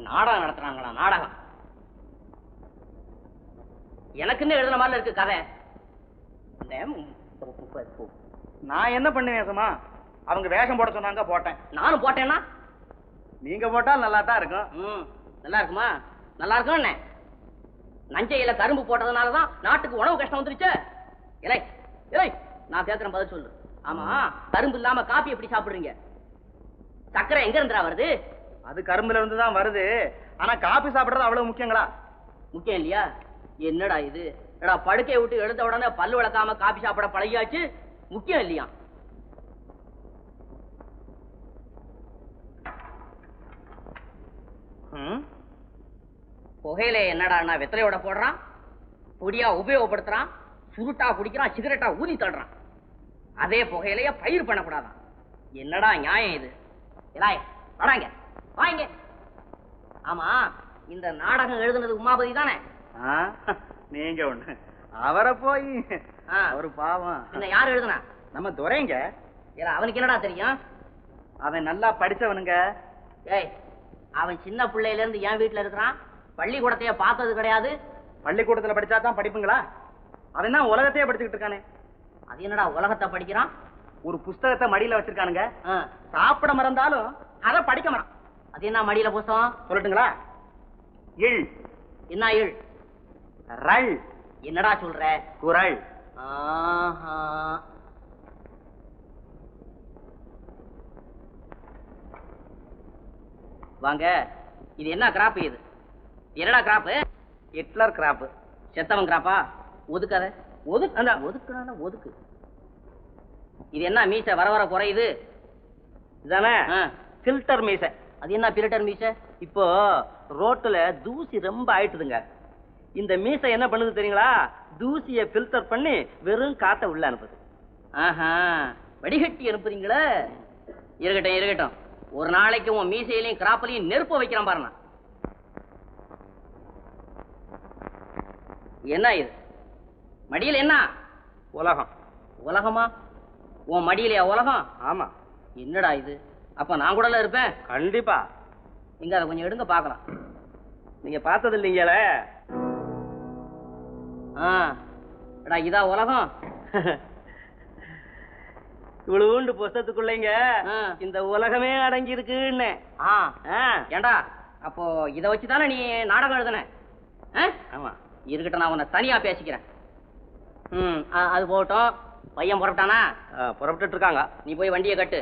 நாடகம் நடத்துறாங்களா? நாடகம் எனக்குன்னு எழுதுன மாதிரி இருக்கு கதை. நான் என்ன பண்ணுவேன்? அவங்க வேஷம் போட சொன்னாங்க, போட்டேன். நானும் போட்டேன்னா நீங்க போட்டா நல்லா தான் இருக்கும். நல்லா இருக்குமா? நல்லா இருக்கும். என்ன நஞ்சையில கரும்பு போட்டதுனாலதான் நாட்டுக்கு உணவு கஷ்டம் வந்துருச்சு. இலை இலை நான் கேட்கிறேன், பதில் சொல்லு. ஆமா, கரும்பு இல்லாம காப்பி எப்படி சாப்பிடுறீங்க? சக்கரை எங்க இருந்துடா வருது? அது கரும்புல இருந்து தான் வருது. ஆனா காபி சாப்பிடுறது அவ்வளவு முக்கியங்களா? முக்கியம் இல்லையா? என்னடா இது? படுக்கையை விட்டு எழுந்த உடனே பல்லு விளக்காம காபி சாப்பிட பழகியாச்சு. முக்கியம் இல்லையா? புகையில என்னடா வெத்தலையோட போடுறான், பொடியா உபயோகப்படுத்துறான், சுருட்டா குடிக்கிறான், சிகரெட்டா ஊதி தள்ளுறான். அதே புகையிலைய பயிர் பண்ணக்கூடாதான். என்னடா நியாயம் இது? வராங்க வாங்க. ஆமா, இந்த நாடகம் எழுதுனது உமாபதி தானே? நீங்க ஒண்ணு அவரை போய் அவரு பாவம். என்ன யாரு எழுதுனா? நம்ம துரைங்க. அவனுக்கு என்னடா தெரியும்? அவன் நல்லா படிச்சவனுங்க. ஏய், அவன் சின்ன பிள்ளையில இருந்து என் வீட்டுல இருக்கிறான். பள்ளிக்கூடத்தைய பார்த்தது கிடையாது. பள்ளிக்கூடத்துல படிச்சா தான் படிப்புங்களா? அவன் தான் உலகத்தையே படிச்சுக்கிட்டு இருக்கானே. அது என்னடா உலகத்தை படிக்கிறான்? ஒரு புஸ்தகத்தை மடியில வச்சிருக்கானுங்க. சாப்பிட மறந்தாலும் அதை படிக்க மறான். அது என்ன மடியில புஸ்தகம் சொல்லட்டுங்களா? இல். என்ன இல்? ரல். என்னடா சொல்ற? குரல். வாங்க. இது என்ன கிராப்? இது என்னடா கிராப்? Hitler graph. செத்தவன் கிராப்பா? ஒதுக்காத. ஒதுக்குறான ஒதுக்கு. இது என்ன மீசை வர வர குறையுது? இதானே ஃபில்டர் மீசை. அது என்ன ஃபில்டர் மீசை? இப்போ ரோட்டுல தூசி ரொம்ப ஆயிட்டுதுங்க. இந்த மீசை என்ன பண்ணுது தெரியுங்களா? தூசியை ஃபில்டர் பண்ணி வெறும் காத்த உள்ள அனுப்புது. வடிகட்டி அனுப்புறீங்களே. இருக்கட்டும் இருக்கட்டும். ஒரு நாளைக்கு உன் மீசையிலையும் கிராப்பிலையும் நெருப்பு வைக்கிறான் பாருங்க. என்ன இது மடியில்? என்ன உலகம்? உலகமா? உன் மடியிலையா உலகம்? ஆமா. என்னடா இது? அப்ப நான் கூட இருப்பேன். கண்டிப்பா. நீங்க அதை கொஞ்சம் எடுங்க பாக்கலாம். நீங்க பார்த்தது இல்லைங்களே. இதா உலகம்? இவ்வளவுண்டு புஸ்தகத்துக்குள்ளங்க இந்த உலகமே அடங்கி இருக்குன்னு. ஏண்டா அப்போ இத வச்சுதானே நீ நாடகம் எழுதுன? ஆமா. இருக்கட்டும், நான் உன்னை தனியா பேசிக்கிறேன். அது போகட்டும். பையன் புறப்பட்டானா? புறப்பட்டு இருக்காங்க. நீ போய் வண்டியை கட்டு.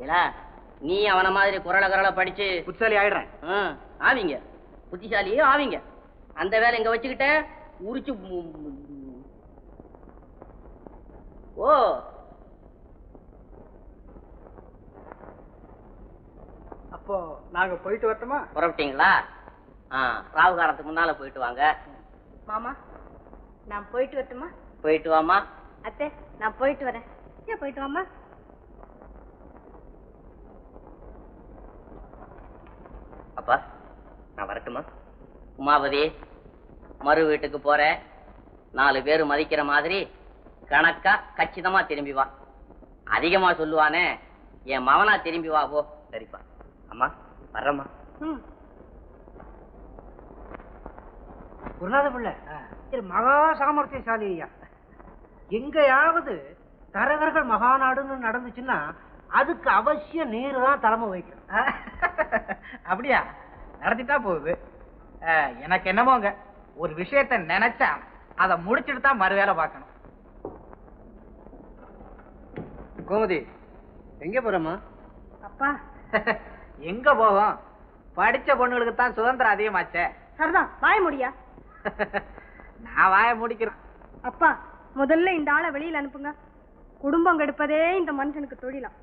இல்ல நீ அவன மாதிரி குரலை படிச்சு புத்திசாலி ஆயிடுறேன். ஆவீங்க, புத்திசாலியே ஆவீங்க. அந்த வேலை இங்க வச்சுக்கிட்ட உரிச்சு. ஓ, அப்போ நாங்க போயிட்டு வரட்டுமா? புறப்பட்டீங்களா? ராவுகாரத்துக்கு முன்னால போயிட்டு வாங்க. மாமா, நான் போயிட்டு வரட்டுமா? போயிட்டு வாமா. அத்தை, நான் போயிட்டு வரேன். போயிட்டு வாமா. வரட்டுமா? உமாபதி, மறு வீட்டுக்கு போற 4 பேர் மதிக்கிற மாதிரி கணக்கா கச்சிதமா திரும்பி வா. அதிகமா சொல்லுவானே, என் மவனா திரும்பி வா போ. சரிப்பா. அம்மா வர்றம்மா. குருநாத பிள்ளை மகா சாமர்த்தியசாலி ஐயா. எங்கயாவது தரகர்கள் மகாநாடுன்னு நடந்துச்சுன்னா அதுக்கு அவசியம் நீர் தான் தலைமை வைக்கணும். அப்படியா? நடத்திட்டா போகுது. எனக்கு என்னமோங்க, ஒரு விஷயத்த நினைச்சா அதை முடிச்சுட்டு தான் மறு வேலை பார்க்கணும். கோமதி, எங்க போறமா? அப்பா எங்க போகும்? படிச்ச பொண்ணுகளுக்கு தான் சுதந்திரம் அதிகமாச்சே. சரிதான், வாய முடியா. நான் வாய முடிக்கிறேன். அப்பா, முதல்ல இந்த ஆளை வெளியில அனுப்புங்க. குடும்பம் கெடுப்பதே இந்த மனுஷனுக்கு தொழிலாம்.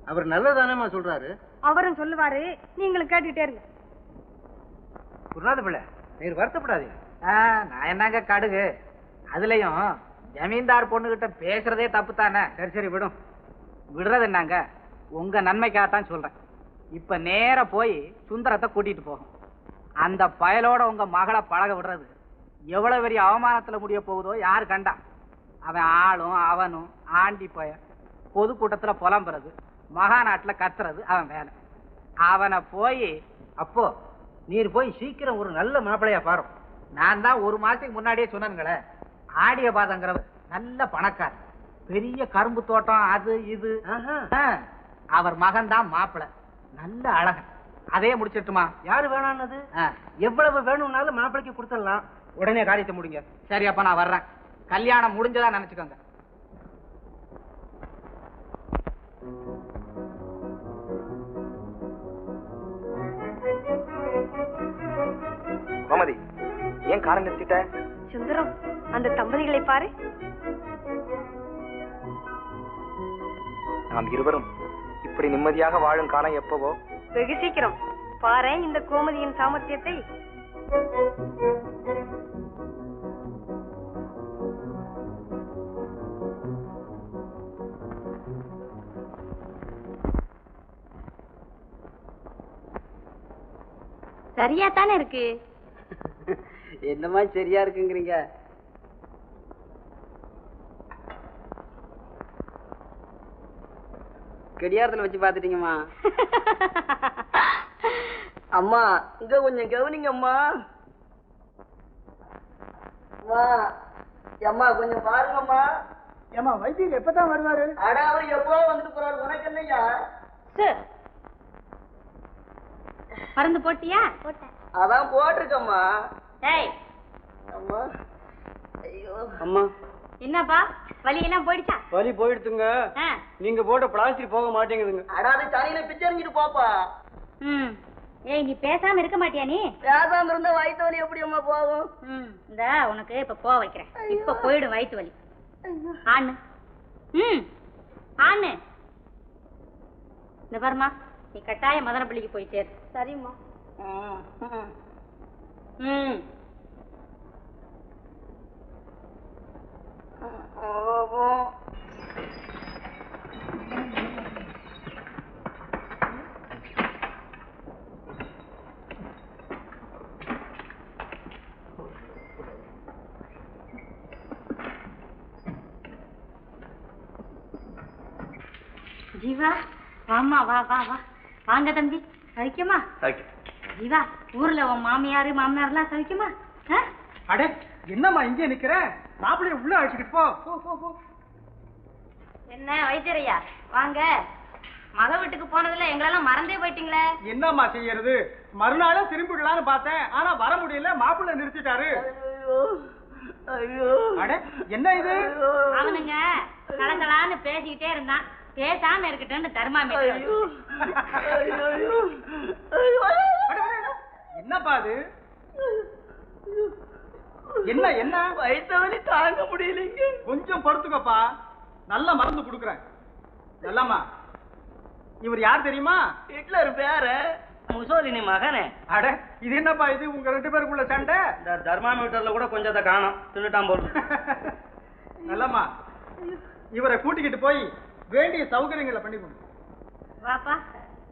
அவர் நல்லதானேமா சொல்றாரு. அவரும் சொல்லுவாரு, நீங்களும் கேட்டுட்டே இருங்க. குருநாத பிள்ளை, நீர் வருத்தப்படாதீங்க. நான் என்னங்க கடுகு? அதுலயும் ஜமீன்தார் பொண்ணுகிட்ட பேசுறதே தப்பு தானே. சரி விடும். விடுறது என்னங்க, உங்க நன்மைக்காகத்தான் சொல்றேன். இப்ப நேர போய் சுந்தரத்தை கூட்டிட்டு போகும். அந்த பயலோட உங்க மகளை பழக விடுறது எவ்வளவு பெரிய அவமானத்துல முடிய போகுதோ யாரு கண்டா? அவன் ஆளும் அவனும் ஆண்டி பய பொதுக்கூட்டத்துல புலம்புறது, மகாநாட்டுல கத்துறது அவன் வேலை. அவனை போய் அப்போ நீர் போய் சீக்கிரம் ஒரு நல்ல மாப்பிள்ளையா பாரு. நான் தான் 1 மாசத்துக்கு முன்னாடியே சொன்னேங்களே, ஆடிய பாதங்கிறவர் நல்ல பணக்காரர், பெரிய கரும்பு தோட்டம், அது இது. அவர் மகன் தான் மாப்பிள்ளை, நல்ல அழகன். அதே முடிச்சிட்டுமா? யாரு வேணான்னது? எவ்வளவு வேணும்னாலும் மாப்பிள்ளைக்கு கொடுத்துடலாம். உடனே காரியத்தை முடிங்க. சரி, அப்ப நான் வர்றேன். கல்யாணம் முடிஞ்சதா நினைச்சுக்கோங்க. கோமதி, ஏன் காரை நிறுத்திட்ட? சுந்தரம், அந்த தம்பதிகளை பாரு. நாம் இருவரும் இப்படி நிம்மதியாக வாழும் காலம் எப்பவோ? வெகு சீக்கிரம். பாரு இந்த கோமதியின் சாமர்த்தியத்தை. சரியா தானே இருக்கு? என்னமா சரியா இருக்குங்கிறீங்க? கடியாரத்துல வச்சு பாத்துட்டீங்கம்மா. அம்மா இங்க கொஞ்சம் கவனிங்க அம்மா. அம்மா கொஞ்சம் பாருங்கம்மா. ஏமா வைத்தியர் எப்பதான் வருவாரு? அட அவர் எப்போ வந்துட்டு போறாரு, உனக்கு என்னையா? மருந்து போட்டியா? போட்டேன். அதான் போட்டிருக்கம்மா. டேய் அம்மா, ஐயோ அம்மா. என்னப்பா, வலி எல்லாம் போயிடுச்சா? வலி போயிடுத்துங்க. நீங்க போட்ட பிளாஸ்டிக் போக மாட்டேங்குதுங்க. அடாது தனியில பிச்சை எறிஞ்சிட்டு போப்பா. ஏய், நீ பேசாம இருக்க மாட்டியா? நீ பேசாம இருந்தா வயிற்று வலி எப்படி அம்மா போகும்? இந்த உனக்கு இப்ப போக வைக்கிறேன். இப்ப போயிடும் வயிற்று வலி. ஆண்ணு ஆண்ணு, இந்த பாருமா, நீ கட்டாய மதனப்பள்ளிக்கு போய் சேரு. சரிம்மா. ஜீவா, வாமா, வா வா வா. வாங்க தம்பி, சவிக்குமா? ஜீவா, ஊர்ல உன் மாமியாரு மாமனார்லாம் சவிக்குமா? அடே, என்னம்மா இங்கே நிக்கிற? மாப்பிள்ளைய உள்ள அழைச்சிட்டு போ. என்ன வைத்தியரையா, வாங்க. மக வீட்டுக்கு போனதுல எங்களெல்லாம் மறந்தே போயிட்டீங்களே. என்னம்மா செய்யறது? மறுநாளும் திரும்பிடலான்னு பார்த்தேன், ஆனா வர முடியல. மாப்பிள்ளை நிறுத்திட்டாரு. அடே, என்ன இது? அவனுங்க கலங்கலான்னு பேசிக்கிட்டே இருந்தான். பேசாம இருக்கட்டும்னு தர்மாமீட்டர். என்னப்பா அது? என்ன என்ன? வயிற்று வலி தாங்க முடியலைங்க. கொஞ்சம் படுத்துக்கப்பா, நல்ல மருந்து கொடுக்குறேன். நல்லம்மா, இவர் யார் தெரியுமா? ஹிட்லர் பேர. முசோலினி மகனே. அட, இது என்னப்பா இது? உங்க 2 பேருக்குள்ள சண்டை? இந்த தர்மாமீட்டர்ல கூட கொஞ்சத்தை காணும், தின்னுட்டான் போல். நல்லம்மா, இவரை கூட்டிக்கிட்டு போய் வேண்டிய சௌகரியங்களை பண்ணி கொடு. வாப்பா.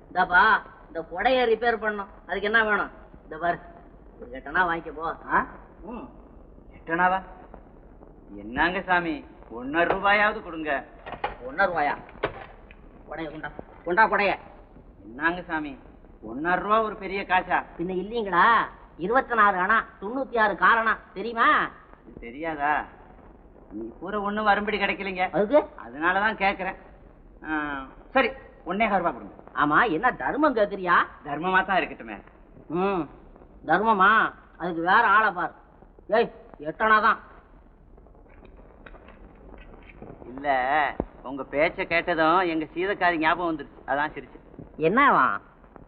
இந்தாப்பா, இந்த கொடைய ரிப்பேர் பண்ணும். அதுக்கு என்ன வேணும்? இந்த பாரு ஒரு 8 வாங்கிக்க போ. ம் 8 என்னங்க சாமி 1 ரூபாயாவது கொடுங்க. 1 ரூபாயா? கொடைய கொண்டா கொண்டா கொடைய. என்னங்க சாமி 1 ரூபா ஒரு பெரிய காசா? பின்ன இல்லீங்களா? 24 அணா 96 காரணா தெரியுமா? இது தெரியாதா? நீ பூரா ஒண்ணும் வரும்படி கிடைக்கலீங்க, அதுக்கு அதனாலதான் கேக்குறேன். சரி 1.25 ரூபா கொடுங்க. ஆமா என்ன தர்மம் கேக்குறியா? தர்மமா தான் இருக்கட்டுமே. ம் தர்மமா? அதுக்கு வேற ஆளை பாரு. ஏய் 8 அணா தான். இல்ல உங்க பேச்ச கேட்டதும் எங்க சீதக்காரி ஞாபகம் வந்துருச்சு, அதான் சிரிச்சு. என்னவா?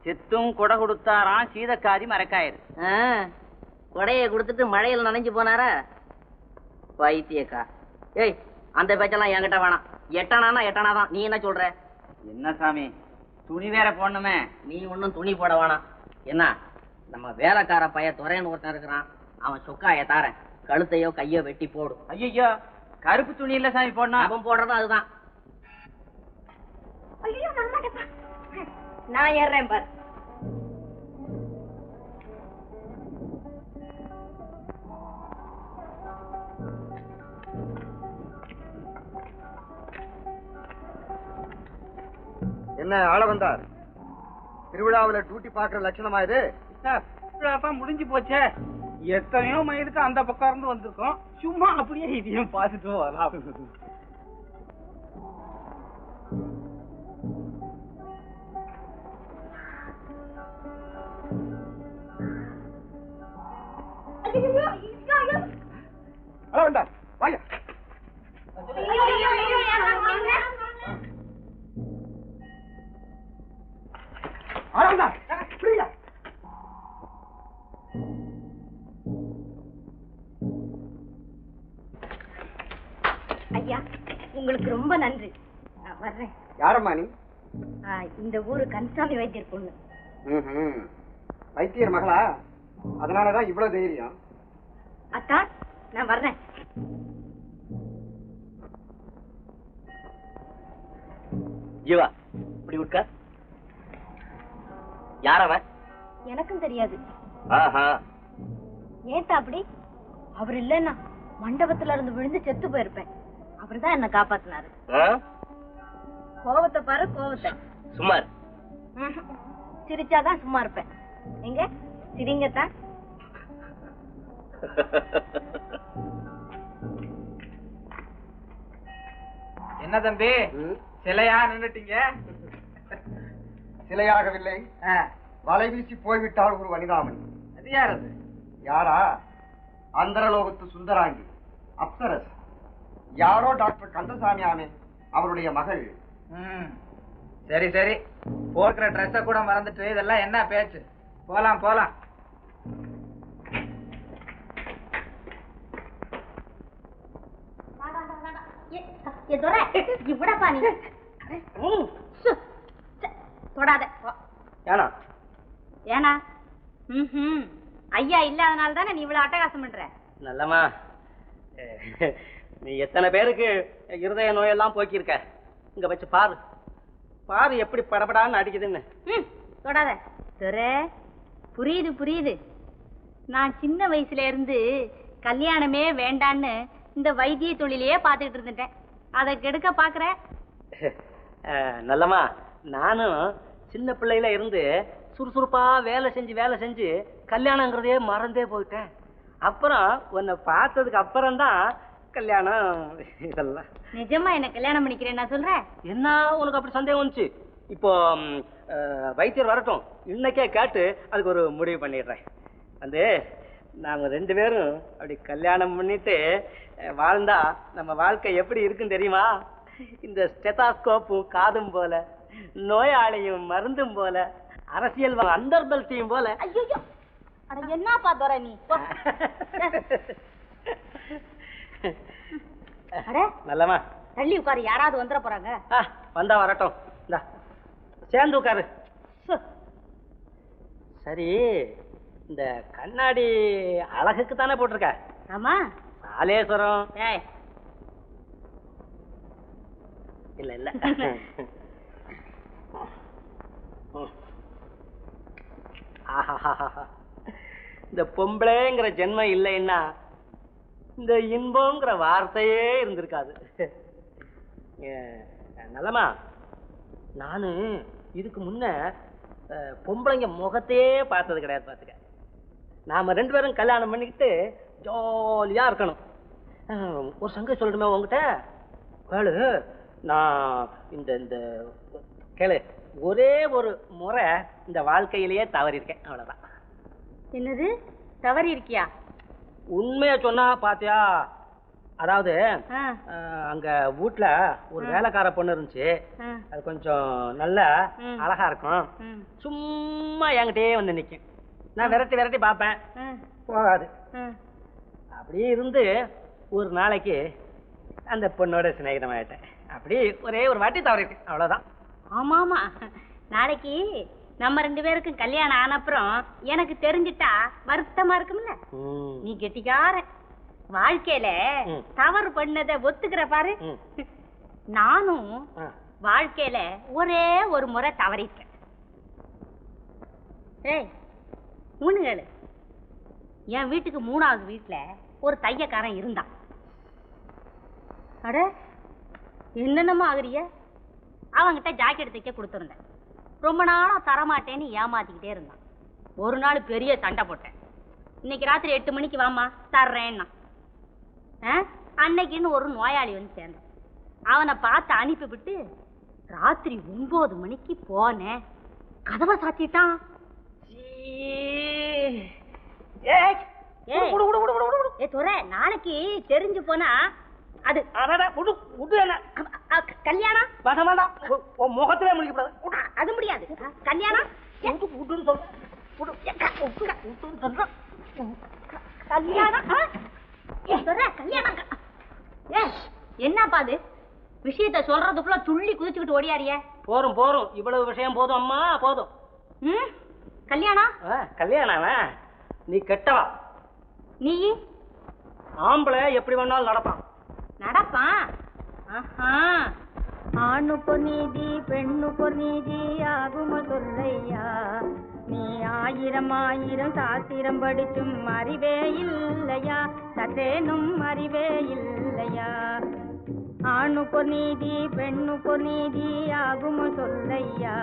செத்தும் கொடை கொடுத்தாராம் சீதக்காரி மறக்காயிரு. கொடையை கொடுத்துட்டு மழையில் நனைஞ்சு போனாரா பைத்தியக்கா? ஏய் அந்த பேச்செல்லாம் என்கிட்ட வேணாம். 8 அணானா 8 அணா தான். நீ என்ன சொல்ற? என்ன சாமி துணி வேற போடணுமே. நீ ஒன்னும் துணி போட வேணாம். என்ன நம்ம வேலைக்கார பைய துறையன்னு ஒருத்தன் இருக்கிறான், அவன் சொக்காய தாரேன், கழுத்தையோ கையோ வெட்டி போடு. ஐயோ கருப்பு துணி இல்ல சாமி போடணும். அவன் போடுறதும் அதுதான். நான் ஏறேன் பாரு. என்ன ஆள வந்தார்? திருவிழாவில டியூட்டி பாக்குற லட்சணமா இது? தான் முடிஞ்சு போச்சே. எத்தனையோ மைலுக்கு அந்த பக்கம் இருந்து வந்திருக்கோம், சும்மா அப்படியே இதையும் பார்த்துட்டு வரலாம். ஆள வந்தார் வாயா. ஆள வந்தார் புரியா? ஐயா உங்களுக்கு ரொம்ப நன்றி. நான் வர்றேன். யாரம்மா நீ? இந்த ஊரு கன்சாமி வைத்தியர் பொண்ணு. வைத்தியர் மகளா? அதனாலதான் இவ்வளவு தைரியம். அத்தா நான் வர்றேன். ஜீவா இப்படி உட்கார். யார் அவன்? எனக்கும் தெரியாது. ஆஹா ஏட்டா அப்படி? அவர் இல்லன்னா மண்டபத்துல இருந்து விழுந்து செத்து போயிருப்பேன். அவர்தான் என்ன காப்பாத்தினாரு. கோவத்தை பாரு கோவத்தை. சுமார் சிரிச்சாதான் சும்மா இருப்பேன். எங்க சிரிங்கத்தான். என்ன தம்பி சிலையா நின்னுட்டீங்க? சிலையாகவில்லை, வலை வீசி போய்விட்டால் ஒரு வனிதாமணி. அது யார்? அது யாரா? அந்தரலோகத்து சுந்தராங்கி அப்சரஸ். யாரோ டாக்டர் கந்தசாமி ஆமே, அவருடைய மகள். சரி சரி, போக்குற ட்ரெஸ்ஸ கூட மறந்துட்டு இதெல்லாம் என்ன பேச்சு? போலாம் போலாம். இவ்வளப்பா நீ தொடாத. ஏனா ஏனா ஐயா இல்லாதனால தானே நீ இவ்வளவு அட்டகாசம் பண்ற. நல்லமா, நீ எத்தனை பேருக்கு இருதய நோயெல்லாம் போக்கியிருக்க. இங்க வச்சு பாரு பாரு எப்படி படபடான்னு அடிக்குதுன்னு. தொடாத. புரியுது புரியுது. நான் சின்ன வயசுல இருந்து கல்யாணமே வேண்டான்னு இந்த வைத்திய தொழிலையே பார்த்துட்டு இருந்துட்டேன். அதை கெடுக்க பாக்குற. நல்லமா, நானும் சின்ன பிள்ளையில இருந்து சுறுசுறுப்பா வேலை செஞ்சு கல்யாணங்கிறதே மறந்தே போயிட்டேன். அப்புறம் உன்னை பார்த்ததுக்கு அப்புறம் தான் கல்யாணம் இதெல்லாம். நிஜமா என்ன கல்யாணம் பண்ணிக்கிறேன் நான் சொல்றேன். என்ன உனக்கு அப்படி சந்தேகம் வந்துச்சு? இப்போ வைத்தியர் வரட்டும், இன்னைக்கே கேட்டு அதுக்கு ஒரு முடிவு பண்ணிடுறேன். வந்து நாம 2 பேரும் அப்படி கல்யாணம் பண்ணிட்டு வாழ்ந்தா நம்ம வாழ்க்கை எப்படி இருக்குன்னு தெரியுமா? இந்த ஸ்டெதாஸ்கோப்பும் காதும் போல, நோயாளியும் மருந்தும் போல, அரசியல் அந்தர்பல்ட்டியும் போல. என்னப்பா தோற நீ? நல்லமா தள்ளி உட்காரு, யாராவது வந்துட போறாங்க. வந்தா வரட்டும். இந்தா சேர்ந்து உட்காரு. சரி, இந்த கண்ணாடி அழகுக்கு தானே போட்டிருக்க? ஆமா. சாலேஸ்வரம் இல்ல இல்ல. இந்த பொம்பளைங்கிற ஜென்மம் இல்லைன்னா இந்த இன்பம்ங்கிற வார்த்தையே இருந்திருக்காது. நல்லமா, நானு இதுக்கு முன்ன பொம்பளைங்க முகத்தையே பார்த்தது கிடையாது. பார்த்துக்க, நாம 2 பேரும் கல்யாணம் பண்ணிக்கிட்டு ஜாலியா இருக்கணும். ஒரு சங்கை சொல்லணுமே உங்ககிட்ட கேளு. நான் இந்த கேளு, ஒரே ஒரு முறை இந்த வாழ்க்கையிலேயே தவறியிருக்கேன், அவ்வளவுதான். என்னது தவறி இருக்கியா? உண்மைய சொன்னா பாத்தியா, அதாவது அங்க வீட்டுல ஒரு வேலைக்கார பொண்ணு இருந்துச்சு. அது கொஞ்சம் நல்ல அழகா இருக்கும். சும்மா என்கிட்டயே வந்து நிக்கும். நான் விரட்டி விரட்டி பாப்பேன், போகாது. அப்படியே இருந்து ஒரு நாளைக்கு அந்த பொண்ணோட சிநேகிதமாயிட்டேன். அப்படி ஒரே ஒரு வாட்டி தவறிட்டேன், அவ்வளவுதான். ஆமா ஆமா, நாளைக்கு நம்ம 2 பேருக்கும் கல்யாணம் ஆனப்புறம் எனக்கு தெரிஞ்சிட்டா வருத்தமா இருக்கும்ல. நீ கெட்டிக்கார, வாழ்க்கையில தவறு பண்ணத ஒத்துக்கிற பாரு. நானும் வாழ்க்கையில ஒரே ஒரு முறை தவறிட்டேன். ஏய் மூணுகளு, என் வீட்டுக்கு 3வது வீட்டுல ஒரு தையக்காரன் இருந்தான். அட என்னென்னமோ ஆகுறிய. அவங்கிட்ட ஜாக்கெட் தைக்க கொடுத்துருந்தேன். ரொம்ப நாளா தரமாட்டேன்னு ஏமாத்திக்கிட்டே இருந்தான். ஒரு நாள் பெரிய சண்டை போட்டேன். இன்னைக்கு ராத்திரி 8 மணிக்கு வாமா தர்றேன்னா. அன்னைக்குன்னு ஒரு நோயாளி வந்து சேர்ந்தான். அவனை பார்த்து அனுப்பிவிட்டு ராத்திரி 9 மணிக்கு போனேன். கதவை சாத்திட்டான். நாளைக்கு தெரிஞ்சு போனா அது கல்யாணம் முகத்திலே முடிக்கப்படாது. அது முடியாது. கல்யாணம் என்னப்பா அது? விஷயத்த சொல்றதுக்குள்ள துள்ளி குதிச்சுக்கிட்டு ஓடியாரிய. போரும் போரும், இவ்வளவு விஷயம் போதும் அம்மா, போதும். கல்யாணம் கல்யாணம் நீ கெட்டவா. நீ ஆம்பளை எப்படி வேணாலும் நடப்பான். நடப்பான். ஆணுக்கு நீதி பெண்ணுக்கு நீதி ஆகும சொல்லையா. நீ 1000 சாத்திரம் படிச்சும் அறிவே இல்லையா, சற்றேனும் அறிவே இல்லையா. ஆணுக்கு நீதி பெண்ணுக்கு நீதி ஆகும சொல்லையா.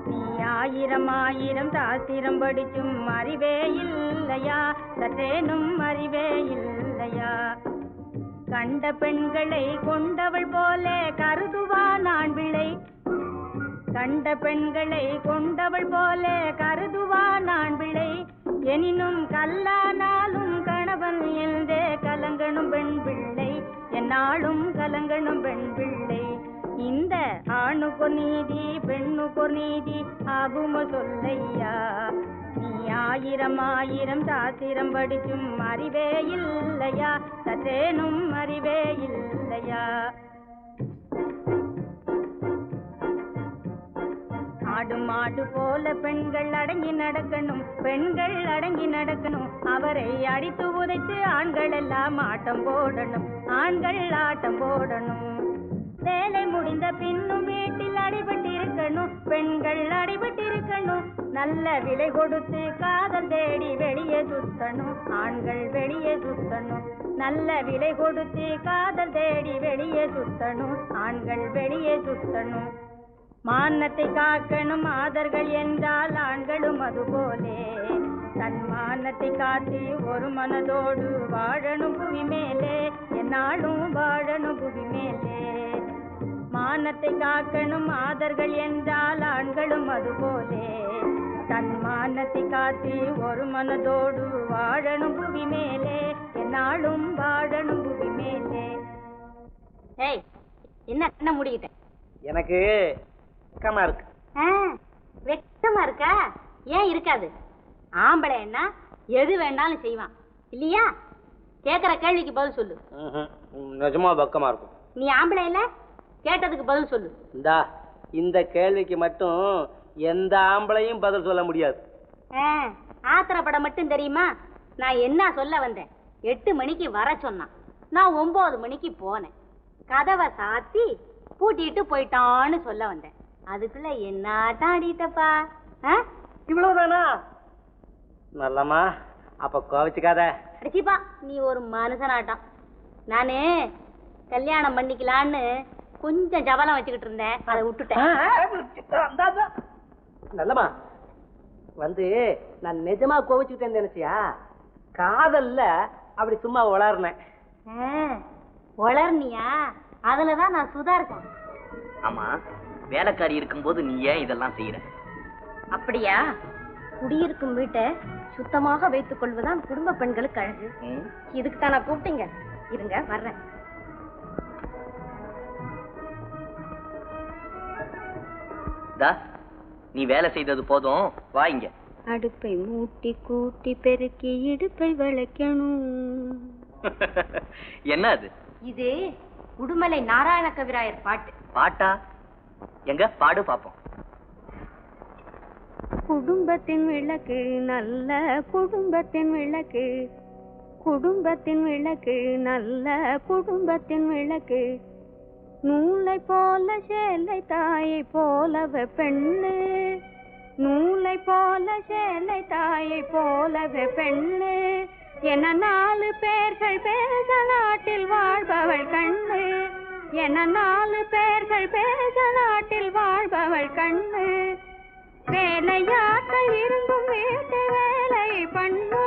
நீ 1000 சாத்திரம் படிச்சும் அறிவே இல்லையா, சற்றேனும் அறிவே இல்லையா. கண்ட பெண்களை கொண்டவள் போல கருதுவான் ஆண் பிள்ளை. கண்ட பெண்களை கொண்டவள் போல கருதுவான் ஆண் பிள்ளை. எனினும் கல்லானாலும் கணவன் என்றே கலங்கணும் பெண் பிள்ளை. என்னாலும் கலங்கணும் பெண் பிள்ளை. இந்த ஆணுக்கு நீதி பெண்ணுக்கு நீதி ஆகும சொல்லையா. நீ 1000 சாத்திரம் படிச்சும் அறிவே இல்லையா, சற்றேனும் அறிவே இல்லையா. ஆடு மாடு போல பெண்கள் அடங்கி நடக்கணும், பெண்கள் அடங்கி நடக்கணும். அவரை அடித்து உதைத்து ஆண்கள் எல்லாம் ஆட்டம் போடணும், ஆண்கள் ஆட்டம் போடணும். வேலை முடிந்த பின்னும் வீட்டில் அடிபட்டிருக்கணும், பெண்கள் அடிபட்டிருக்கணும். நல்ல விலை கொடுத்து காதல் தேடி வெளியே சுத்தணும், ஆண்கள் வெளியே சுத்தணும். நல்ல விலை கொடுத்து காதல் தேடி வெளியே சுத்தணும், ஆண்கள் வெளியே சுத்தணும். மானத்தை காக்கணும் மாதர்கள் என்றால் ஆண்களும் அதுபோலே. தன் மானத்தை காட்டி ஒரு மனதோடு வாழணும் புவி மேலே, என்னாலும் வாழணும் புவி மேலே. மானத்தை காக்கணும் மாதர்கள் என்றால் ஆண்களும் அதுபோலே. தன் மானத்தை காட்டி ஒரு மனதோடு வாழணும் புவி மேலே, என்னாலும் வாழணும் புவி மேலே. ஏய் என்ன முடிக்கிட்டேன்? எனக்கு வெக்கமா இருக்கு. வெக்கமா இருக்கா? ஏன் இருக்காது? ஆம்பளை என்ன எது வேண்டாலும் செய்வான் இல்லையா? கேக்குற கேள்விக்கு பதில் சொல்லு. நிஜமா வெக்கமா இருக்கும். நீ ஆம்பளை இல்ல, கேட்டதுக்கு பதில் சொல்லு. இந்த கேள்விக்கு மட்டும் எந்த ஆம்பளையும் பதில் சொல்ல முடியாது. ஆத்திரப்பட மட்டும் தெரியுமா? நான் என்ன சொல்ல வந்தேன்? 8 மணிக்கு வர சொன்னான், நான் 9 மணிக்கு போனேன். கதவை சாத்தி பூட்டிட்டு போயிட்டான்னு சொல்ல வந்தேன். அதுக்குள்ள என்ன ஆடிட்டப்பா. இவ்வளவுதானா? நல்லம்மா, அப்ப கோவிச்சுக்காத. அடிச்சிப்பா, நீ ஒரு மனுஷனாட்டம். நானு கல்யாணம் பண்ணிக்கலான்னு கொஞ்சம் ஜபலம் வச்சுக்கிட்டு இருந்தேன், அதை விட்டுட்டேன். நல்லமா வந்து நான் நிஜமா கோவிச்சுக்கிட்டேன்னு நினைச்சியா? காதல்ல அப்படி சும்மா உளர்னேன். வளர்னியா? அதுலதான் நான் சுதா இருக்கேன். ஆமா, வேலைக்காரி இருக்கும்போது நீ ஏன் இதெல்லாம் செய்யற? அப்படியா? குடியிருக்கும் வீட்டை சுத்தமாக வைத்துக் கொள்வதுதான் குடும்ப பெண்களுக்கு அழகு. இதுக்கு தான் நான் கூப்பிட்டீங்க. இருங்க, வர்றேன். நீ வேலை செய்தது போதும், வா இங்க. அடுப்பை மூட்டி கூட்டி பெருக்கி இடுப்பை விளக்கணும். என்ன அது? இது உடுமலை நாராயண கவிராயர் பாட்டு. பாட்டா? எங்க பாடு பாப்போம். குடும்பத்தின் விளக்கு, நல்ல குடும்பத்தின் விளக்கு, குடும்பத்தின் விளக்கு, நல்ல குடும்பத்தின் விளக்கு, நூலை போல சேலை தாயை போலவே பெண்ணு, நூலை போல சேலை தாயை போலவே பெண்ணு, என 4 பேர்கள் பேச நாட்டில் வாழ்பவள் கண்ணு, என 4 பேர்கள் பேச நாட்டில் வாழ்பவள் கண்ணு, வேலையாட்கள் இருந்தும் வீட்டு வேலை பண்ணு,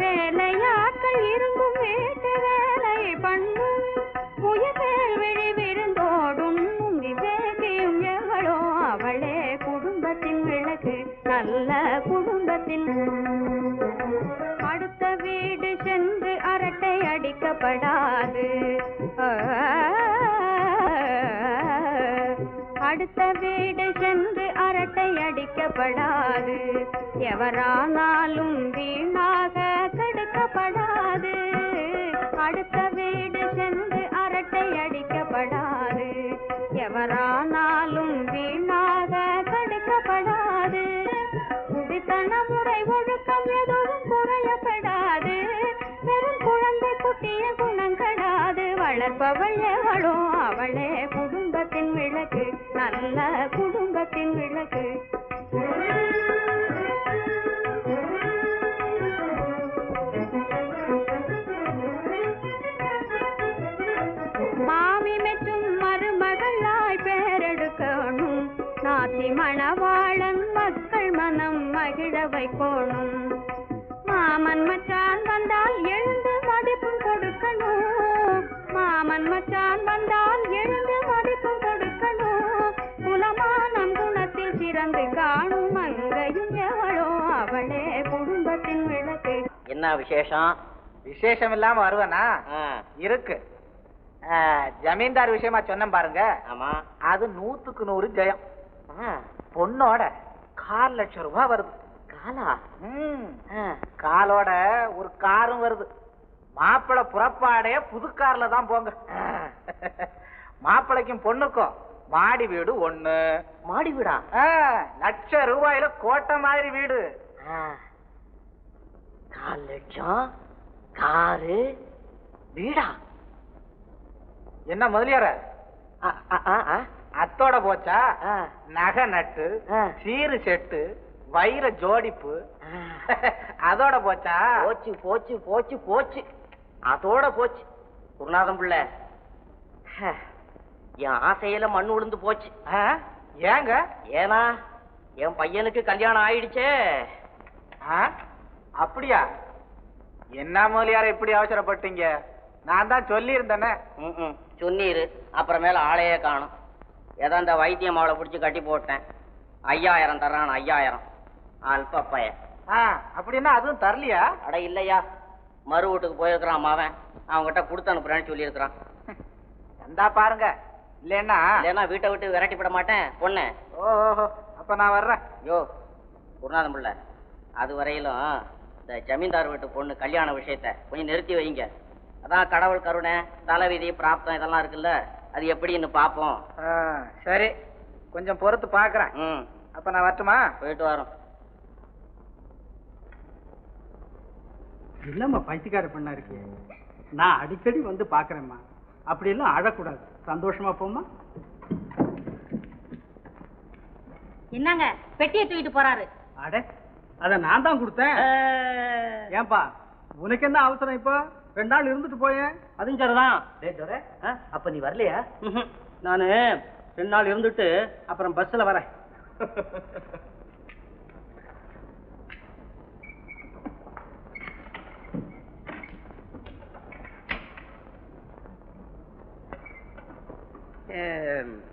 வேலையாட்கள் இருந்தும் வீட்டு வேலை பண்ணு, உயர்வேல் விழி விருந்தோடும் விவேகியும் எவளோ அவளே குடும்பத்தின் விளக்கு, நல்ல குடும்பத்தின். அடுத்த வீடு சென்று அரட்டை அடிக்கப்படாது, அடுத்த வீடு சென்று அரட்டை அடிக்கப்படாது, எவரானாலும் வீணாக கெடுக்கப்படாது, அடுத்த வீடு சென்று அரட்டை அடிக்கப்படாது, எவரானாலும் வீணாக கெடுக்கப்படாது, குடித்தன முறை ஒழுக்கம் எதுவும் குறையப்படாது, வெறும் குழந்தை குட்டிய குணங்கடாது, வளர்ப்பவள் எவளோ அவளே குடும்பத்தின் விளக்கு, நல்ல குடும்பத்தின் விளக்கு. மாமி மெச்சும் மருமகளாய் பேரெடுக்கணும், நாத்தி மணவாளன் மக்கள் மனம் மகிழ வைக்கணும், மாமன் மச்சான் வந்தால் எழுந்து மதிப்பும் கொடுக்கணும், மாமன் மச்சான் வந்தால் எழுந்து மதிப்பும் கொடுக்கணும், குலமானம் குணத்தில் சிறந்து காணும் மங்கையும் எவளோ அவளே குடும்பத்தின் விளக்கு. என்ன விசேஷம்? விசேஷம் இல்லாம வருவனா? இருக்கு. ஜமீன்தார் விஷயமா சொன்னேன் பாருங்க. ஆமா, அது 100க்கு 100 ஜெயம். பொண்ணோட 4 லட்சம் ரூபாய் வருது. காலா? காலோட ஒரு காரும் வருது. மாப்பிள்ளை புறப்பாடே புது கார்ல தான் போங்க. மாப்பிள்ளைக்கும் பொண்ணுக்கும் மாடி வீடு 1. மாடி வீடா? லட்சம் ரூபாயில கோட்டை மாதிரி வீடு. 4 லட்சம் காரு வீடா? என்ன முதலியார அத்தோட போச்சா? நகை நட்டு, சீரு செட்டு, வைர ஜோடிப்பு அதோட போச்சா? போச்சு போச்சு போச்சு போச்சு, அதோட போச்சு. குருநாதம் பிள்ளை, என் ஆசையில மண் விழுந்து போச்சு. ஏங்க? ஏனா என் பையனுக்கு கல்யாணம் ஆயிடுச்சே. அப்படியா? என்ன முதலியார இப்படி அவசரப்பட்டீங்க? நான் தான் சொல்லி இருந்தேனே. சொன்னீரு, அப்புறமேல ஆளையே காணும். ஏதோ இந்த வைத்தியம் அவளை பிடிச்சி கட்டி போட்டேன். 5000 தர்றான். 5000 அல்ப பையன். அப்படின்னா அதுவும் தரலையா? அட இல்லையா, மறு வீட்டுக்கு போயிருக்கிறான் மாவன், அவங்ககிட்ட கொடுத்து அனுப்புறேன்னு சொல்லி இருக்கிறான். வந்தா பாருங்க, இல்லைன்னா வீட்டை விட்டு விரட்டிவிட மாட்டேன் பொண்ணு. ஓஹோ, அப்ப நான் வர்றேன். யோ குருநாதம் பிள்ளை, அது வரையிலும் இந்த ஜமீன்தார் வீட்டு பொண்ணு கல்யாண விஷயத்த கொஞ்சம் நிறுத்தி வைங்க. அதான் கடவுள் கருணை, தலைவிதி, பிராப்தம் இதெல்லாம் இருக்குல்ல, அது எப்படின்னு பாப்போம். சரி, கொஞ்சம் பொறுத்து பாக்குறேன். அப்ப நான் வரட்டுமா? போயிட்டு வரோம். இல்லம்மா, பைத்தியக்கார பெண்ணா இருக்கே. நான் அடிக்கடி வந்து பாக்குறேம்மா. அப்படி எல்லாம் அழக்கூடாது, சந்தோஷமா போமா. என்னங்க பெட்டியை தூக்கிட்டு போறாரு? அடே அத நான் தான் கொடுத்தேன். ஏன்பா உனக்கு என்ன அவசரம்? இப்போ 2 நாள் இருந்துட்டு போயேன். அதுவும் சரிதான். அப்ப நீ வரலையா? நானு 2 நாள் இருந்துட்டு அப்புறம் பஸ்ல வரேன்.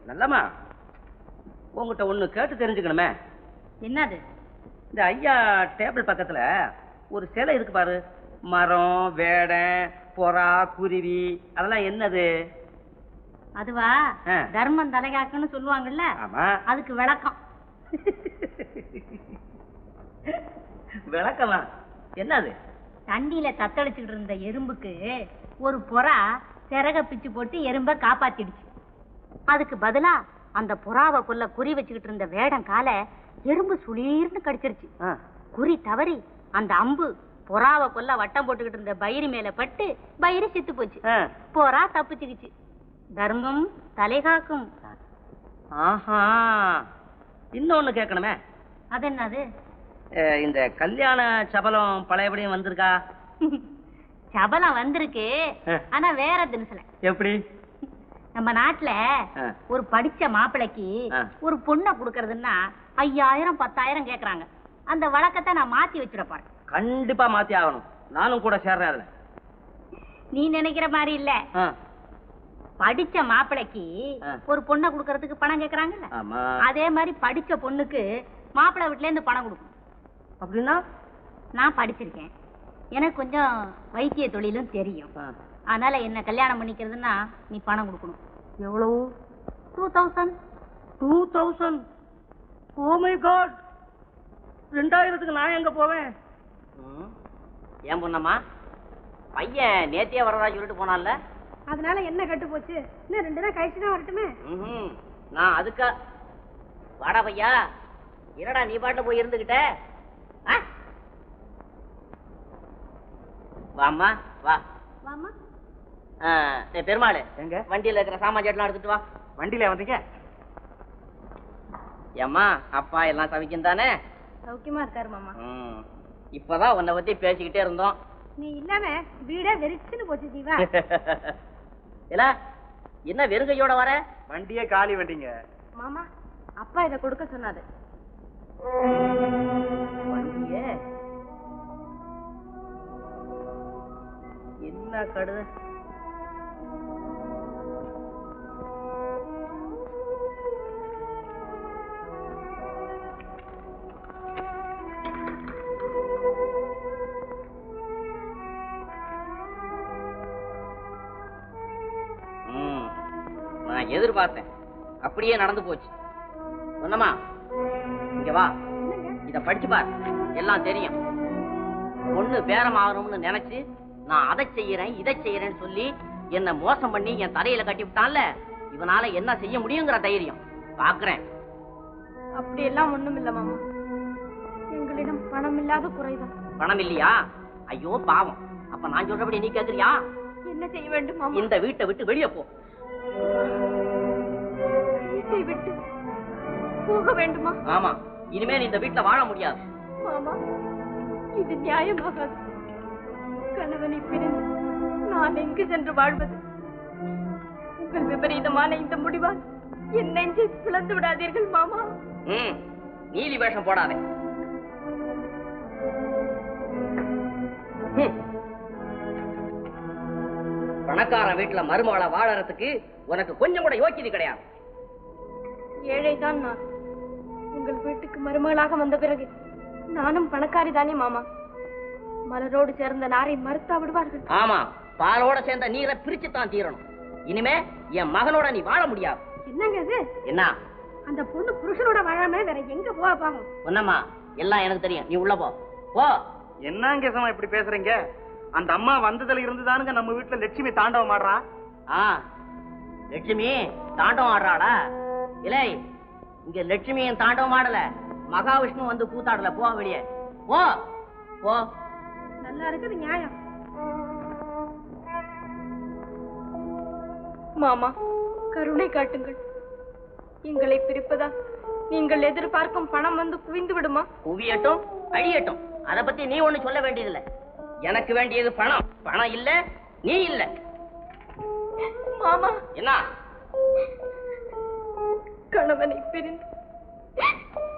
நல்லம்மா, உங்ககிட்ட ஒண்ணு கேட்டு தெரிஞ்சுக்கணுமே. என்னது? இந்த ஐயா டேபிள் பக்கத்துல ஒரு சிலை இருக்கு பாரு. மரம், வேடை, புறா, குருவி, அதெல்லாம் என்னது? அதுவா தர்மம் தலைகாக்குன்னு சொல்லுவாங்கல்ல. ஆமா, அதுக்கு விளக்கம். விளக்கமா? என்னது? தண்டியில தத்தளிச்சுக்கிட்டு இருந்த எறும்புக்கு ஒரு புறா சிறக பிச்சு போட்டு எறும்ப காப்பாத்திடுச்சு. அதுக்கு பதிலா அந்த புறாவை கொல்ல குறி வச்சுக்கிட்டு இருந்த வேடம் கால எறும்பு சுளீர்னு கடிச்சிருச்சு. குறி தவறி அந்த அம்பு புறாவை கொல்ல வட்டம் போட்டுக்கிட்டு இருந்த பயிறு மேல பட்டு பயிறு செத்து போச்சு. புறா தப்பிச்சுக்குச்சு. தர்மம் தலைகாக்கும். ஆஹா, இன்னொன்னு கேட்கணுமே. அது என்னது? இந்த கல்யாண சபலம் பழையபடியும் வந்திருக்கா? சபலம் வந்திருக்கு, ஆனா வேற தினசுல. எப்படி? நம்ம நாட்டுல ஒரு படிச்ச மாப்பிளைக்கு ஒரு பொண்ணை குடுக்கறதுன்னா 5000 10,000 கேக்குறாங்க. அந்த வழக்கத்தை நான் மாத்தி வச்சிருப்பேன். கண்டிப்பா மாத்தி ஆகணும். நானும் கூட சேர்றேன் அதுல. நீ நினைக்கிற மாதிரி இல்ல. படிச்ச மாப்பிளைக்கு ஒரு பொண்ணை குடுக்கறதுக்கு பணம் கேக்குறாங்கல்ல, அதே மாதிரி படிச்ச பொண்ணுக்கு மாப்பிள்ளை வீட்டுல இருந்து பணம் கொடுக்கணும். அப்படின்னா நான் படிச்சிருக்கேன், எனக்கு கொஞ்சம் வைத்திய தொழிலும் தெரியும். அதனால என்ன கல்யாணம் பண்ணிக்கிறதுன்னா நீ பணம் கொடுக்கணும். எவ்வளவு? 2000. 2000? ஓ மை காட், 2000க்கு நான் எங்க போவேன்? ஏன் பொண்ணம்மா, பையன் நேத்தியே வரதா சொல்லிட்டு போனான்ல, அதனால என்ன கட்டு போச்சு? இன்னும் 2 நாள் கழிச்சு தான் வரட்டுமே. நான் அதுக்கா வாடா பையா, என்னடா நீ பாட்டு போய் இருந்துகிட்ட? வாம்மா வா. வாமா. பெருமாள், எங்க? வண்டியில இருக்கிற சாமான் எல்லாம் எடுத்துட்டு வா. வண்டியில வந்தீங்க? ஏம்மா, அப்பா எல்லாம் சமைக்கும் தானே? சௌக்கியமா இருக்காரு மாமா. இப்பதான் உன்னை பத்தி பேசிக்கிட்டே இருந்தோம். நீ இல்லாம வீடே வெறிச்சுன்னு போச்சு ஜீவா. இல்ல என்ன வெறுங்கையோட வர? வண்டியே காலி வண்டிங்க மாமா. அப்பா இத கொடுக்க சொன்னாரு. வண்டியே என்ன கடுத? நான் எதிர்பார்த்தேன், அப்படியே நடந்து போச்சு. சொன்னமா, இங்க வா, இத படிச்சு பார், எல்லாம் தெரியும். பொண்ணு பேரம் ஆகணும்னு நினைச்சு நான் அதை செய்யறேன் இதை செய்யறேன்னு சொல்லி என்ன மோசம் பண்ணி என் தலையில கட்டி விட்டான்ல, இவனால என்ன செய்ய முடியுங்கிற தைரியம் பாக்குறேன். அப்படி எல்லாம் ஒண்ணும் இல்ல மாமா, எங்களிடம் பணம் இல்லாத குறைதான். பணம் இல்லையா? ஐயோ பாவம். அப்ப நான் சொல்றபடி நீ கேக்குறியா? என்ன செய்ய வேண்டும் மாமா? இந்த வீட்டை விட்டு வெளியே போ. வீட்டை விட்டு போக வேண்டுமா? ஆமா, இனிமேல் இந்த வீட்டுல வாழ முடியாது. மாமா, இது நியாயமாகாது. கணவனை பிரிந்து நான் எங்கு சென்று வாழ்வது? உங்கள் விபரீதமான இந்த முடிவால் என் நெஞ்சை பிளந்து விடாதீர்கள் மாமா. நீலி வேஷம் போடாதே. பணக்கார வீட்டுல மருமகளை வாழறதுக்கு உனக்கு கொஞ்சம் கூட யோக்கியது கிடையாது. ஏழைதான் நான். உங்கள் வீட்டுக்கு மருமகளாக வந்த பிறகு நானும் பணக்காரி தானே மாமா. மலரோடு சேர்ந்த நாரை மறுத்தா விடுவார்கள்? ஆமா, பாலோட சேர்ந்த நீரை பிரிச்சுத்தான் தீரணும். இனிமே என் மகனோட நீ வாழ முடியாது. என்னங்க இது? என்ன? அந்த பொண்ணு புருஷனோட வாழாம வேற எங்க போவா பாவம்? ஒன்னம்மா, எல்லாம் எனக்கு தெரியும், நீ உள்ள போ. போ. என்னங்க சமா இப்படி பேசுறீங்க? அந்த அம்மா வந்ததுல இருந்துதானுங்க நம்ம வீட்டுல லட்சுமி தாண்டவம் ஆடுறா. லட்சுமி தாண்டவம் ஆடுறாடா? இல்லை, இங்க லட்சுமியும் தாண்டவம் ஆடல, மகாவிஷ்ணு வந்து கூத்தாடல. போ வெளியே போ. போ. நல்லா இருக்குது நியாயம். மாமா, கருணை காட்டுங்கள். எங்களை பிரிப்பதா நீங்கள் எதிர்பார்க்கும் பணம் வந்து குவிந்து விடுமா? குவியட்டும் அழியட்டும், அத பத்தி நீ ஒண்ணு சொல்ல வேண்டியதில்லை. எனக்கு வேண்டியது பணம். பணம் இல்ல, நீ இல்ல. மாமா, என்ன? கணவனை பிரிந்து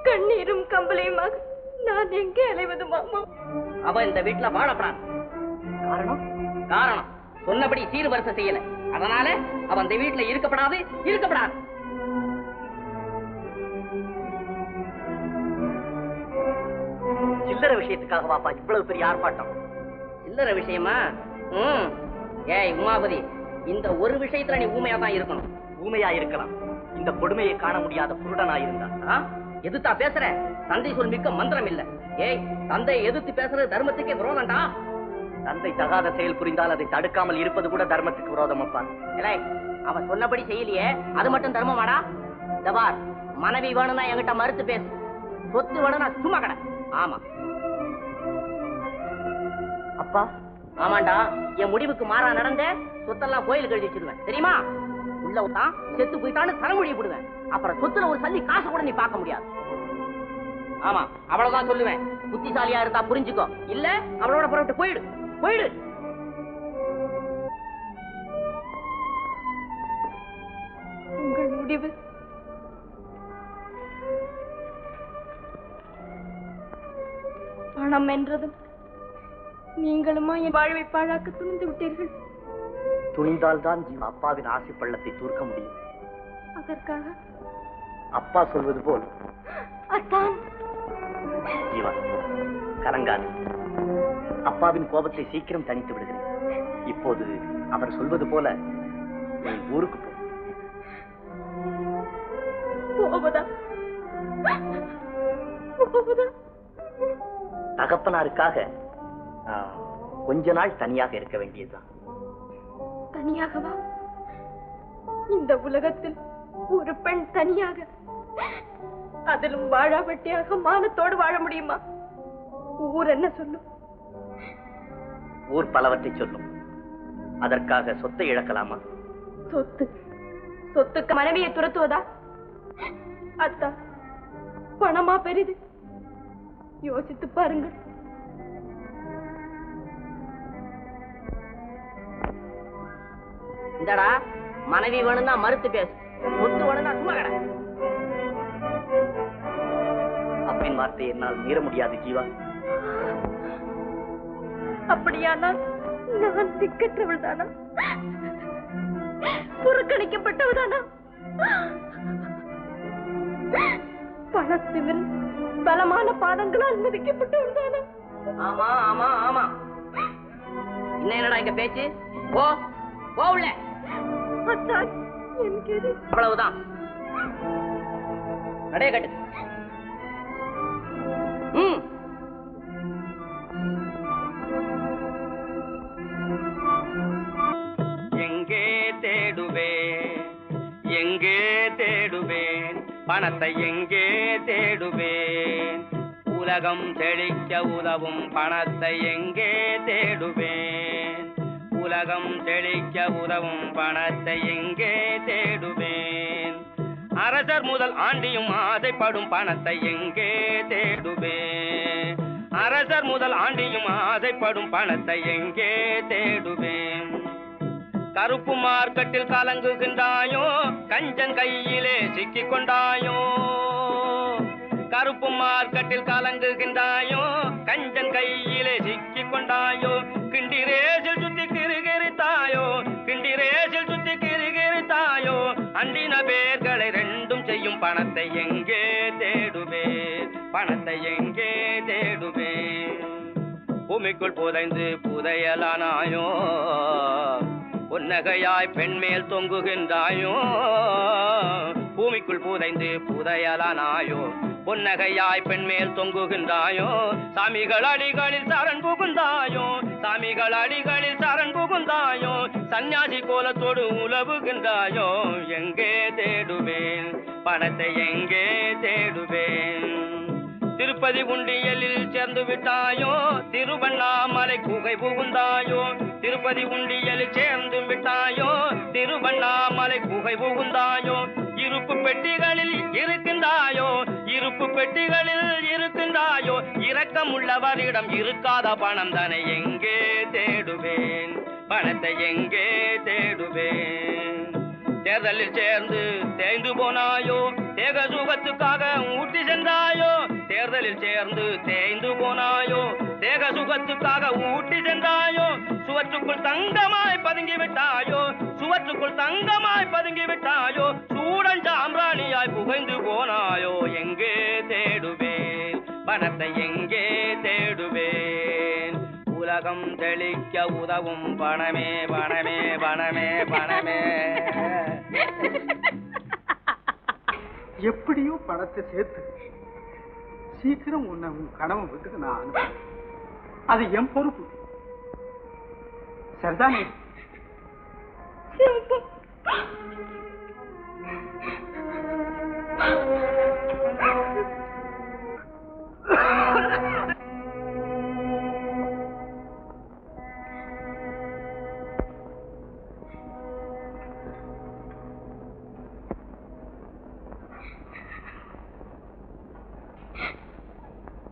கண்ணீரும் கம்பளையுமாக நான் எங்கே அலைவது மாமா? அவ இந்த வீட்டுல வாழப்படாது. காரணம் காரணம் சொன்னபடி சீர்வரிசை செய்யல. அதனால அவன் இந்த வீட்டுல இருக்கப்படாது. சில்லற விஷயத்துக்காக வாப்பா இவ்வளவு பெரிய ஆர்ப்பாட்டம்? சில்லற விஷயமா? ஏய் உமாபதி, இந்த ஒரு விஷயத்துல நீ ஊமையா தான் இருக்கணும். ஊமையா இருக்கலாம், இந்த கொடுமையை காண முடியாத குருடனா இருந்தா. எதிர்த்தா பேசுற? தந்தை சொல் மிக்க மந்திரம் இல்ல. ஏய், தந்தை எதிர்த்து பேசுறது தர்மத்துக்கே விரோதம்டா. தந்தை தகாத செயல் புரிந்தால் அதை தடுக்காமல் இருப்பது கூட தர்மத்துக்கு விரோதம் அப்பா. அவன் சொன்னபடி செய்யலையே, அது மட்டும் தர்மமாடா? தபார், மனைவி வேணும்னா என்கிட்ட மறுத்து பேசு, சொத்து வேணும்னா சும்மா கடை. ஆமா அப்பா. ஆமாண்டா, என் முடிவுக்கு மாறா நடந்த சொத்தெல்லாம் கோயிலுக்கு எழுதி வச்சிருவேன், தெரியுமா? உள்ள விட்டான் செத்து போயிட்டான்னு தலைமொழி போடுவேன். அப்புறம் சொத்துல ஒரு சல்லி காசு கூட நீ பார்க்க முடியாது. ஆமா, அவ்வளவுதான் சொல்லுவேன். புத்திசாலியா இருந்தா புரிஞ்சுக்கோ, இல்ல அவளோட புறப்பட்டு போயிடு. உங்கள் முடிவு? பணம் என்றதும் நீங்களுமா என் வாழ்வை பாழாக்க துணிந்து விட்டீர்கள். துணிந்தால்தான் அப்பாவின் ஆசை பள்ளத்தை தூர்க்க முடியும். அதற்காக அப்பா சொல்வது போல் அத்தான். ஜீவா, கலங்காது. அப்பாவின் கோபத்தை சீக்கிரம் தணித்து விடுகிறேன். இப்போது அவர் சொல்வது போல நீ ஊருக்கு போவதா? தகப்பனாருக்காக கொஞ்ச நாள் தனியாக இருக்க வேண்டியதுதான். தனியாகவா? இந்த உலகத்தில் ஒரு பெண் தனியாக, அதிலும் வாழாவட்டியாக மானத்தோடு வாழ முடியுமா? ஊர் என்ன சொல்லும்? ஊர் பலவற்றை சொல்லும். அதற்காக சொத்தை இழக்கலாமா? சொத்துக்கு மனைவியை துரத்துவதா? அத்தா, பணமா பெரிது? யோசித்து பாருங்கள். இந்தடா, மனைவி வேணும்னா மறுத்து பேசு, சொத்து வேணும்னா சும்மா கடை. அப்பின் வார்த்தை என்னால் மீற முடியாது ஜீவா. அப்படியானால் நான் திக்கற்றவள் தானா? புறக்கணிக்கப்பட்டவள் தானா? பணத்திமில் பலமான பாதங்களால் மிதிக்கப்பட்டவள் தானா? ஆமா ஆமா ஆமா. இன்னும் என்னடா இங்க பேச்சு? போ உள்ள. அவ்வளவுதான். நடைய கட்டு. எங்கே தேடுவேன் பணத்தை, எங்கே தேடுவேன்? உலகம் செழிக்க உதவும் பணத்தை எங்கே தேடுவேன்? உலகம் செழிக்க உதவும் பணத்தை எங்கே தேடுவேன்? அரசர் முதல் ஆண்டியும் ஆசைப்படும் பணத்தை எங்கே தேடுவேன்? அரசர் முதல் ஆண்டியும் ஆசைப்படும் பணத்தை எங்கே தேடுவேன்? கருப்பு மார்க்கெட்டில் கலங்குகின்றாயோ, கஞ்சன் கையிலே சிக்கிக் கொண்டாயோ? கருப்பு மார்க்கெட்டில் கலங்குகின்றாயோ, கஞ்சன் கையிலே சிக்கிக் கொண்டாயோ? கிண்டிரேசில் சுத்தி கிருகிருத்தாயோ, கிண்டிரேசில் சுத்தி கிருகிருத்தாயோ? அண்டின பேர்களை ரெண்டும் செய்யும் பணத்தை எங்கே தேடுவேன்? பணத்தை எங்கே தேடுவேன்? பூமிக்குள் புதைந்து புதையலானாயோ, புன்னகையாய் பெண்மேல் தொங்குகின்றாயோ? பூமிக்குள் புதைந்து புதையலானாயோ, பொன்னகையாய் பெண்மேல் தொங்குகின்றாயோ? சாமிகள் அடிகளில் சரண் புகுந்தாயோ, சாமிகள் அடிகளில் சரண் புகுந்தாயோ? சன்னியாசி கோலத்தோடு உலவுகின்றாயோ? எங்கே தேடுவேன்? பணத்தை எங்கே தேடுவேன்? திருப்பதி உண்டியலில் சேர்ந்து விட்டாயோ, திருவண்ணாமலை குகை புகுந்தாயோ? திருப்பதி உண்டியலில் சேர்ந்து விட்டாயோ, திருவண்ணாமலை குகை புகுந்தாயோ? இருப்பு பெட்டிகளில் இருக்கின்றாயோ, இருப்பு பெட்டிகளில் இருக்கின்றாயோ இரக்கம் உள்ளவரிடம் இருக்காத பணம் தானே எங்கே தேடுவேன் பணத்தை எங்கே தேடுவேன் தேர்தலில் சேர்ந்து தேய்ந்து போனாயோ தேக சுகத்துக்காக ஊட்டி சென்றாயோ தேர்தலில் சேர்ந்து தேய்ந்து போனாயோ தேக சுகத்துக்காக ஊட்டி சென்றாயோ சுவற்றுக்குள் தங்கமாய் பதுங்கி விட்டாயோ சுவற்றுக்குள் தங்கமாய் பதுங்கி விட்டாயோ சூடன் சாம்பிராணியாய் புகைந்து போனாயோ எங்கே தேடுவேன் பணத்தை எங்கே தேடுவேன் உலகம் தெளிக்க உதவும் பணமே பணமே பணமே பணமே எப்படியோ பணத்தை சேர்த்து சீக்கிரம் உன்னை உன் கணவன் வீட்டுக்கு நான் அனுப்புறேன். அது என் பொறுப்பு. சரிதானே?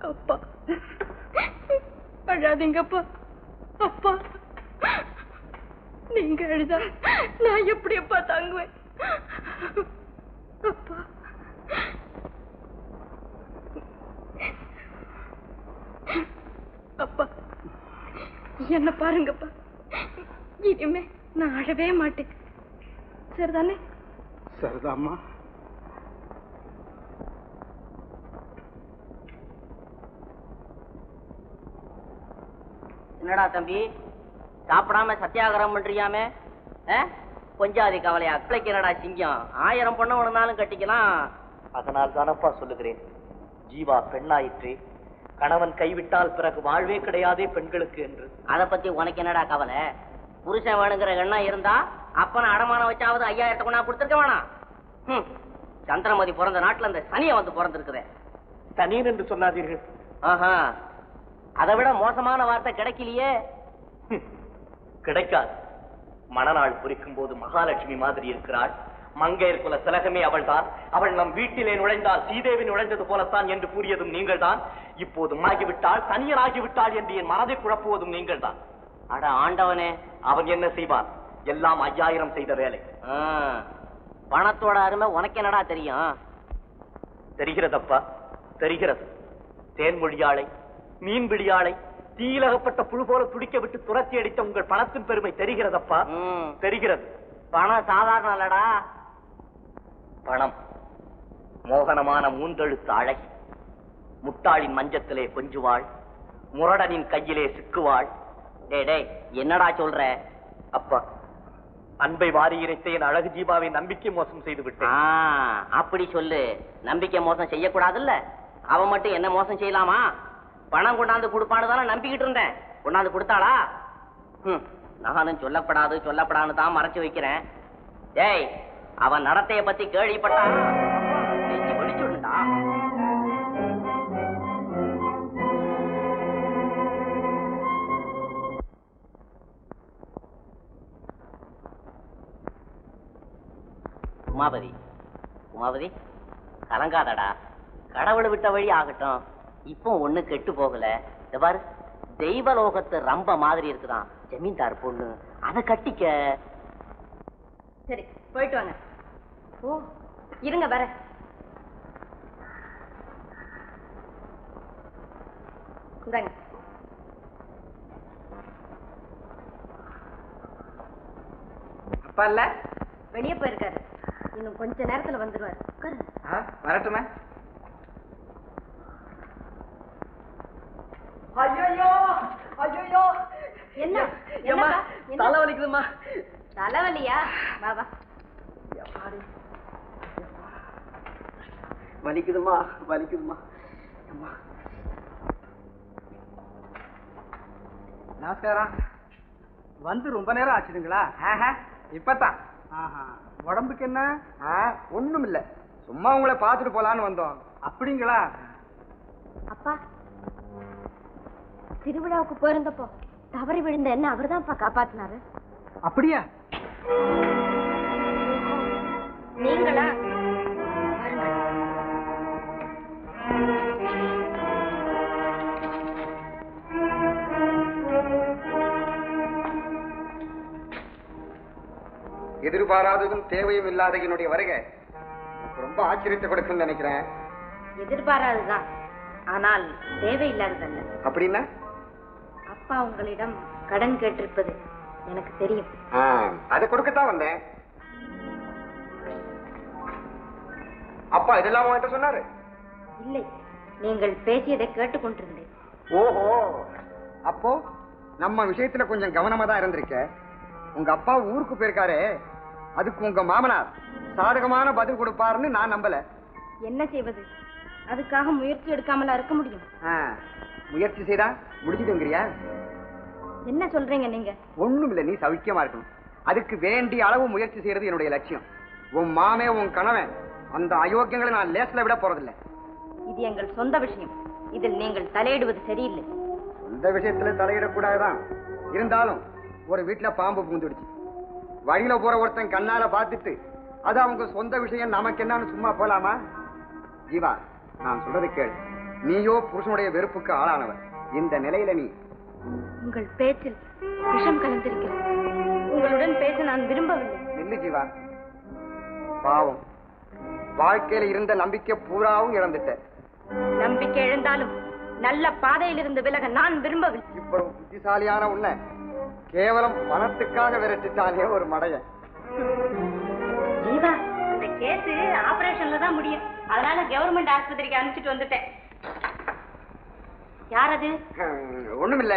அப்பா அழாதீங்கப்பா. அப்பா நீங்க அழுதா நான் எப்படியப்பா தாங்குவேன்? அப்பா அப்பா என்ன பாருங்கப்பா, இனிமே நான் அழவே மாட்டேன். சரிதானே? சரிதாம்மா. என்னடா தம்பி சாப்பிடாம சத்தியாகிரகம் பண்றியாமே? கொஞ்சாதி கவலையா பிள்ளைக்கு என்னடா சிங்கம்? 1000 பொண்ணு ஒண்ணுனாலும் கட்டிக்கலாம். அதனால் தானப்பா சொல்லுகிறேன், ஜீவா பெண்ணாயிற்று, கணவன் கைவிட்டால் பிறகு வாழ்வே கிடையாதே பெண்களுக்கு என்று. அதை பத்தி உனக்கு என்னடா கவலை? புருஷன் வேணுங்கிற எண்ணம் இருந்தா அப்பன அடமானம் வச்சாவது 5000 கொண்டா கொடுத்துருக்க வேணாம். சந்திரமதி பிறந்த நாட்டுல அந்த சனியை வந்து பிறந்திருக்குதே. சனியன் என்று சொன்னாதீர்கள். ஆஹா, அதை விட மோசமான வார்த்தை கிடைக்கலையே. கிடைக்காது. மணநாள் குறிக்கும் போது மகாலட்சுமி மாதிரி இருக்கிறாள். மங்கையர் குல திலகமே அவள்தான். அவள் நம் வீட்டிலே நுழைந்தால் சீதேவி நுழைந்தது போலத்தான் என்று கூறியதும் நீங்கள் தான். இப்போது ஆகிவிட்டாள், தனியராகிவிட்டாள் என்று என் மனதை குழப்புவதும் நீங்கள் தான். அட ஆண்டவனே, அவன் என்ன செய்வான்? எல்லாம் 5000 செய்த வேலை. பணத்தோட அருமை உனக்கு என்னடா தெரியும்? தெரிகிறதப்பா, தெரிகிறது. தேன்மொழியாளை, மீன்பிடியாளை, தீயிலகப்பட்ட புழு போல துடிக்க விட்டு துரத்தி அடித்த உங்கள் பணத்தின் பெருமை தெரிகிறதப்பா, தெரிகிறது. பணம் சாதாரண இல்லடா. பணம் மோகனமான மூன்றெழுத்து அழகி. முட்டாளின் மஞ்சத்திலே கொஞ்சுவாள், முரடனின் கையிலே சிக்குவாள். டேய் என்னடா சொல்ற? அப்பா, அன்பை வாரி இறைத்த என் அழகு ஜீவாவை நம்பிக்கை மோசம் செய்து விட்டேன். அப்படி சொல்லு. நம்பிக்கை மோசம் செய்யக்கூடாதுல்ல. அவன் மட்டும் என்ன மோசம் செய்யலாமா? பணம் கொண்டாந்து கொடுப்பான்னு தானே நம்பிக்கிட்டு இருந்தேன். கொண்டாந்து கொடுத்தாளா? நானும் சொல்லப்படாதுன்னு தான் மறைச்சு வைக்கிறேன். ஏய், அவன் நடத்தைய பத்தி கேள்விப்பட்டா நெஞ்சு வெடிச்சுடுண்டா. உமாபதி கலங்காதடா. கடவுளை விட்ட வழி ஆகட்டும். இப்போ ஒண்ணு கெட்டு போகல. பாரு, தெய்வலோகத்து ரம்ப மாதிரி இருக்குதான் ஜமீன்தார் பொண்ணு. அதை கட்டிக்க. சரி, போயிட்டு வாங்க. ஓ, இருங்க வர. இந்தாங்க. அப்பா இல்ல, வெளியே போயிருக்காரு. இன்னும் கொஞ்ச நேரத்துல வந்துருவாரு. வரட்டுமே. ஐயோ ஐயோ, என்ன தலை வலிக்குதுமா. தலைவலியா? வா வா. வலிக்குதுமா வலிக்குதுமா. நமஸ்காரம். வந்து ரொம்ப நேரம் ஆச்சுதுங்களா? இப்பதான். உடம்புக்கு என்ன? ஒண்ணும் இல்ல, சும்மா உங்களை பார்த்துட்டு போலான்னு வந்தோம். அப்படிங்களா? அப்பா, திருவிழாவுக்கு போயிருந்தப்போ தவறி விழுந்த என்ன அவர்தான்ப்பா காப்பாத்தினாரு. அப்படியா? நீங்களா? எதிர்பாராததும் தேவையும் இல்லாத என்னுடைய வருகை ரொம்ப ஆச்சரியத்தை கொடுக்குன்னு நினைக்கிறேன். எதிர்பாராதுதான், ஆனால் தேவையில்லாததல்ல. அப்படின்னா? அப்பா உங்களிடம் கடன் கேட்டிருப்பது எனக்கு தெரியும். அதை கொடுக்கத்தான் வந்தேன். அப்பா இதெல்லாம் உன்கிட்ட சொன்னாரு? இல்லை, நீங்கள் பேசியதை கேட்டுக்கொண்டிருந்தேன். ஓஹோ, அப்போ நம்ம விஷயத்துல கொஞ்சம் கவனமா தான் இருந்திருக்க. உங்க அப்பா ஊருக்கு போயிருக்காரு, அதுக்கு உங்க மாமனார் சாதகமான பதில் கொடுப்பாருன்னு நான் நம்பல. என்ன செய்வது? அதுக்காக முயற்சி எடுக்காமலா இருக்க முடியும்? முயற்சி செய்தா முடிச்சுடுங்கிறியா? என்ன சொல்றீங்க நீங்க? ஒண்ணும் இல்ல, நீ சௌக்கியமா இருக்கணும். அதுக்கு வேண்டிய அளவு முயற்சி செய்யறது என்னுடைய லட்சியம். உன் மாமே உன் கணவன் அந்த அயோக்கியங்களை நான் லேஸ்ல விட போறதில்லை. இது எங்கள் சொந்த விஷயம், இதில் நீங்கள் தலையிடுவது சரியில்லை. சொந்த விஷயத்துல தலையிடக்கூடாதுதான், இருந்தாலும் ஒரு வீட்டுல பாம்பு பூந்துடுச்சு. வழியில போற ஒருத்தன் கண்ணால பார்த்துட்டு அது அவங்க சொந்த விஷயம் நமக்கு என்னன்னு சும்மா போலாமா? ஜீவா, நான் சொல்றது கேள். நீயோ புருஷனுடைய வெறுப்புக்கு ஆளானவர். இந்த நிலையில நீ உங்கள் பேச்சில் விஷம் கலந்திருக்கிறது. உங்களுடன் பேச நான் விரும்பவில்லை. நில்லு ஜீவா, பாவம், வாழ்க்கையில இருந்த நம்பிக்கை பூராவும் இழந்துட்ட. நம்பிக்கை இழந்தாலும் நல்ல பாதையில் இருந்து விலக நான் விரும்பவில்லை. இவ்வளவு புத்திசாலியான உன்னை கேவலம் பணத்துக்காக விரட்டிட்டானே ஒரு மடைய. ஜீவா, இந்த கேஸ் ஆபரேஷன்ல தான் முடியும், அதனால கவர்மெண்ட் ஆஸ்பத்திரிக்கு அனுப்பிச்சிட்டு வந்துட்டேன். யார் அது? ஒண்ணுமில்ல,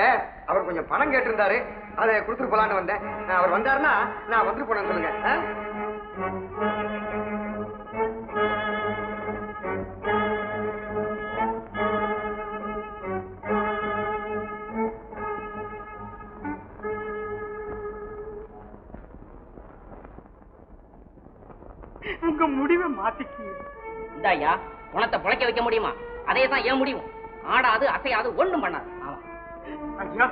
அவர் கொஞ்சம் பணம் கேட்டிருந்தாரு, அதை கொடுத்துட்டு போலான்னு வந்தேன். அவர் வந்தாருன்னா நான் வந்துட்டு போனேன்னு சொல்லுங்க. உங்க முடிவை மாத்திக்கு. இந்தாயா, பணத்தை புழைக்க வைக்க முடியுமா? அதே தான் ஏன் முடியும். ஆடாது அசையாது ஒண்ணும் பண்ணாது. ஐயா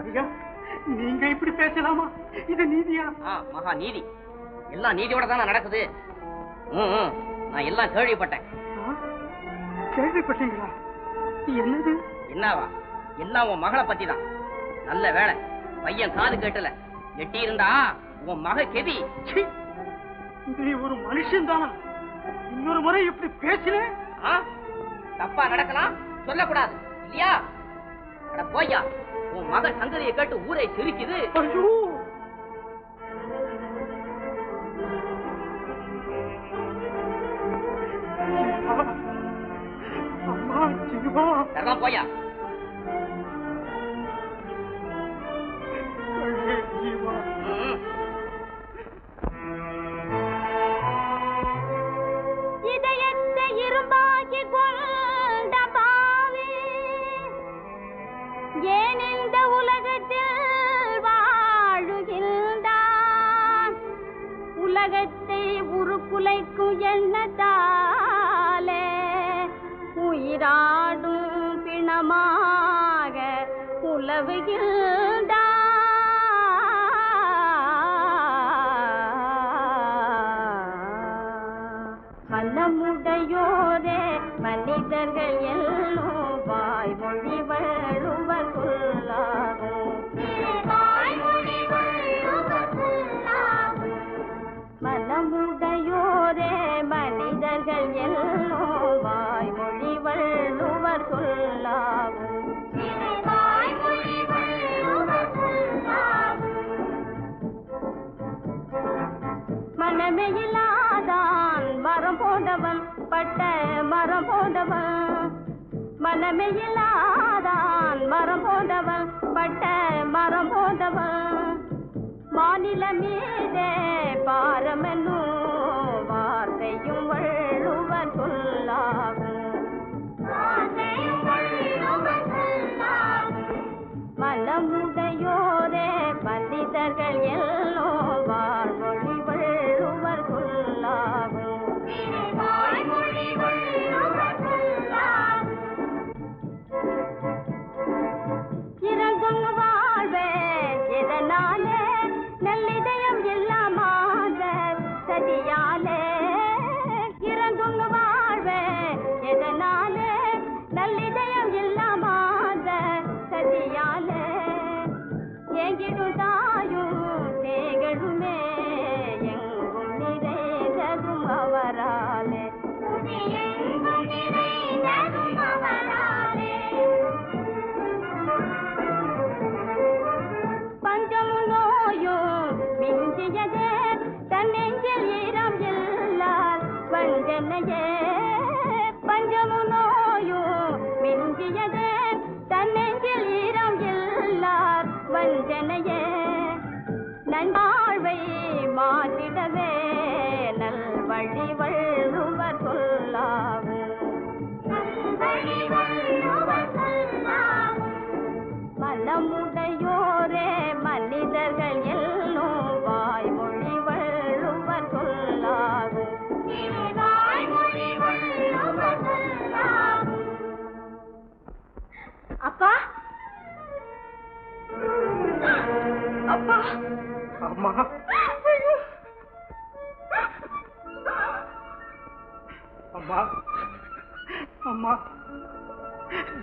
ஐயா, நீங்க இப்படி பேசலாமா? இது நீதியா? மகா நீதி. எல்லாம் நீதியோட தானே நடக்குது. நான் எல்லாம் கேள்விப்பட்டேன். கேள்விப்பட்டீங்களா? என்னது? என்னவா? எல்லாம் உன் மகளை பத்தி தான். நல்ல வேலை பையன் காது கேட்டல. எட்டி இருந்தா உன் மக கெதி. நீ ஒரு மனுஷன் தானா? இன்னொரு முறை இப்படி பேசின தப்பா நடக்கலாம், சொல்லக்கூடாது இல்லையா? போய்யா, உன் மகன் சந்ததியை கேட்டு ஊரை சிரிக்குது. போயா. இதயத்தை இரும்பாக்கி கொண்ட பாவி, ஏன் இந்த உலகத்தில் வாழுகின்றான்? உலகத்தை உருக்குலைக்கும் எண்ணத்தாலே உயிராடும் பிணமாக உலவுகின்றான். மனமுடையோரே மனிதர்கள் எல்லோரும் வாய்மொழி வள்ளுவர் சொல்லாகும். மனமுடையோரே மனிதர்கள் எல்லோரும் வாய்மொழி வள்ளுவர் சொல்லாகும். மனமையிலாதான் மரம் போண்டவன் பட்ட மரம் போண்டவன். மனமையிலாதான் மரம் போண்டவன் பட்ட மரம் போண்டவன். மாநில மீதே பாரமென்னும் வார்த்தையும் வள்ளுவர் சொல்லாகும். மனமுடையோரே மனிதர்கள் எல்லோ வாழ்மொழி வள்ளுவர் சொல்லாகும். இறங்கும் வாழ்வே இதனாலே நல்லிதயம் இல்லாமாத சதியாலே. இறங்கும் வாழ்வே எதனாலே நல்லிதயம் இல்லாமாத சதியாலே. எங்கிடுதாயும் தேகழுமே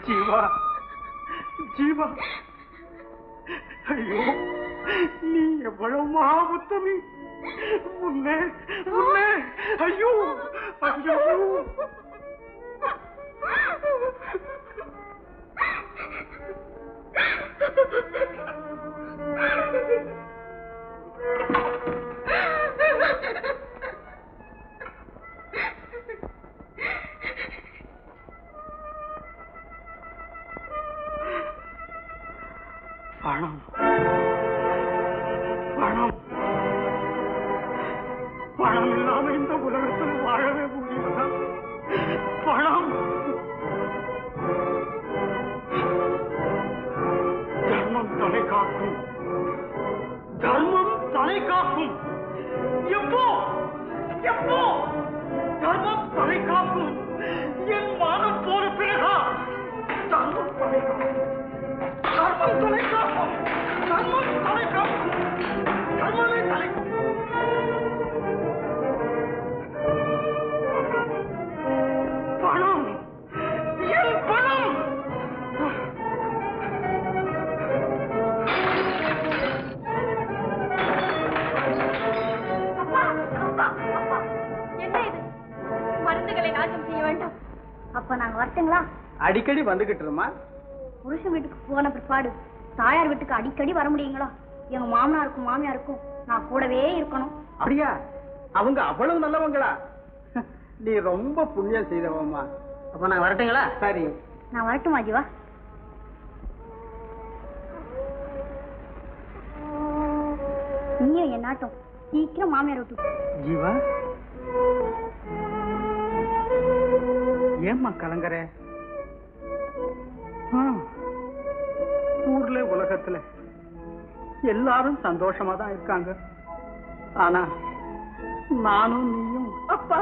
ஜீவா ஜீவா, ஐயோ நீ எவ்வளவு மகாபுத்தமி. முன்னே முன்னே, ஐயோ ஐயோ. பணம் பணம் பணம் இல்லாம இந்த உலகத்தில் வாழவே முடியாது. பணம் தர்மம் தலை காக்கும், தர்மம் தலை காக்கும். எப்போ எப்போ தர்மம் தலை காக்கும்? என் மானம் போன பிறகா தர்மம் தலை காக்கும். தர்மம் தலை காக்கும், தர்மம் தலை காக்கும், தர்மமே தலை காக்கும். பணம், என் பணம். என்ன இது? மருந்துகளை நாசம் செய்ய வேண்டாம். அப்ப நாங்க வரட்டுங்களா? அடிக்கடி வந்துகிட்டு இருமா. புருஷன் வீட்டுக்கு போன பிற்பாடு தாயார் வீட்டுக்கு அடிக்கடி வர முடியுங்களா? எங்க மாமனாருக்கும் மாமியாருக்கும் நான் கூடவே இருக்கணும். அப்படியா? அவங்க அவ்வளவு நல்லவங்களா? நீ ரொம்ப புண்ணியம் செய்தவம்மா. அப்ப நான் வரட்டுங்களா? சரி. நான் வரட்டுமா ஜீவா? நீயும் என் நாட்டம் சீக்கிரம் மாமியார் விட்டு. ஜீவா, ஏம்மா கலங்கற? ஊர்ல உலகத்துல எல்லாரும் சந்தோஷமா தான் இருக்காங்க. ஆனா நானும் நீயும் அப்பா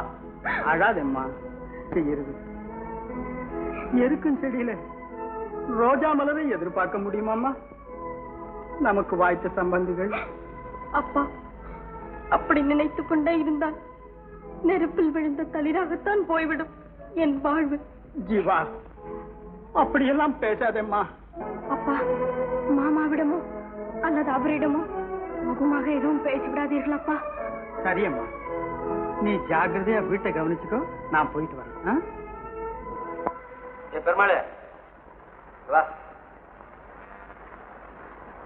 அழாதம்மா. செய்யறது எருக்கும் செடியில ரோஜா மலரை எதிர்பார்க்க முடியுமாம்மா? நமக்கு வாய்த்த சம்பந்திகள். அப்பா, அப்படி நினைத்துக் கொண்டே இருந்தால் நெருப்பில் விழுந்த தளிராகத்தான் போய்விடும் என் வாழ்வு. ஜீவா, அப்படியெல்லாம் பேசாதேம்மா. அப்பா, மாமாவிடமோ அல்லது அவரிடமோ முகமாக எதுவும் பேசிவிடாதீர்கள் அப்பா. சரியம்மா, நீ ஜாக்கிரதையா வீட்டை கவனிச்சுக்கோ. நான் போயிட்டு வரேன். பெருமாள் வா.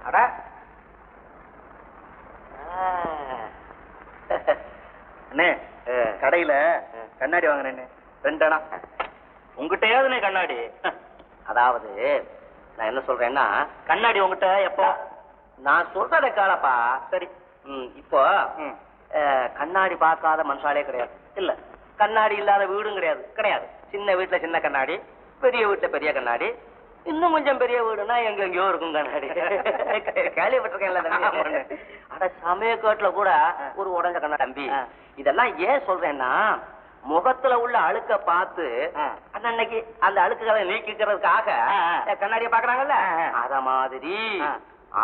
அட அண்ணே, கடையில கண்ணாடி வாங்கினேன்னு 2 அணா. உங்ககிட்டயாவது கண்ணாடி? அதாவது நான் என்ன சொல்றேன்னா, கண்ணாடி உங்ககிட்ட எப்போ? நான் சொல்றத காலப்பா. சரி. இப்போ கண்ணாடி பார்க்காத மனுஷாலே கிடையாது. இல்ல, கண்ணாடி இல்லாத வீடும் கிடையாது. கிடையாது. சின்ன வீட்டுல சின்ன கண்ணாடி, பெரிய வீட்டுல பெரிய கண்ணாடி, இன்னும் கொஞ்சம் பெரிய வீடுனா எங்கெங்கயோ இருக்கும் கண்ணாடி. கேள்விப்பட்டிருக்கேன்ல. அட சமயக்காட்டுல கூட ஒரு உடஞ்ச கண்ணாடி. தம்பி, இதெல்லாம் ஏன் சொல்றேன்னா, முகத்துல உள்ள அழுக்க பார்த்து அன்னைக்கு அந்த அழுக்குகளை நீக்கிக்கிறதுக்காக கண்ணாடியை பாக்குறாங்கல்ல, அத மாதிரி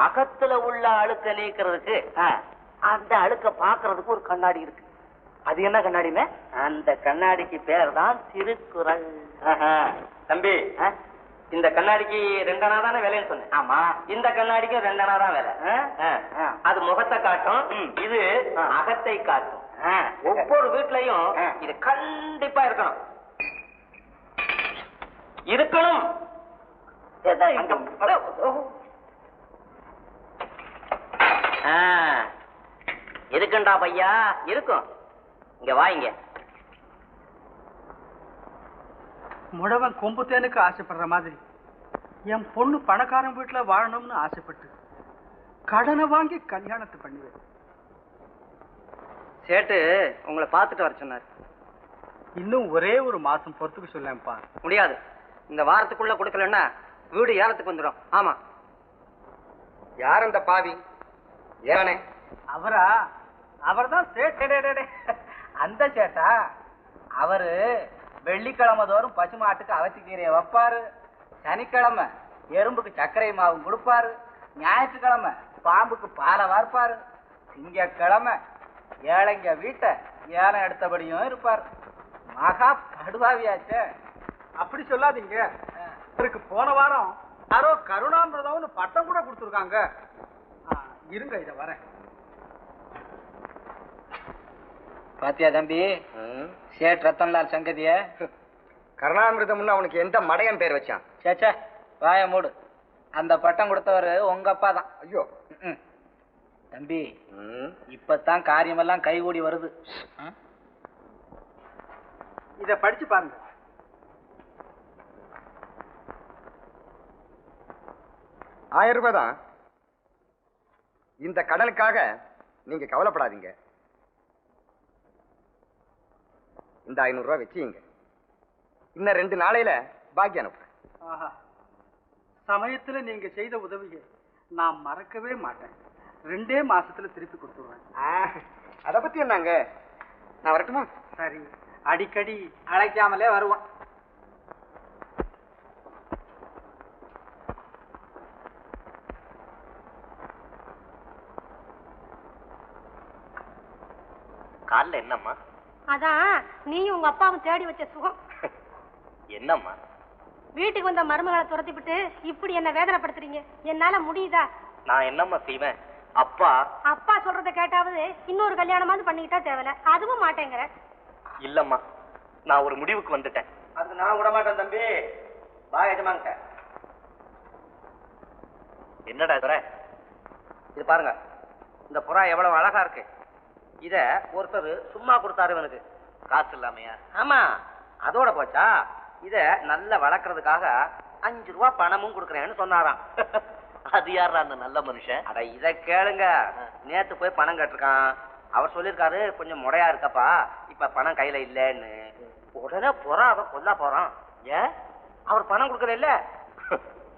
அகத்துல உள்ள அழுக்க நீக்கிறதுக்கு அந்த அழுக்க பாக்குறதுக்கு ஒரு கண்ணாடி இருக்கு. அது என்ன கண்ணாடின்னு? அந்த கண்ணாடிக்கு பேர் தான் திருக்குறள். தம்பி, இந்த கண்ணாடிக்கு 2 அணா தானே விலைன்னு சொன்னேன். ஆமா, இந்த கண்ணாடிக்கு 2 அணா தான் விலை. அது முகத்தை காட்டும், இது அகத்தை காட்டும். ஒவ்வொரு வீட்லயும் இது கண்டிப்பா இருக்கணும். இருக்கணும். இருக்குண்டா பையா, இருக்கும். இங்க வாங்க. முழவன் கொம்புத்தேனுக்கு ஆசைப்படுற மாதிரி என் பொண்ணு பணக்காரன் வீட்டுல வாழணும்னு ஆசைப்பட்டு கடனை வாங்கி கல்யாணத்தை பண்ணுவேன். சேட்டு உங்களை பார்த்துட்டு வர சொன்னார். இன்னும் ஒரே ஒரு மாசம் பொறுத்துக்கு சொல்லேன்ப்பா. முடியாது. இந்த வாரத்துக்குள்ள கொடுக்கலன்னா வீடு ஏலத்துக்கு வந்துடும். ஆமா. யார் அந்த பாவி? ஏனே அவரா? அவர்தான் சேட்டு. அந்த சேட்டா? அவரு வெள்ளிக்கிழமை தோறும் பசுமாட்டுக்கு அவசிக்கீரையை வைப்பாரு, சனிக்கிழமை எறும்புக்கு சர்க்கரை மாவும் கொடுப்பாரு, ஞாயிற்றுக்கிழமை பாம்புக்கு பாலை வார்ப்பாரு, திங்கக்கிழமை ஏழைங்க வீட்டை ஏலம் எடுத்தபடியும் இருப்பார். மகா படுவாவியாச்சே. அப்படி சொல்லாதீங்க. அவருக்கு போன வாரம் யாரோ கருணாமிரதம்னு பட்டம் கூட கொடுத்துருக்காங்க. இருங்க இத வரேன். பாத்தியா தம்பி சேட் ரத்தன்லால் சங்கதிய? கருணாமிரதம்னு அவனுக்கு எந்த மடையன் பேர் வச்சான்? சேச்சே வாய மூடு. அந்த பட்டம் கொடுத்தவரு உங்க அப்பா தான். ஐயோ தம்பி இப்பதான் காரியமெல்லாம் கைகூடி வருது. இத படிச்சு பாருங்க. ₹1000 தான். இந்த கடலுக்காக நீங்க கவலைப்படாதீங்க. இந்த ₹500 வச்சுங்க. இன்னும் 2 நாளையில பாக்கி அனுப்புறேன். சமயத்துல நீங்க செய்த உதவியை நான் மறக்கவே மாட்டேன். 2 மாசத்துல திருப்பி கொடுத்துருவேன். அத பத்தி என்னங்க, நான் வரட்டுமா? சரி, அடிக்கடி அழைக்காமலே வருவான். கால்ல என்னம்மா? அதான் நீயும் உங்க அப்பாவும் தேடி வச்ச சுகம். என்னம்மா? வீட்டுக்கு வந்த மருமகளை துரத்தி விட்டு இப்படி என்ன வேதனைப்படுத்துறீங்க? என்னால முடியுதா? நான் என்னம்மா செய்வேன்? அப்பா அப்பா சொல்றத கேட்டாவது இன்னொரு கல்யாணமாவது பண்ணிக்கிட்டா தேவையில்ல, அதுவும் மாட்டேங்கிற. இல்லம்மா, நான் ஒரு முடிவுக்கு வந்துட்டேன். அதுக்கு நான் விட மாட்டேன் தம்பி. வா எஜமான்ட்ட. என்னடா இதுற? இது பாருங்க, இந்த புறா எவ்வளவு அழகா இருக்கு. இத ஒருத்தர் சும்மா கொடுத்தாரு இவனுக்கு. காசு இல்லாமையா? ஆமா, அதோட போச்சா, இத நல்ல வளர்க்கறதுக்காக ₹5 பணமும் கொடுக்கறேன்னு சொன்னாராம். அது யாரா அந்த நல்ல மனுஷன்? அட இத கேளுங்க. நேத்து போய் பணம் கேட்டிருக்கான். அவர் சொல்லிருக்காரு கொஞ்சம் முறையா இருக்கப்பா, இப்ப பணம் கையில இல்லன்னு. உடனே புறாவை கொல்ல போறான். ஏன்? அவர் பணம் கொடுக்கற இல்ல.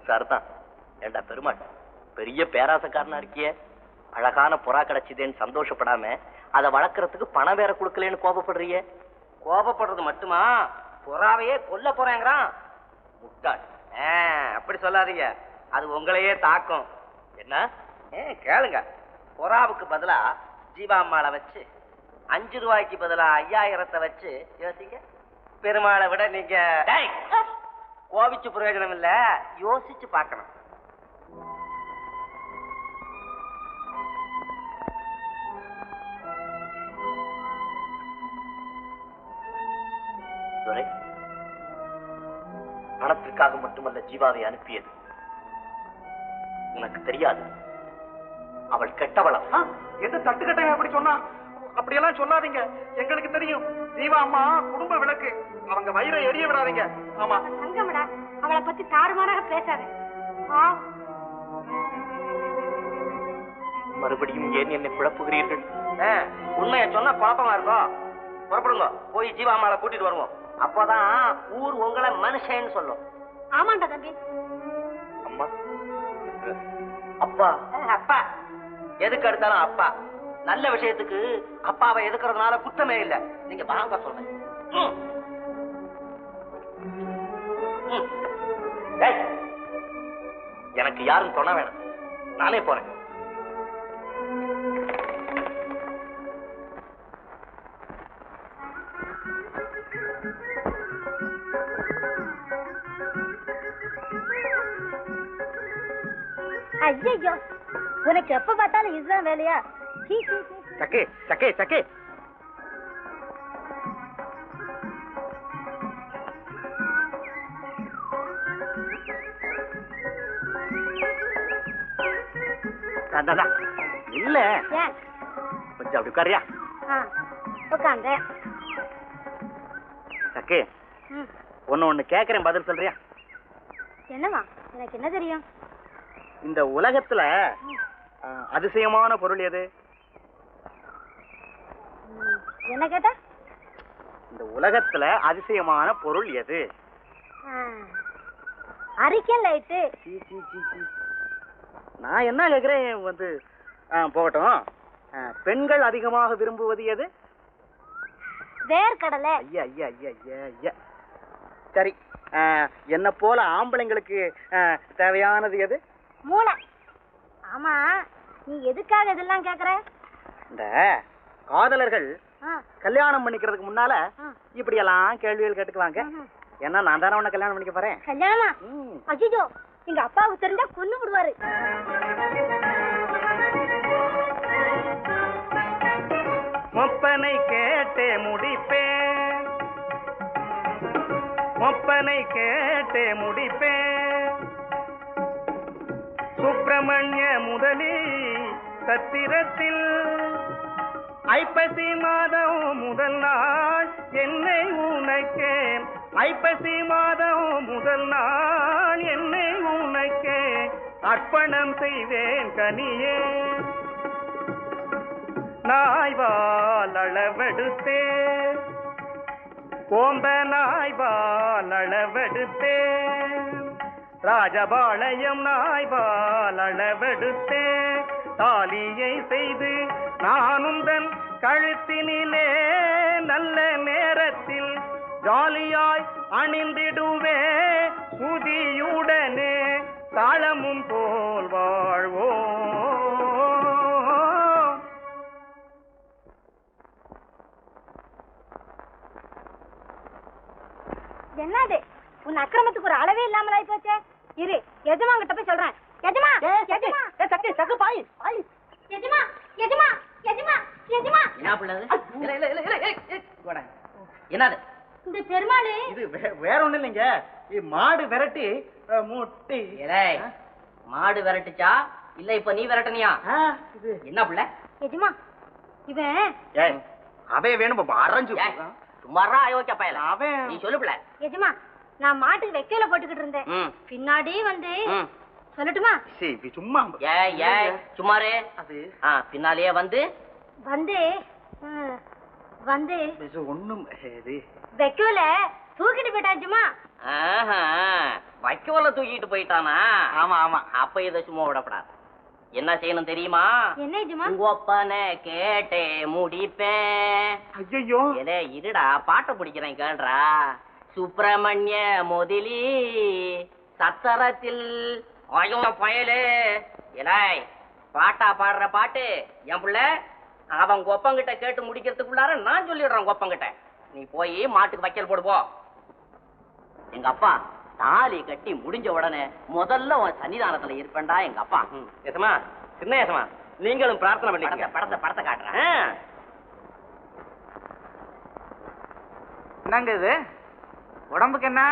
சரிதான். ஏண்டா பெருமாள், பெரிய பேராசக்காரனா இருக்கிய. அழகான புறா கிடைச்சதேன்னு சந்தோஷப்படாம அதை வளர்க்கறதுக்கு பணம் வேற கொடுக்கலன்னு கோபப்படுறிய. கோபப்படுறது மட்டுமா, புறாவையே கொல்ல போறேங்கிறான். முட்டாள். அப்படி சொல்லாதீங்க, அது உங்களையே தாக்கும். என்ன? கேளுங்க. புறாவுக்கு பதிலா ஜீவாம்மாளை வச்சு ₹5 பதிலா 5000 வச்சு யோசிக்க. பெருமாளை விட நீங்க கோபிச்சு பிரயோஜனம் இல்ல, யோசிச்சு பார்க்கணும். துரை, பணத்திற்காக மட்டுமல்ல ஜீவாவை அனுப்பியது. உனக்கு தெரியாது, அவள் கெட்டவளம். எந்த தட்டுக்கட்டை அப்படி சொன்னா? அப்படியெல்லாம் சொல்லாதீங்க, எங்களுக்கு தெரியும். ஜீவா அம்மா குடும்ப விளக்கு, அவங்க வயிறை எரிய விடாதீங்க. ஆமா தங்கமடா, அவளை பத்தி தாறுமாறாக பேசாத. மறுபடியும் ஏன் என்னை குழப்புகிறீர்கள்? உண்மையை சொன்னா குழப்பமா இருக்கும். புறப்படுங்க, போய் ஜீவாம்மாளை கூட்டிட்டு வருவோம். அப்போதான் ஊர் உங்களை மனுஷன்னு சொல்லும். ஆமாண்டா தம்பி. அம்மா, அப்பா. அப்பா எதுக்கு எடுத்தாலும் அப்பா. நல்ல விஷயத்துக்கு அப்பாவை எதுக்குறதுனால குற்றமே இல்ல. நீங்க வாங்க சொல்றேன். எனக்கு யாரும் துணை வேணும், நானே போறேன். ஐயோ, உனக்கு எப்ப பார்த்தாலும் இதுதான் வேலையா? சக்கே சக்கே சக்கே. இல்ல கொஞ்சம் அப்படி உட்காரியா? உட்காந்து சக்கே, ஒண்ணு கேக்குறேன், பதில் சொல்றியா? என்னவா? எனக்கு என்ன தெரியும்? இந்த உலகத்துல அதிசயமான பொருள் எது? என்ன கேட்ட? இந்த உலகத்துல அதிசயமான பொருள் எது? அரிக்கன் லைட்டு. நான் என்ன கேக்குறேன் வந்து போகட்டும். பெண்கள் அதிகமாக விரும்புவது எது? வேர்க்கடலை. ஐயா ஐயா ஐயா ஐயா ஐயா. சரி, என்ன போல ஆம்பளைங்களுக்கு தேவையானது எது? மூளை. ஆமா, நீ எதுக்காக இதெல்லாம் கேக்குற? இந்த காதலர்கள் கல்யாணம் பண்ணிக்கிறதுக்கு முன்னால இப்படி எல்லாம் கேள்விகள் கேட்டுக்குவாங்க. ஏன்னா நான் தானே உன்னை கல்யாணம் பண்ணிக்க போறேன். கல்யாணமா? அஜிஜோ, எங்க அப்பாவுக்கு தெரிஞ்சா கொன்னு விடுவாரு. ஒப்பனை கேட்டே முடிப்பேன், ஒப்பனை கேட்டே முடிப்பேன். சுப்பிரமணிய முதலி சத்திரத்தில் ஐப்பசி மாதம் முதல் நாள் என்னை உனக்கே, ஐப்பசி மாதம் முதல் நாள் என்னை உனக்கே அர்ப்பணம் செய்வேன் கனியே. நாய்வால் அளவெடுத்தே, கோம்ப நாய்வால் அளவெடுத்தே, ராஜபாளையம் நாய்வால் அளவெடுத்தே, தாலியை செய்து நானும் தன் கழுத்தினிலே நல்ல நேரத்தில் ஜாலியாய் அணிந்திடுவே சுதியுடனே தாளமும் போல் வாழ்வோம். என்னது உன் அக்கிரமத்துக்கு ஒரு அளவே இல்லாமல் ஆயி போச்சே. இரு, எஜமா கிட்ட போய் சொல்றேன். எஜமா, எஜமா, சக்கு சக்கு பாய் பாய். எஜமா, எஜமா, எஜமா, எஜமா. என்ன பிள்ளை? என்னது இந்த பெருமாளு? இது வேற ஒண்ணும் இல்லைங்க, மாடு விரட்டி முட்டி. மாடு விரட்டுச்சா இல்ல இப்ப நீ விரட்டனியா? என்ன பிள்ளை? எஜமா, இவன் அவே வேணும் அரைஞ்சு சும்மாரா அயோக்கிய பயல. அவன் நீ சொல்லு பிள்ளை. எஜமா, நான் மாட்டுக்கு வெக்கையில போட்டுக்கிட்டு இருந்தேன். பின்னாடி வந்து சொல்லட்டுமா? சும்மா சும்மாரே. அது பின்னாலேயே வந்து வந்து வந்து ஒண்ணும் வெக்கையில தூக்கிட்டு போயிட்டாச்சுமா. வைக்கோல தூக்கிட்டு போயிட்டானா? ஆமா ஆமா. அப்ப இதை சும்மா விடப்படாது. என்ன செய்யணும் தெரியுமா? என்ன எஜமா? உங்க ஒப்பனை கேட்டே முடிப்பேன். ஐயோ இருடா, பாட்டை பிடிக்கிறேன் கேள்றா. சுப்பிரமணிய முதலி சத்தரத்தில் அயோ பயலே. இலாய் பாட்டா பாடுற பாட்டு என் புள்ள அவன் கொப்பங்கிட்ட கேட்டு முடிக்கிறதுக்குள்ளார நான் சொல்லிடுறேன் கொப்பங்கிட்ட. நீ போய் மாட்டுக்கு வைக்கல் போடுவோ. எங்க அப்பா தாலி கட்டி முடிஞ்ச உடனே முதல்ல உன் சன்னிதானத்துல இருப்பேன்டா எங்க அப்பா. ஏசமா, சின்ன ஏசமா, நீங்களும் பிரார்த்தனை பண்ணி படத்தை காட்டுறேன். என்னங்க இது உடம்புக்கு என்ன?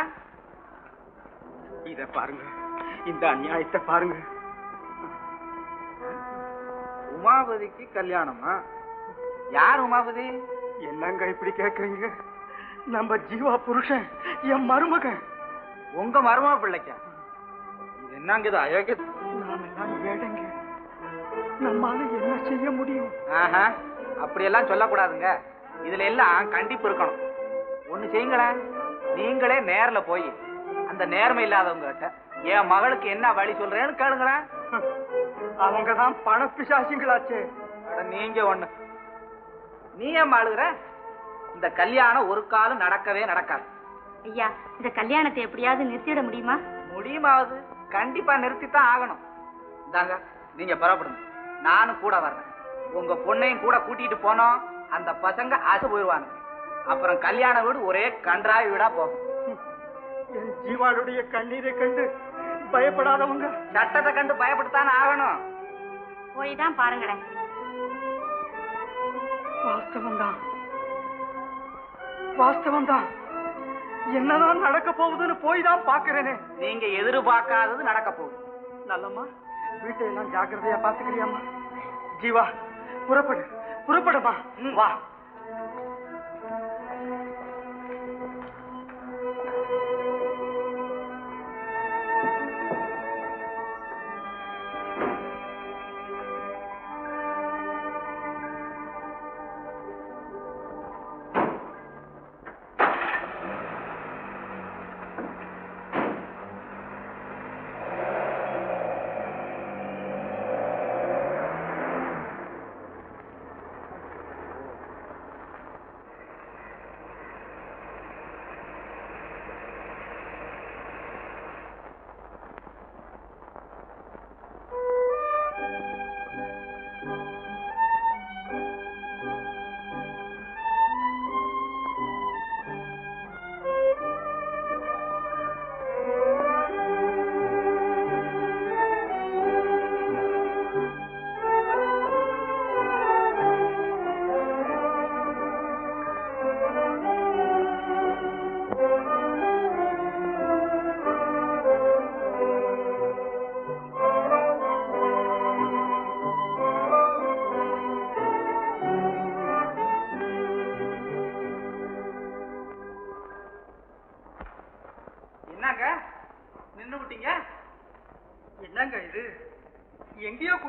இத பாருங்க, இந்த அநியாயத்தை பாருங்க. உமாபதிக்கு கல்யாணமா? யார் உமாபதி? என்னங்க இப்படி கேக்குறீங்க? நம்ம ஜீவா புருஷன், என் மருமகன். உங்க மருமக பிள்ளைக்கா? இது என்னங்க இது அயோக்கிய? நாம எல்லாம் ஏழைங்க, நம்மால என்ன செய்ய முடியும்? அப்படியெல்லாம் சொல்லக்கூடாதுங்க. இதுல எல்லாம் கண்டிப்பு இருக்கணும். ஒண்ணு செய்யுங்களேன், நீங்களே நேர்ல போய் அந்த நேர்மை இல்லாதவங்க கிட்ட என் மகளுக்கு என்ன வழி சொல்றேன்னு கேளுங்களேன். அவங்கதான் பணப்பிசாசிங்களாச்சே. நீங்க ஒண்ணு, நீ ஏன் அழுகுற? இந்த கல்யாணம் ஒரு காலம் நடக்கவே நடக்காது. ஐயா, இந்த கல்யாணத்தை எப்படியாவது நிறுத்திட முடியுமா? முடியுமாவது கண்டிப்பா நிறுத்தித்தான் ஆகணும். இந்தாங்க, நீங்க புறப்படுங்க, நானும் கூட வர்றேன். உங்க பொண்ணையும் கூட கூட்டிட்டு போனோம், அந்த பசங்க ஆசை போயிடுவாங்க. அப்புறம் கல்யாண வீடு ஒரே கன்றாய் வீடா போகும். என் ஜீவாளுடைய கண்ணீரை கண்டு பயப்படாதவங்க சட்டத்தை கண்டு பயப்பட்டுத்தானே ஆகணும். போய் தான் பாருங்களேன். வாஸ்தவம்தான், வாஸ்தவம்தான். என்னதான் நடக்க போகுதுன்னு போய் தான் பாக்குறேனே. நீங்க எதிர்பார்க்காதது நடக்க போகுது. நல்லம்மா, வீட்டை எல்லாம் ஜாக்கிரதையா பாத்துக்கிறியாமா? ஜீவா, புறப்படு, புறப்படுமா. வா.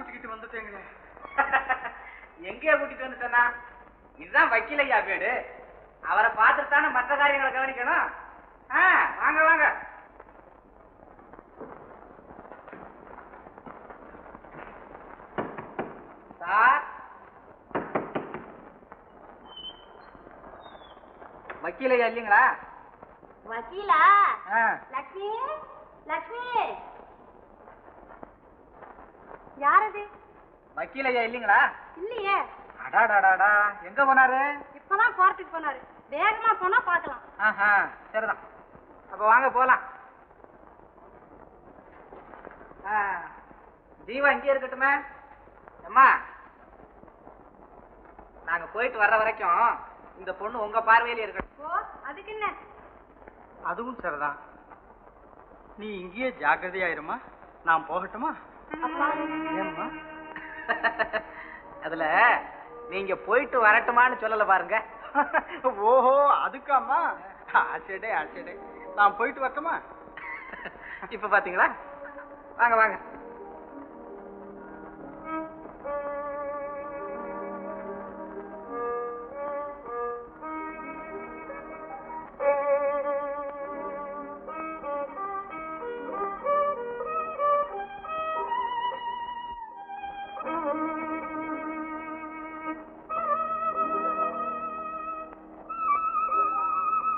கூட்டிக்கிட்டு வந்துட்டேங்களே. எங்கேயா கூட்டிட்டு வந்து சொன்னா? இதுதான் வக்கீலையா வீடு. அவரை பார்த்துட்டு தானே மற்ற காரியங்களை கவனிக்கணும். வாங்க வாங்க. சார், வக்கீலையா இல்லைங்களா? வக்கீலா? லக்ஷ்மி, லக்ஷ்மி, யாரது? வக்கீலையா இல்லைங்களா? இல்லையே. அடாடாடாடா, எங்க போனாரு? இப்பதான் கோர்ட்டுக்கு போனாரு. வேகமா போனா பாக்கலாம். சரிதான். அப்ப வாங்க போலாம். ஜீவா இங்கே இருக்கட்டுமே. அம்மா, நாங்க போயிட்டு வர்ற வரைக்கும் இந்த பொண்ணு உங்க பார்வையில இருக்கட்டும். அதுக்கு என்ன? அதுவும் சரிதான். நீ இங்கேயே ஜாக்கிரதையாயிருமா. நான் போகட்டுமா? ஏம்மா? அதுல நீங்க போயிட்டு வரட்டுமான்னு சொல்லல பாருங்க. ஓஹோ, அதுக்காமா? ஆச்சடே ஆச்சடே. நான் போயிட்டு வரட்டுமா? இப்ப பாத்தீங்களா? வாங்க வாங்க.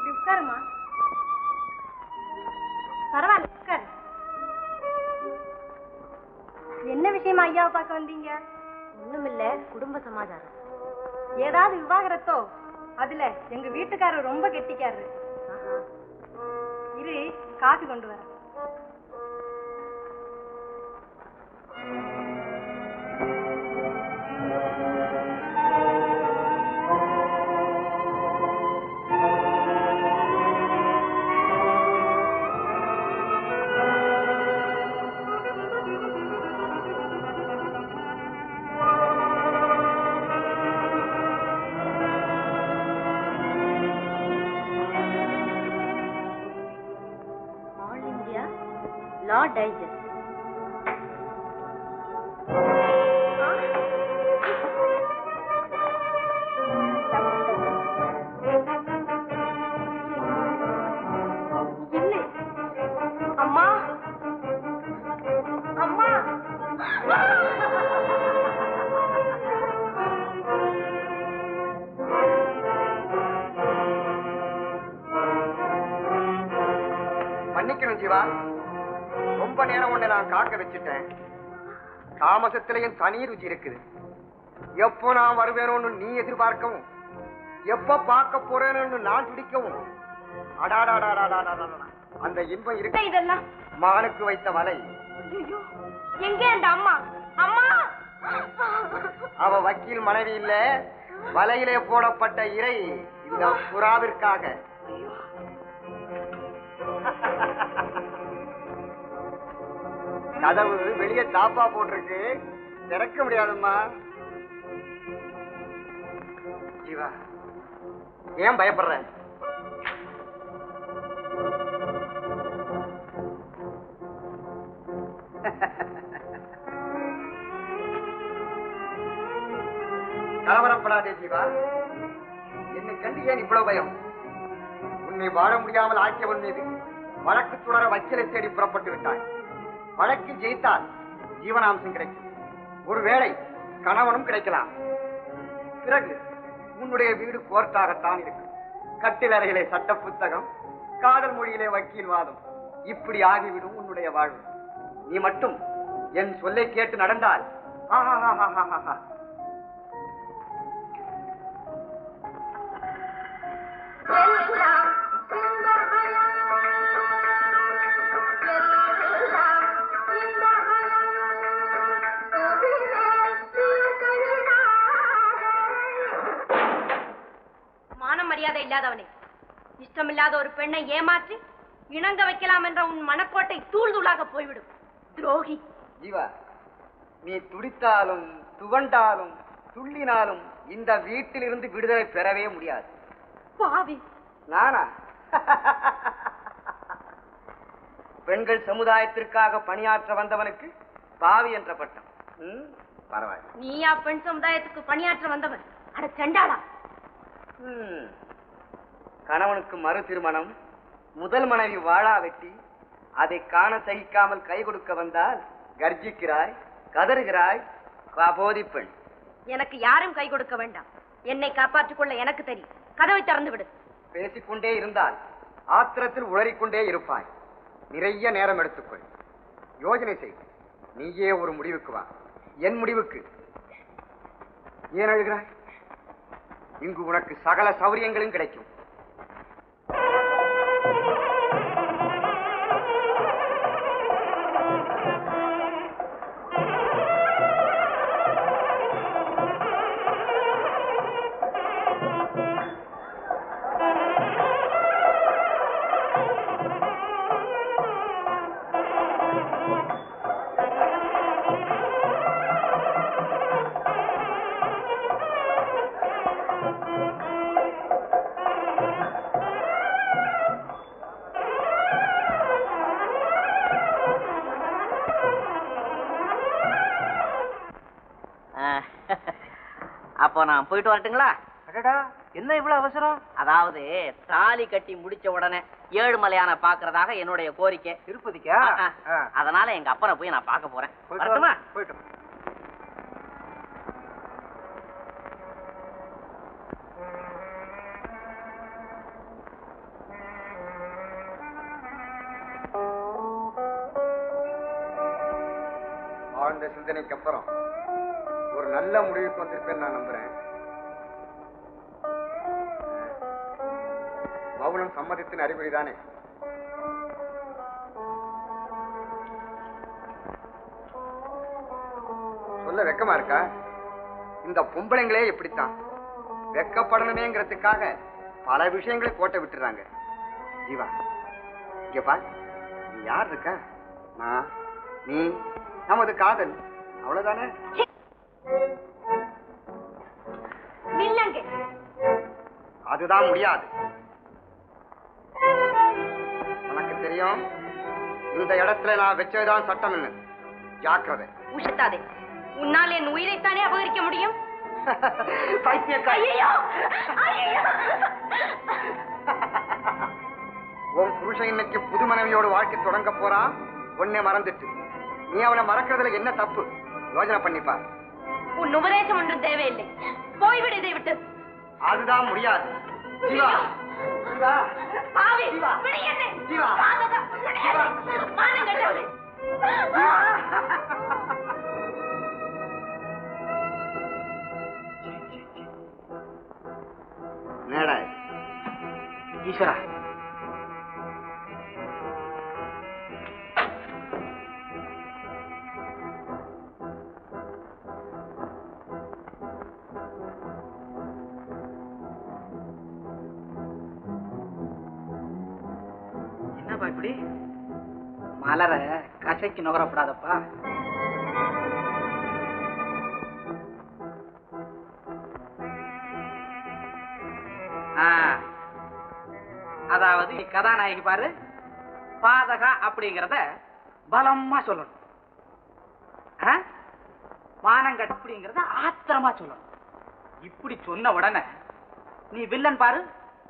உட்காருமா. பரவாயில்ல, உட்காரு. என்ன விஷயமா ஐயாவை பார்க்க வந்தீங்க? ஒண்ணுமில்ல, குடும்ப சமாச்சாரம். ஏதாவது விவாகரத்தோ? அதுல எங்க வீட்டுக்காரர் ரொம்ப கெட்டிக்காரரு. இரு, காபி கொண்டு வர. Law Digest. அம்மா, அம்மா, மன்னிக்கணும் ஜீவா. ரொம்ப நேரம் ஒண்ணு நான் காக்க வச்சுட்டேன். தாமசத்திலையும் தனி ருச்சி இருக்குது. எப்போ நான் வருவேணும்னு நீ எதிர்பார்க்கவும், எப்ப பார்க்க போறேன்னு நான் துடிக்கவும், அந்த இன்பம் இருக்கு. இதெல்லாம் மானுக்கு வைத்த வலை. எங்கே அந்த அம்மா? அம்மா, அவ வக்கீல் மனைவி இல்ல, வலையிலே போடப்பட்ட இறை இந்த புறாவிற்காக. கதவு வெளியே தாப்பா போட்டிருக்கு, திறக்க முடியாதும்மா. ஜீவா, ஏன் பயப்படுற? கலவரப்படாதே ஜீவா. என்னை கண்டு ஏன் இவ்வளவு பயம்? உன்னை வாழ முடியாமல் ஆக்கியவன் மீது வழக்கு தொடர வக்கீலை தேடி புறப்பட்டு விட்டாய். வழக்கு ஜெயித்தால் ஜீவனாம்சம் கிடைக்கும். ஒருவேளை கணவனும் கிடைக்கலாம். பிறகு உன்னுடைய வீடு கோர்ட்டாகத்தான் இருக்கும். கட்டிலறையிலே சட்ட புத்தகம், காதல் மொழியிலே வக்கீல் வாதம். இப்படி ஆகிவிடும் உன்னுடைய வாழ்வு. நீ மட்டும் என் சொல்லை கேட்டு நடந்தால் மரியாதை இல்லாதவனே, இஷ்டமில்லாத ஒரு பெண்ணை ஏமாற்றி இணங்க வைக்கலாம் என்ற உன் மனக்கோட்டை தூள் தூளாக போய்விடும். துரோகி. ஜீவா, நீ துடித்தாலும் துவண்டாலும் துள்ளினாலும் இந்த வீட்டிலிருந்து விடுதலை பெறவே முடியாது. பாவி. நானா? பெண்கள் சமுதாயத்திற்காக பணியாற்ற வந்தவனுக்கு பாவி என்ற பட்டம். பரவாயில்ல. நீயா பெண் சமுதாயத்துக்கு பணியாற்ற வந்தவன்? அட செண்டாளா! கணவனுக்கு மறு திருமணம், முதல் மனைவி வாழா வெட்டி, அதை காண சகிக்காமல் கை கொடுக்க வந்தால் கர்ஜிக்கிறாய், கதறுகிறாய். போதி பெண். எனக்கு யாரும் கை கொடுக்க வேண்டாம். என்னை காப்பாற்றிக் கொள்ள எனக்கு தெரியும். கதவை திறந்து விடு. பேசிக்கொண்டே இருந்தால் ஆத்திரத்தில் உளறிக்கொண்டே இருப்பாய். நிறைய நேரம் எடுத்துக்கொள். யோசனை செய். நீயே ஒரு முடிவுக்கு வா. என் முடிவுக்கு. ஏன் அழுகிறாய்? இங்கு உனக்கு சகல சௌரியங்களும் கிடைக்கும். அப்போ நான் போயிட்டு வரட்டுங்களா? என்ன இவ்வளவு அவசரம்? அதாவது தாலி கட்டி முடிச்ச உடனே ஏழுமலையான பாக்குறதாக என்னுடைய கோரிக்கை. திருப்பதிக்கா? அதனால எங்க அப்பனை போய் நான் பார்க்க போறேன். வரட்டுமா? போயிட்டு. ஆழ்ந்த சிந்தனைக்கு அப்புறம் ஒரு நல்ல முடிவுக்கு வந்திருப்பேன் நான் நம்புறேன். மௌனம் சம்மதத்தின் அறிகுறிதானே? சொல்ல வெக்கமா இருக்கா? இந்த பொம்பளைங்களே எப்படித்தான் வெக்கப்படணுமேங்கிறதுக்காக பல விஷயங்களை கோட்டை விட்டுறாங்க. ஜீவா, இங்க பார். நீ யார் இருக்கா? நான், நீ, நமது காதல், அவ்வளவுதானே? அதுதான் முடியாது. உனக்கு தெரியும், இந்த இடத்துல நான் வச்சதுதான் சட்டம். என்ன ஜாக்கிரதை. உஷத்தாதே. உன்னால் என் உயிரைத்தானே அபகரிக்க முடியும். உன் புருஷன் இன்னைக்கு புது மனைவியோட வாழ்க்கை தொடங்க போறான். உன்னை மறந்துட்டு நீ அவனை மறக்கிறதுல என்ன தப்பு? யோசனை பண்ணிப்பார். உன் உபதேசம் ஒன்றும் தேவையில்லை. போய்விடு இதை விட்டு. அதுதான் முடியாது. ஜீவா, ஜீவா, பாவி, விடு என்னை. ஜீவா, பாதகா, விடு என்னை. மானங்கெட்டவளே. நேடா ஈஸ்வரா, என்னப்பா இப்படி மலர கசைக்கு நுகரப்படாதப்பா. அதாவது கதாநாயகி பாரு, பாதகா அப்படிங்கறத பலமா சொல்லணும். மானங்கட் அப்படிங்கறத ஆத்திரமா சொல்லணும். இப்படி சொன்ன உடனே நீ வில்லன் பாரு,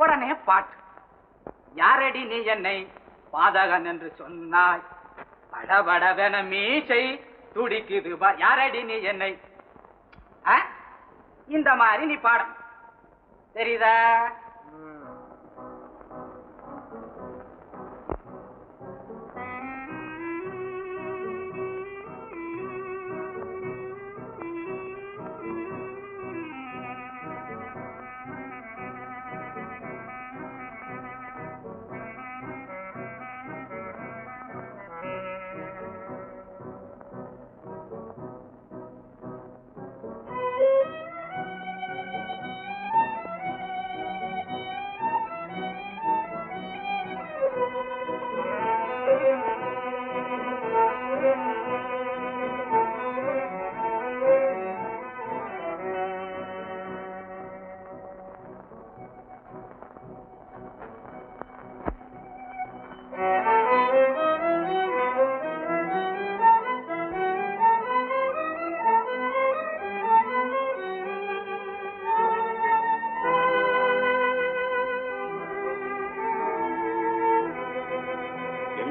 உடனே பாட்டு. யாரடி நீ என்னை பாதகன் என்று சொன்னாய், படபடவென மீசை துடிக்குது. யாரடி நீ என்னை, இந்த மாதிரி நீ பாட தெரியுதா?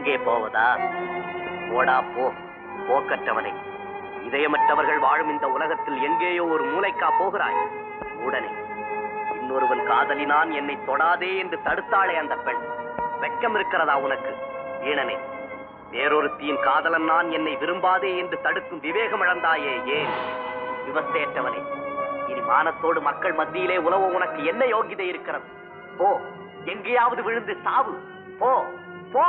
எங்கே போவதா? போடா போ, போக்கற்றவனை. இதயமற்றவர்கள் வாழும் இந்த உலகத்தில் எங்கேயோ ஒரு மூளைக்கா போகிறாய்? உடனே இன்னொருவன் காதலினான், என்னை தொடாதே என்று தடுத்தாளே அந்த பெண். வெட்கம் இருக்கிறதா உனக்கு? ஈனனே, வேறொருத்தியின் காதலன் நான், என்னை விரும்பாதே என்று தடுக்கும் விவேகம் இழந்தாயே ஏன்? விவஸ்தையற்றவனே, இனி மானத்தோடு மக்கள் மத்தியிலே உலவ உனக்கு என்ன யோகிதை இருக்கிறது? போ, எங்கேயாவது விழுந்து சாவு. போ போ.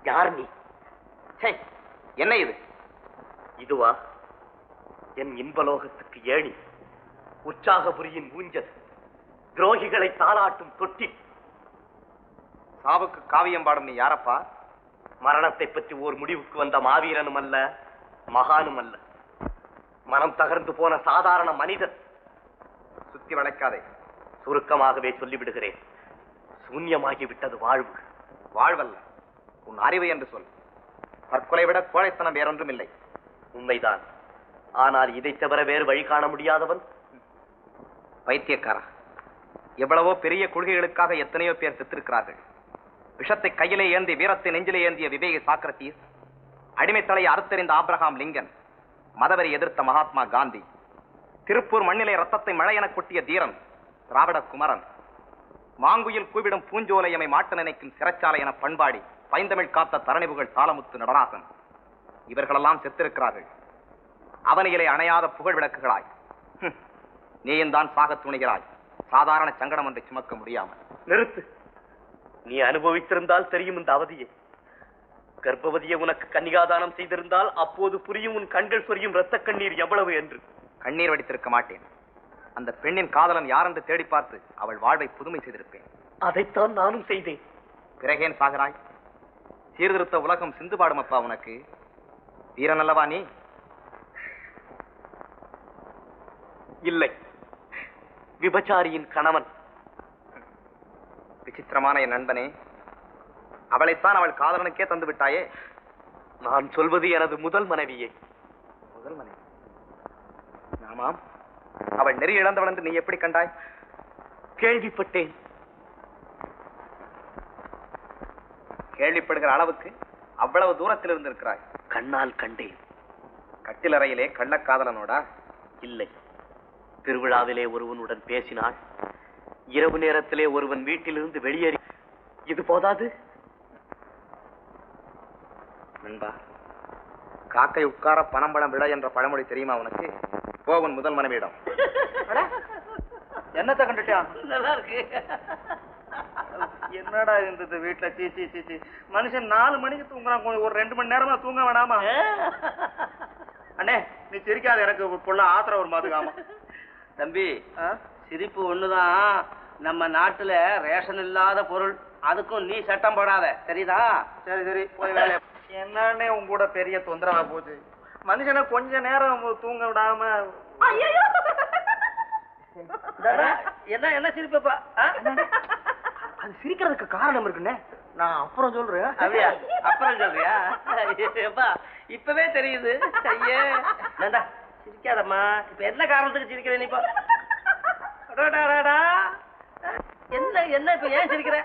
யார் நீ? என்ன இது? இதுவா என் இன்பலோகத்துக்கு ஏணி, உற்சாகபுரியின் ஊஞ்சல், துரோகிகளை தாளாட்டும் தொட்டி. சாவுக்கு காவியம் பாடும் நீ யாரப்பா? மரணத்தை பற்றி ஓர் முடிவுக்கு வந்த மாவீரனும் அல்ல, மகானும் அல்ல. மனம் தகர்ந்து போன சாதாரண மனிதன். சுத்தி வளைக்காதே. சுருக்கமாகவே சொல்லிவிடுகிறேன். சூன்யமாகிவிட்டது வாழ்வு. வாழ்வல்ல, உன் அறிவு என்று சொல். தற்கொலை விட கோழைத்தனம் வேறொன்றும் இல்லை. உண்மைதான். ஆனால் இதை தவிர வேறு வழி காண முடியாதவன். பைத்தியக்காரா, எவ்வளவோ பெரிய கொள்கைகளுக்காக எத்தனையோ பேர் செத்திருக்கிறார்கள். விஷத்தை கையிலே ஏந்தி வீரத்தை நெஞ்சிலே ஏந்திய விவேகி சாக்ரடீஸ், அடிமைத்தலையை அறுத்தறிந்த ஆப்ரஹாம் லிங்கன், மதவெறி எதிர்த்த மகாத்மா காந்தி, திருப்பூர் மண்ணிலே ரத்தத்தை மழையென கொட்டிய தீரன் திராவிட குமரன், மாங்குயில் கூவிடும் பூஞ்சோலையமை மாட்டு நினைக்கும் சிறைச்சாலை என பண்பாடி பைந்தமிழ் காத்த தரணிவுகள் தாளமுத்து நடராசன், இவர்களெல்லாம் செத்திருக்கிறார்கள். அவனியிலே அணையாத புகழ் விளக்குகளாய். நீயும் தான் சாக துணிகிறாய், சாதாரண சங்கடம் ஒன்றை சுமக்க முடியாமல். நிறுத்து. நீ அனுபவித்திருந்தால் தெரியும் இந்த அவதியை. கர்ப்பவதியை உனக்கு கன்னிகாதானம் செய்திருந்தால் அப்போது புரியும் உன் கண்கள் சொரியும் இரத்த கண்ணீர் எவ்வளவு என்று. கண்ணீர் வடித்திருக்க மாட்டேன். அந்த பெண்ணின் காதலன் யார் என்று தேடி பார்த்து அவள் வாழ்வை புதுமை செய்திருப்பேன். அதைத்தான் நானும் செய்தேன். பிறகேன் சாகராய்? சீர்திருத்த உலகம் சிந்து பாடும் அப்பா உனக்கு. வீரன் அல்லவா நீ? இல்லை, விபச்சாரியின் கணவன். விசித்திரமான என் நண்பனே, அவளைத்தான் அவள் காதலனுக்கே தந்து விட்டாயே. நான் சொல்வது எனது முதல் மனைவியை. முதல் மனைவி? ஆமாம், அவள் நெறி இழந்தவள் என்று நீ எப்படி கண்டாய்? கேள்விப்பட்டேன். கேள்விப்படுகிற அளவுக்கு அவ்வளவு தூரத்தில் இருந்திருக்கிறாய். கண்ணால் கண்டேன். கட்டிலறையிலே கள்ளக்காதலனோடா? இல்லை, திருவிழாவிலே ஒருவனுடன் பேசினாள். இரவு நேரத்திலே ஒருவன் வீட்டிலிருந்து வெளியேறி. இது போதாது? நண்பா, காக்கை உட்கார பணம்பழம் விட என்ற பழமொழி தெரியுமா உனக்கு? போவன் முதல் மனைவியிடம். என்னத்தை கண்டுட்டியா? நல்லா இருக்கு. என்னடா இருந்தது வீட்டுல? சீச்சி சீச்சி, மனுஷன் 4 மணிக்கு தூங்குறான், ஒரு 2 மணி நேரமா தூங்க வேணாமா? அண்ணே நீ சிரிக்காத, எனக்கு புள்ள ஆத்திரம் ஒரு மாதிரி. ஆமா தம்பி, சிரிப்பு ஒண்ணுதான். நம்ம நாட்டுல ரேஷன் இல்லாத பொருள், அதுக்கும் நீ சட்டம் போடாத, சரிதா? சரி சரி, போய் வேலை. என்னன்னே உங்க கூட பெரிய தொந்தரவா போச்சு. மனுஷனை கொஞ்ச நேரம் தூங்க விடாம. என்ன என்ன சிரிப்பா? அது சிரிக்கிறதுக்கு காரணம் இருக்குண்ணே, நான் அப்புறம் சொல்றேன். அப்படியா? அப்புறம் சொல்றியா? இப்பவே தெரியுது. ஐயே வேண்டா, சிரிக்காதம்மா. இப்ப என்ன காரணத்துக்கு சிரிக்கிற நீ? என்ன என்ன இப்ப ஏன் சிரிக்கிற?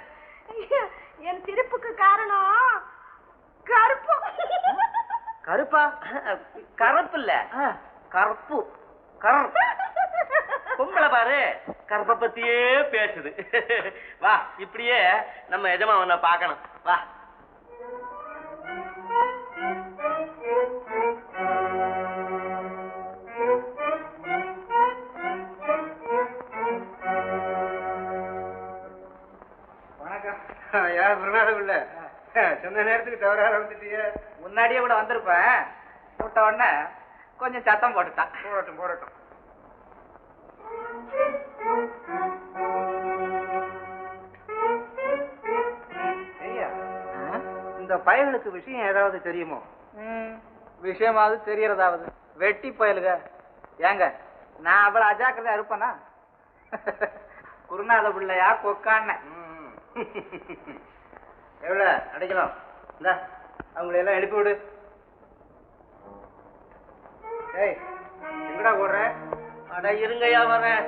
என் சிரிப்புக்கு காரணம் கருப்பு. கருப்பா? கருப்பு இல்ல, கருப்பு. கருப்பு பொம்பளை பாரு, கருப்பை பத்தியே பேசுது. வா, இப்படியே நம்ம எஜமாவனை பார்க்கணும். வா. சொன்ன நேரத்துக்கு தவறாக வந்துட்டிய. முன்னாடியே கூட வந்திருப்பேன். விட்ட உடனே கொஞ்சம் சத்தம் போட்டுட்டான். போடட்டும் போடட்டும். இந்த பயலுக்கு விஷயம் ஏதாவது தெரியுமோ? விஷயமாவது தெரியறதாவது. வெட்டி போயலுங்க. ஏங்க நான் அவ்வளவு அஜாக்கிரதையா இருப்பேனா? குருநாத பிள்ளையா கொக்கான எவ்வளோ அடைக்கலாம். இந்த அவங்களை எல்லாம் எழுப்பி விடு. ஏய் எங்கடா போடுற? அட இருங்கய்யா வரேன்.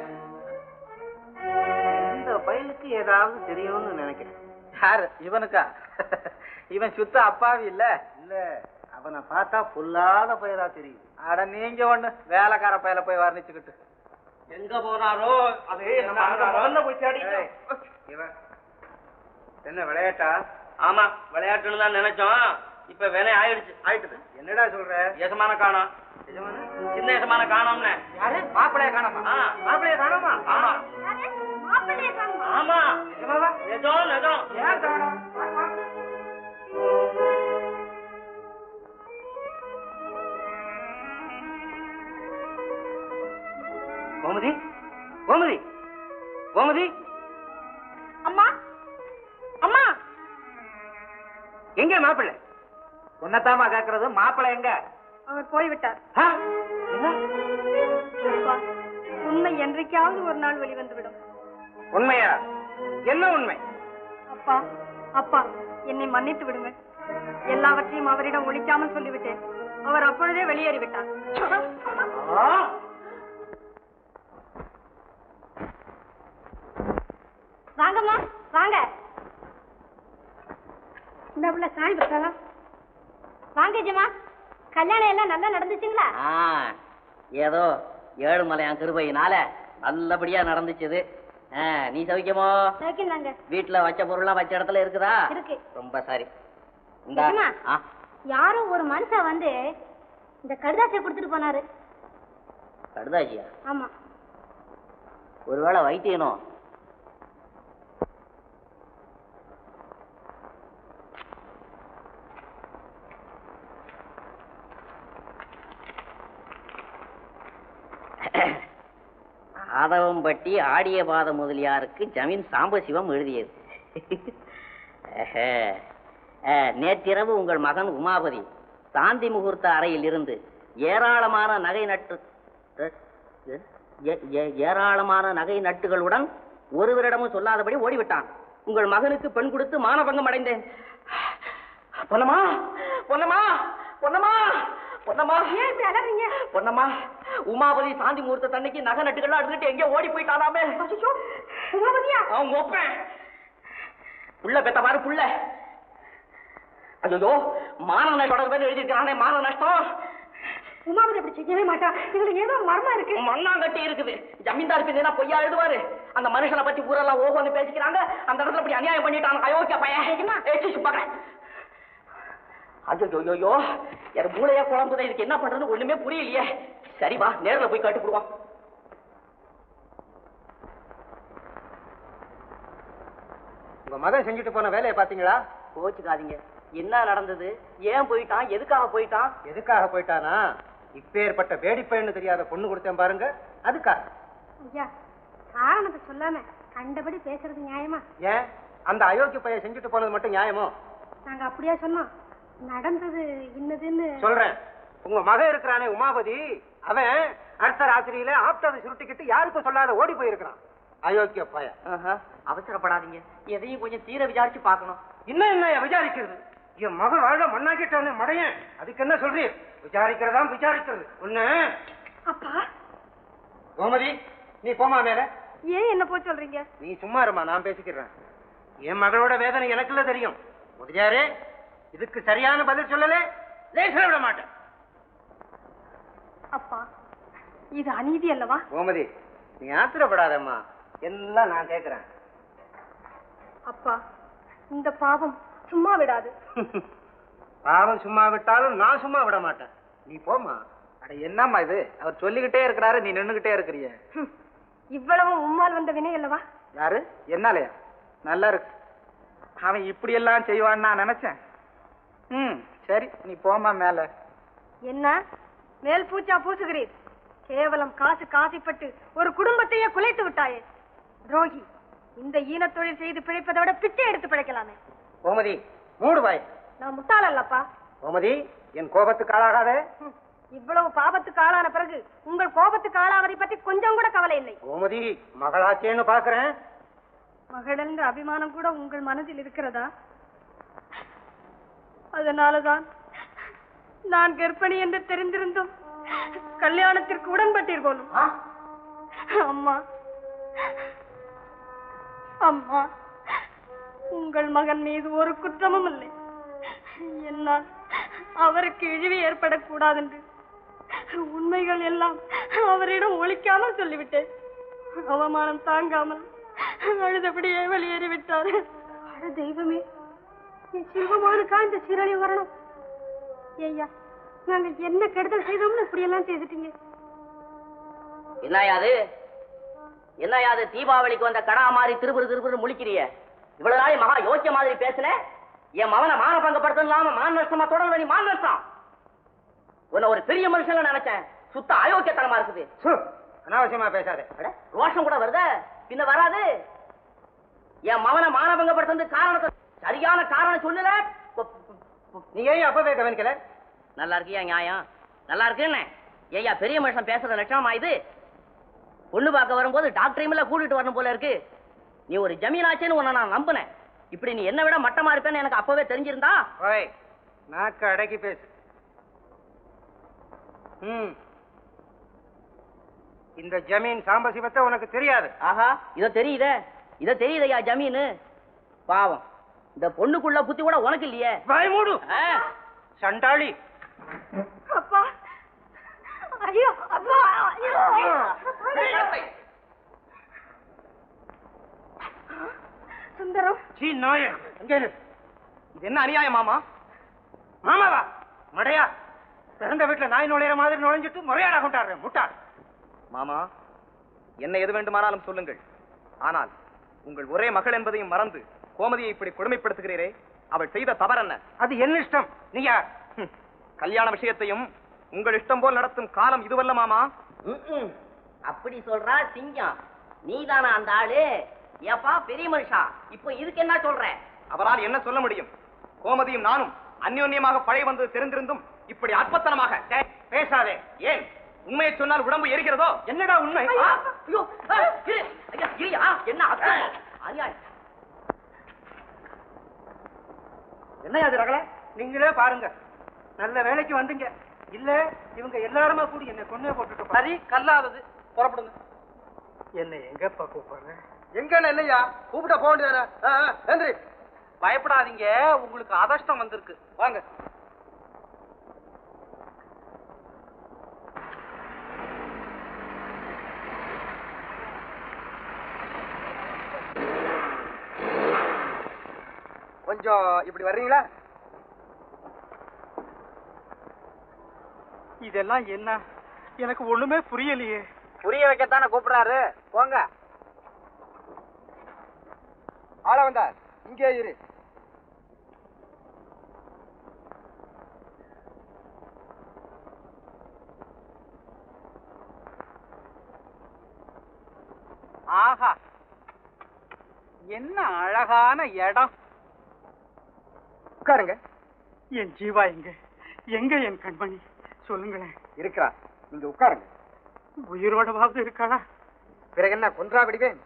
இந்த பயலுக்கு ஏதாவது தெரியும்னு நினைக்கிறேன். யாரு இவனுக்கா? இவன் சுத்த அப்பாவி இல்ல. இல்ல அவனை பார்த்தா பொல்லாத பயலா தெரியும். அட நீங்க ஒண்ணு வேலைக்கார பயல போய் வர்ணிச்சுக்கிட்டு எங்க போனாரோ அது நம்ம அங்க முதல்ல போய் தேடிட்டோம். இவன் என்ன விளையாட்டா? ஆமா விளையாட்டுன்னு தான் நினைச்சோம். இப்ப வேலை ஆயிடுது. என்னடா சொல்ற? எசமான காணோம். சின்ன எசமான காணோம்னு. யாரு? மாப்பிளைய காணாமா? மாப்பிளைய காணோமா? ஆமா மாப்பிள்ளைய காணுமா? ஆமா நிஜம் நிஜம். ஏன் காணோம்? கோமதி கோமதி கோமதி அம்மா அம்மா எங்க மாப்பிள்ளை? உன்னத்தாமா கேக்குறது, மாப்பிள்ளை எங்க? அவர் போய்விட்டார். என்ன அப்பா, உண்மை என்றைக்காவது ஒரு நாள் வெளிவந்துவிடும். உண்மையா? என்ன உண்மை? அப்பா அப்பா என்னை மன்னித்து விடுங்கள். எல்லாவற்றையும் அவரிடம் ஒழிக்காமல் சொல்லிவிட்டேன். அவர் அப்பொழுதே வெளியேறிவிட்டார். வாங்கம்மா வாங்க. இந்த பிள்ளை சாய் விட்டாளா? வாங்க ஜமா. கல்யாணம் எல்லாம் நல்லா நடந்துச்சுங்களா? ஏதோ ஏழுமலையான் கிருபையினால நல்லபடியா நடந்துச்சுது. நீ சௌக்கியமோ? சௌக்கியம்தாங்க. வீட்டுல வச்ச பொருள்லாம் வச்ச இடத்துல இருக்குதா? இருக்கு. ரொம்ப சரி. யாரோ ஒரு மனுஷன் வந்து இந்த கடுதாசியை கொடுத்துட்டு போனாரு. கடுதாசியா? ஆமா. ஒருவேளை வைத்தியனோ? ஆதவம்பட்டி ஆடிய பாத முதலியாருக்கு ஜமீன் சாம்பசிவம் எழுதியது. நேற்றிரவு உங்கள் மகன் உமாபதி சாந்தி முகூர்த்த அறையில் இருந்து ஏராளமான நகை நட்டுகளுடன் ஒருவரிடமும் சொல்லாதபடி ஓடிவிட்டான். உங்கள் மகனுக்கு பெண் கொடுத்து மானபங்கம் அடைந்தேன். பொன்னம்மா பொன்னம்மா பொன்னம்மா பொன்னம்மா பொன்னம்மா உமாபதி சாந்தி முகூர்த்த தன்னைக்கு நகை நட்டுகள்லாம் எடுத்துக்கிட்டு எங்கேயோ ஓடி போயிட்டானாமே. அவன் ஒப்பேன் புள்ள பெத்த மாதிரி புள்ள. ஐயோ மான நஷ்டம் எழுதிருக்கானே. மான நஷ்டம். உமாபதி அப்படி செய்யவே மாட்டா. இதுல ஏதோ மர்மம் இருக்கு. மண்ணாங்கட்டி இருக்குது. ஜமீன்தார் பின்னா பொய்யா எழுதுவாரு. அந்த மனுஷனை பத்தி ஊரெல்லாம் ஓஹோன்னு பேசிக்கிறாங்க. அந்த இடத்துல அப்படி அநியாயம் பண்ணிட்டான் அயோக்கிய பையன். ஐயோ யார் மூளையா குழம்புதான். இதுக்கு என்ன பண்றதுன்னு ஒண்ணுமே புரியலையே. சரிவா நேர்ல போய் காட்டி போடுவான். உங்க மகன் செஞ்சுட்டு போன வேலையை பாத்தீங்களா? கோச்சுக்காதீங்க. என்ன நடந்தது? ஏன் போயிட்டான்? எதுக்காக போயிட்டான்? எதுக்காக போயிட்டானா? இப்பேற்பட்ட வேடிப்பைன்னு தெரியாத பொண்ணு கொடுத்தேன் பாருங்க, அதுக்காக. ஐயா, காரணத்தை சொல்லாம கண்டபடி பேசுறது நியாயமா? ஏன் அந்த அயோக்கிய பையன் செஞ்சுட்டு போனது மட்டும் நியாயமோ? நாங்க அப்படியா சொன்னோம்? நடந்தது இன்னதுன்னு சொல்றேன். உங்க மகன் இருக்கிறானே உமாபதி, அவன் அடுத்த ராத்திரியில ஆப்டரை சுருட்டிக்கிட்டு யாருக்கும் சொல்லாத ஓடி போயிருக்கிறான். அயோக்கிய பையன். அவசரப்படாதீங்க. எதையும் கொஞ்சம் தீர விசாரிச்சு பார்க்கணும். இன்னும் என்ன விசாரிக்கிறது? என் மகன் வாழ மண்ணாக்கிட்டானே மடையன். அதுக்கு என்ன சொல்றீர்? விசாரிக்கிறதா விசாரிக்கிறது ஒண்ணு. அப்பா கோமதி, நீ போமா மேல. ஏன் என்ன போய் சொல்றீங்க? நீ சும்மா இருமா, நான் பேசிக்கிறேன். என் மகளோட வேதனை எனக்குள்ள தெரியும். முதலியாரே, இதுக்கு சரியான பதில் சொல்லல லேசில விட மாட்டேன். அப்பா, இது அநீதி அல்லவா? கோமதி, நீ ஆத்திரப்படாதம்மா, எல்லாம் நான் கேட்கிறேன். அப்பா, இந்த பாவம் சும்மா விடாது. பாவம் சும்மா விட்டாலும் நான் சும்மா விட மாட்டேன். நீ போமா. அட என்னம்மா இது? அவர் சொல்லிக்கிட்டே இருக்கிறாரு, நீ நின்னுகிட்டே இருக்கிறிய. இவ்வளவு உம்மால் வந்த வினை அல்லவா? யாரு? என்னாலயா? நல்லா இருக்கு. அவன் இப்படி எல்லாம் செய்வான்னு நான் நினைச்சேன். சரி, நீ போமா மேல. என்ன மேல் பூச்சா பூசுகிறீர்? கேவலம் காசு காசிப்பட்டு ஒரு குடும்பத்தையே குலைத்து விட்டாயே துரோகி. இந்த ஈனத் தொழில் செய்து பிழைப்பதை விட பிச்சை எடுத்து பிழைக்கலாமே. கோமதி, மூடு வாய். நான் முட்டாள் அல்லப்பா. கோமதி, என் கோபத்துக்கு ஆளாகாதே. இவ்வளவு பாபத்துக்கு ஆளான பிறகு உங்கள் கோபத்துக்கு ஆளாவதை பற்றி கொஞ்சம் கூட கவலை இல்லை. கோமதி மகளாச்சேன்னு பாக்குறேன். மகள் என்ற அபிமானம் கூட உங்கள் மனதில் இருக்கிறதா? அதனாலதான் நான் கர்ப்பிணி என்று தெரிந்திருந்தும் கல்யாணத்திற்கு உடன்பட்டீர் போலும். அம்மா அம்மா, உங்கள் மகன் மீது ஒரு குற்றமும் இல்லை. என்னால் அவருக்கு இழிவு ஏற்படக்கூடாதென்று உண்மைகள் எல்லாம் அவரிடம் ஒழிக்காமல் சொல்லிவிட்டேன். அவமானம் தாங்காமல் அழுதபடியே வெளியேறிவிட்டார். அட தெய்வமே, என் செல்வமானுக்கா இந்த சீரழி வரணும்? ஐயா, நாங்க என்ன கெடுதல் செய்தோம்னு இப்படி எல்லாம் செய்துட்டீங்க. என்னையாது தீபாவளிக்கு வந்த கடா மாதிரி திருப்பூர் முழிக்கிறிய? இவ்வளவு நாள் மகா யோசிய மாதிரி பேசுன. என் மகனை மான பங்கப்படுத்தலாம மான நஷ்டமா தொடர்ந்து நீ மான நஷ்டம். உன்னை ஒரு பெரிய மனுஷன் நினைச்சேன். சுத்த அயோக்கியத்தனமா இருக்குது. அனாவசியமா பேசாத. ரோஷம் கூட வருத, பின்ன வராது. என் மகனை மான பங்கப்படுத்த காரணத்தை சரியான காரணம் சொல்லல. நீ ஏன் அப்பவே கவனிக்கல? நல்லா இருக்கியா நியாயம்? நல்லா இருக்குன்னு ஐயா பெரிய மனுஷன் பேசுற லட்சணமா இது? பொண்ணு பார்க்க வரும்போது டாக்டரையும் கூட்டிட்டு வரணும் போல இருக்கு. நீ ஒரு ஜமீனாச்சேன்னு உன்னை நான் நம்பினேன். இப்படி நீ என்ன விட மட்டமா இருப்பேன்னு எனக்கு அப்பவே தெரிஞ்சிருந்தா. நாக்க அடக்கி பேசு. இந்த ஜமீன் சாம்பசிவத்தை உனக்கு தெரியாது. ஆஹா, இத தெரியுதையா ஜமீனு. பாவம், இந்த பொண்ணுக்குள்ள புத்தி கூட உனக்கு இல்லையே. வாய் மூடு சண்டாளி. அப்பா, ஐயோ அப்பா, ஐயோ. சுந்தரம், சீ நாய, அங்கே இரு. இது என்ன அநியாயம் மாமா? மாமாவா மடையா? பிறந்த வீட்டுல நாய் நுழையிற மாதிரி நுழைஞ்சிட்டு முறையாடா கொண்டாடுற முட்டாள். மாமா, என்ன எது வேண்டுமானாலும் சொல்லுங்கள். ஆனால் உங்கள் ஒரே மகள் என்பதையும் மறந்து கோமதியை இப்படி கொடுமைப்படுத்துகிறீரே, அவள் செய்த தவறு என்ன? அது என்ன இஷ்டம்? நீ யார்? கல்யாண விஷயத்தையும் உங்கள் இஷ்டம் போல் நடத்தும் காலம் இதுவல்ல மாமா. அப்படி சொல்றா சிங்கம். நீதானா அந்த ஆளு? ஏப்பா பெரிய மனுஷா, இப்ப இதுக்கு என்ன சொல்ற? அவரால் என்ன சொல்ல முடியும்? கோமதியும் நானும் அந்யோன்யமாக பழை வந்து தெரிந்திருந்தும் இப்படி அற்பத்தனமாக பேசாதே. ஏன்? உண்மையை சொன்னால் உடம்பு எரிகிறதோ? என்னடா உண்மை? என்ன அது ரகல? நீங்களே பாருங்க. நல்ல வேலைக்கு வந்தீங்க. இல்ல இவங்க எல்லாருமா கூடி என்ன கொன்னே போட்டுட்டு. சரி, கல்லாதது புறப்படுங்க. என்ன எங்கப்பா கூப்பிடுற? எங்க இல்லையா கூப்பிட்ட போக வேண்டியதானே. பயப்படாதீங்க, உங்களுக்கு அதிர்ஷ்டம் வந்திருக்கு. வாங்க. கொஞ்சம் இப்படி வர்றீங்களா? இதெல்லாம் என்ன? எனக்கு ஒண்ணுமே புரியலையே. புரிய வைக்கத்தானே கூப்பிடுறாரு. போங்க. ஆள வந்தார், இங்கே இரு. ஆஹா, என்ன அழகான இடம். உட்காருங்க. என் ஜீவா எங்க? எங்க என் கண்மணி? சொல்லுங்களேன். இருக்கிறா, நீங்க உட்காருங்க. உயிரோடவாவது இருக்காளா? பிறகு என்ன கொன்றா விடுவேன்?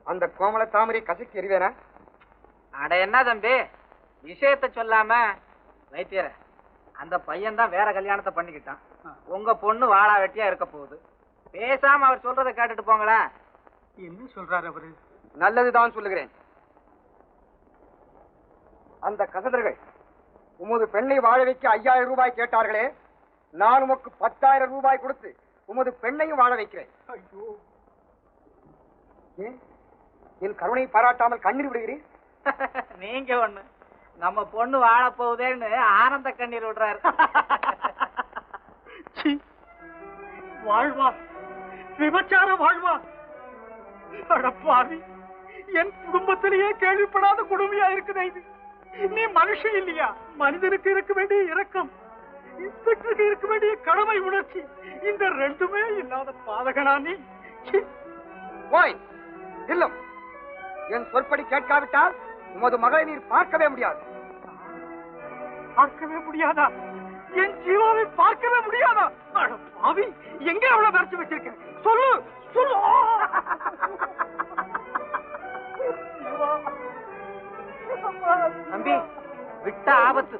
அந்த கோமல தாமரை கசக்கி எறிவேனா? அட என்ன தம்பி, விஷயத்தை சொல்லாம வைத்தியர, அந்த பையன் தான் வேற கல்யாணத்தை பண்ணிக்கிட்டான். உங்க பொண்ணு வாழா வெட்டியா இருக்க போகுது. பேசாம அவர் சொல்றதை கேட்டுட்டு போங்களேன். என்ன சொல்றாரு அவரு? நல்லதுதான் சொல்லுகிறேன். அந்த கசடர்கள் உமது பெண்ணை வாழ வைக்க 5000 ரூபாய் கேட்டார்களே, நான் உமக்கு 10,000 ரூபாய் கொடுத்து உமது பெண்ணையும் வாழ வைக்கிறேன். ஐயோ, ஏன் என் கருணை பாராட்டாமல் கண்ணீர் விடுகிறேன்? நீங்க ஒண்ணு, நம்ம பொண்ணு வாழ போகுதேன்னு ஆனந்த கண்ணீர் விடுறாரு. வாழ்வா, விபச்சார வாழ்வா. அடப்பாவி, என் குடும்பத்திலேயே கேள்விப்படாத கொடுமையா இருக்குதா இது? நீ மனுஷன் இல்லையா? மனிதனுக்கு இருக்க வேண்டிய இரக்கம், இன்ஸ்பெக்டருக்கு இருக்க வேண்டிய கடமை உணர்ச்சி, இந்த ரெண்டுமே இல்லாத பாதகனா நீ? இல்லம், என் சொற்படி கேட்காவிட்டால் உமது மகளை நீர் பார்க்கவே முடியாது. பார்க்கவே முடியாதா? என் ஜீவாவை பார்க்கவே முடியாதா? பாவி, எங்க அவளை மறைச்சு வச்சிருக்கேன்? சொல்லு சொல்லு. தம்பி, விட்ட ஆபத்து.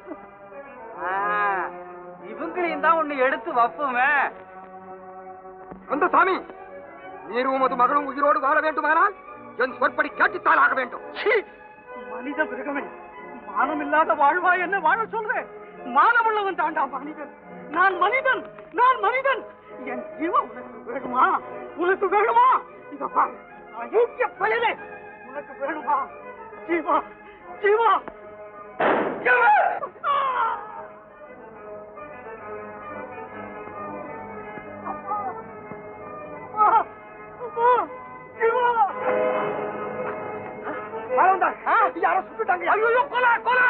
இவங்களையும் தான் ஒண்ணு எடுத்து வப்புமே. அந்த சாமி, நீரும் அது மகளும் உயிரோடு வாழ வேண்டுமானால் என் சொற்படி கேட்டுத்தான் ஆக வேண்டும். மனித மிருகமே, மானம் இல்லாத வாழ்வா என்ன வாழ சொல்றேன்? மானமுள்ளவன் தாண்டா மனிதன். நான் மனிதன், நான் மனிதன். என் ஜீவன் உனக்கு வேணுமா? உனக்கு வேணுமா? இத பாரு, நான் ஈட்டிய பயிலே உனக்கு வேணுமா? ஜீவா, ஜீவா, ஜீவா! யாரோ சுட்டுட்டாங்க. ஐயோ, கொலை கொலை!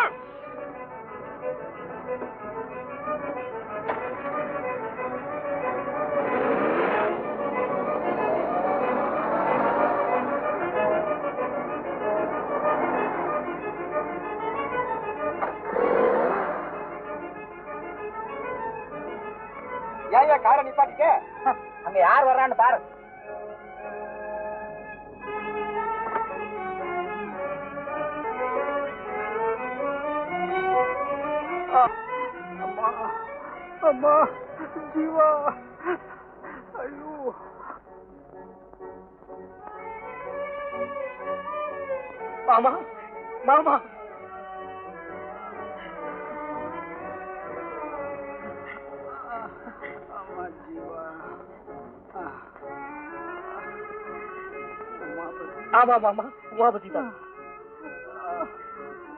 ஏன் காரை நிப்பாட்டிக்க? அங்க யார் வர்றான்னு பாரு. அம்மா, ஜீவா, ஐயோ! மாமா, மாமா, அம்மா, ஜீவா. ஆமா மாமா, உமாபதி தான்.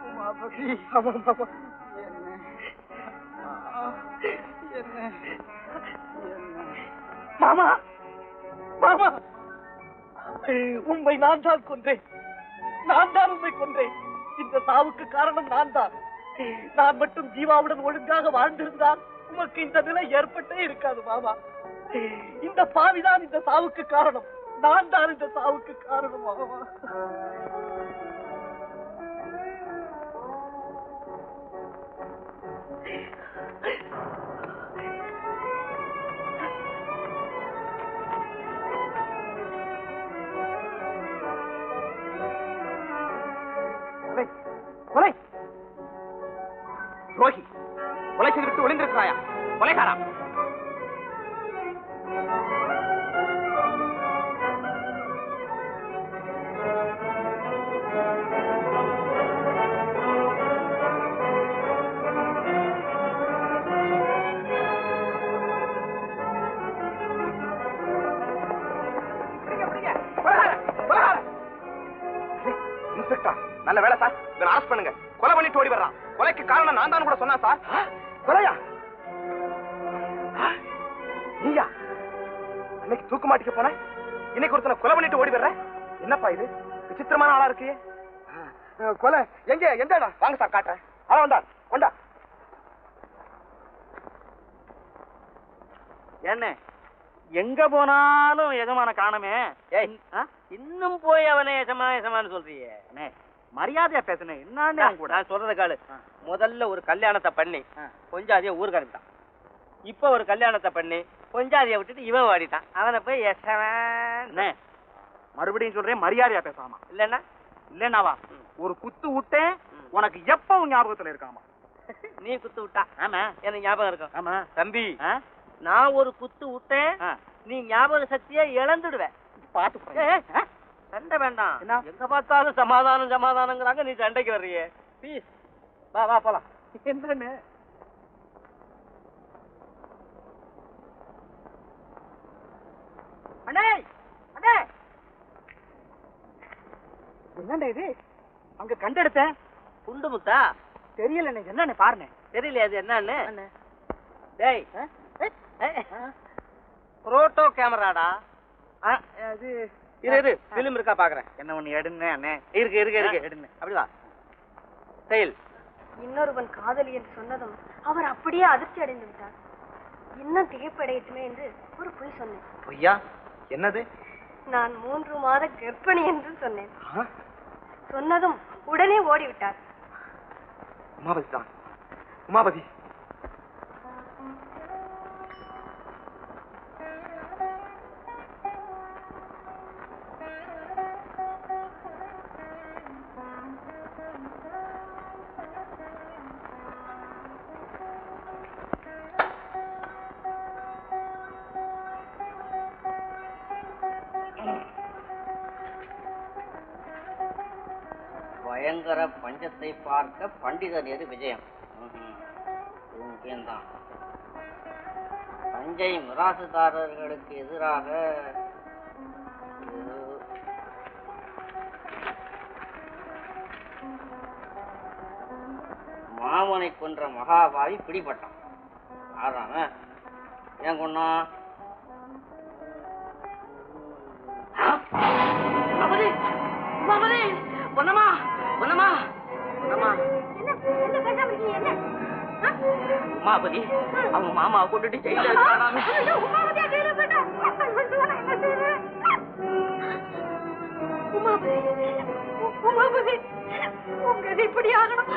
உமாபதி, ஆமா மாமா. மாமா, மாமா, உண்மை நான் தான் கொன்றேன். நான் தான் உண்மை கொன்றேன். இந்த சாவுக்கு காரணம் நான் தான். நான் மட்டும் ஜீவாவுடன் ஒழுங்காக வாழ்ந்திருந்தால் உமக்கு இந்த நிலை ஏற்பட்டே இருக்காது மாமா. இந்த பாவிதான் இந்த சாவுக்கு காரணம். நான் தான் இந்த சாவுக்கு காரணம் மாமா. கொலை துரோகி, கொலை செய்துவிட்டு ஒளிந்திருக்கிறாயா கொலைகாரா? நல்ல வேலை சார், இவனை அரெஸ்ட் பண்ணுங்க. கொலை பண்ணிட்டு ஓடி வர்றான். கொலைக்கு காரணம் நான் தான் கூட சொன்னா சார். கொலையா? நீயா அன்னைக்கு தூக்கு மாட்டிக்க போன, இன்னைக்கு ஒருத்தனை கொலை பண்ணிட்டு ஓடி வர்ற? என்னப்பா இது விசித்திரமான ஆளா இருக்கு. கொலை எங்க? எந்த இடம்? வாங்க சார் காட்டுறேன். ஆளா வந்தா கொண்டா. என்ன எங்க போனாலும் எஜமான காணமே. இன்னும் போய் அவனை எஜமானு சொல்றியே. மரியாதையா பேசுனேன். என்னன்னு கூட நான் சொல்றத காலு. முதல்ல ஒரு கல்யாணத்தை பண்ணி கொஞ்சம் அதிக ஊருக்கு அனுப்பிட்டான். இப்ப ஒரு கல்யாணத்தை பண்ணி கொஞ்சம் அதிக விட்டுட்டு இவன் வாடிட்டான். அவனை போய் மறுபடியும் சொல்றேன், மரியாதையா பேசாமா. இல்லன்னா இல்லன்னாவா ஒரு குத்து விட்டேன். உனக்கு எப்பவும் ஞாபகத்துல இருக்காமா? நீ குத்து விட்டா? ஆமா, எனக்கு ஞாபகம் இருக்கும். ஆமா தம்பி, நான் ஒரு குத்து விட்டேன், நீ ஞாபக சக்தியை இழந்துடுவேன். பாத்து சண்டை வேண்டாம். எங்க பார்த்தாலும் சமாதானம் சமாதானங்கிறாங்க, நீ சண்டைக்கு வர்றியே. பீஸ், வா வா போலாம். என்னன்னு அண்ணே, அண்ணே, என்னண்டா இது? அங்க கண்டெடுத்தேன். குண்டு முத்தா தெரியல, என்னன்னு பாருங்க. தெரியல அது என்னன்னு. டேய், புரோட்டோ கேமராடா. அது இரு, பிலிம் இருக்கா பாக்குறேன். என்ன ஒண்ணு எடுன்னு அண்ணே. இருக்கு இருக்கு இருக்கு, எடுன்னு. அப்படிவா செயல். இன்னொருவன் காதலி என்று சொன்னதும் அவர் அப்படியே அதிர்ச்சி அடைந்து விட்டார். இன்னும் திகைப்படையட்டுமே என்று ஒரு பொய் சொன்னேன். பொய்யா? என்னது? நான் 3 மாத கர்ப்பிணி என்று சொன்னேன். சொன்னதும் உடனே ஓடிவிட்டார். உமாபதி தான் உமாபதி, பயங்கர பஞ்சத்தை பார்க்க பண்டிதர் எது விஜயம். முக்கியம்தான். தஞ்சை மிராசுதாரர்களுக்கு எதிராக மாமனை கொன்ற மகாபாவி பிடிபட்டான். ஆறாம ஏன் கொண்டா? பொன்னம்மா பொன்னம்மா பொன்னம்மா, உமாபதி அவங்க மாமாவை கொண்டுட்டு ஜெயில இருக்கானாமே. உமாபதி, உங்க இப்படி ஆகணும்.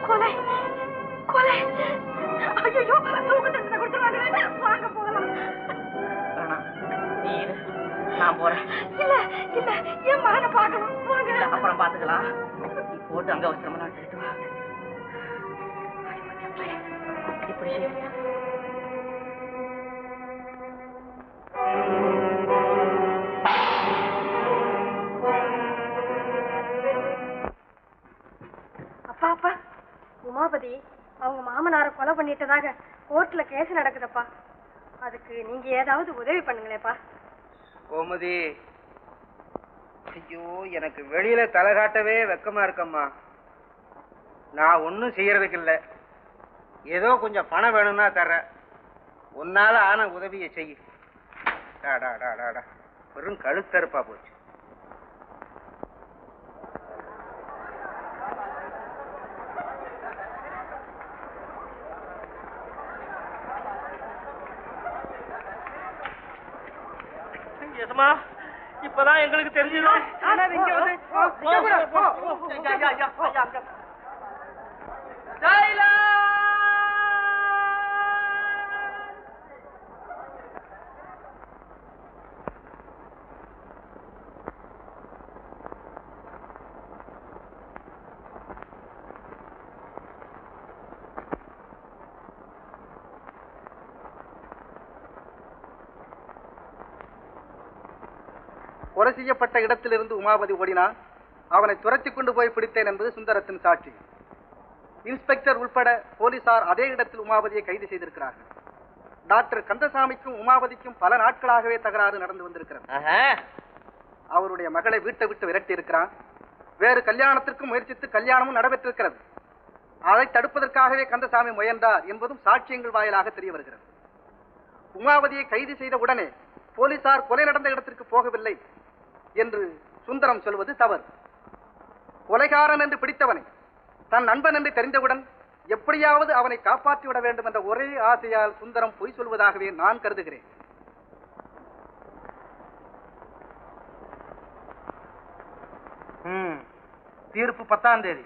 கொலை கொலை. ஐயோ, தூக்கு தண்டனை கொடுத்துருவாங்க. வாங்க போகலாம். நீ நான் போறேன். இல்ல இல்ல, என் மகனை பார்க்கணும். வாங்க. அப்புறம் பாத்துக்கலாம். நீ போட்டு அங்க அவசரமா எடுத்துட்டு வா. இப்படி அப்பா அப்பா, உமாபதி அவங்க மாமனாரை கொலை பண்ணிட்டதாக கோர்ட்ல கேஸ் நடக்குதப்பா. அதுக்கு நீங்க ஏதாவது உதவி பண்ணுங்களேப்பா. கோமதி, ஐயோ எனக்கு வெளியில தலை காட்டவே வெக்கமா இருக்கம்மா. நான் ஒன்னும் செய்யறதுக்கு இல்ல, ஏதோ கொஞ்சம் பணம் வேணும்னா தர்றேன். உன்னால ஆன உதவியை செய்ய. வெறும் கழுத்தறுப்பா போச்சு. இப்பதான் எங்களுக்கு தெரிஞ்சிடும். கொலை செய்யப்பட்ட இடத்திலிருந்து உமாபதி ஓடினான். அவனை துரத்தி கொண்டு போய் பிடித்தேன் என்பது சுந்தரத்தின் சாட்சி. இன்ஸ்பெக்டர் உட்பட போலீசார் அதே இடத்தில் உமாபதியை கைது செய்திருக்கிறார்கள். டாக்டர் கந்தசாமிக்கும் உமாபதிக்கும் பல நாட்களாகவே தகராறு நடந்து வந்திருக்கிறது. அவருடைய மகளை வீட்டை விட்டு விரட்டி இருக்கிறான். வேறு கல்யாணத்திற்கும் முயற்சித்து கல்யாணமும் நடைபெற்றிருக்கிறது. அதை தடுப்பதற்காகவே கந்தசாமி முயன்றார் என்பதும் சாட்சியங்கள் வாயிலாக தெரிய வருகிறது. உமாபதியை கைது செய்த உடனே போலீசார் கொலை நடந்த இடத்திற்கு போகவில்லை என்று சுந்தரம் சொல்வது தவறு. கொலைகாரன் என்று பிடித்தவனை தன் நண்பன் என்று தெரிந்தவுடன் எப்படியாவது அவனை காப்பாற்றிவிட வேண்டும் என்ற ஒரே ஆசையால் சுந்தரம் பொய் சொல்வதாகவே நான் கருதுகிறேன். தீர்ப்பு 10ஆம் தேதி.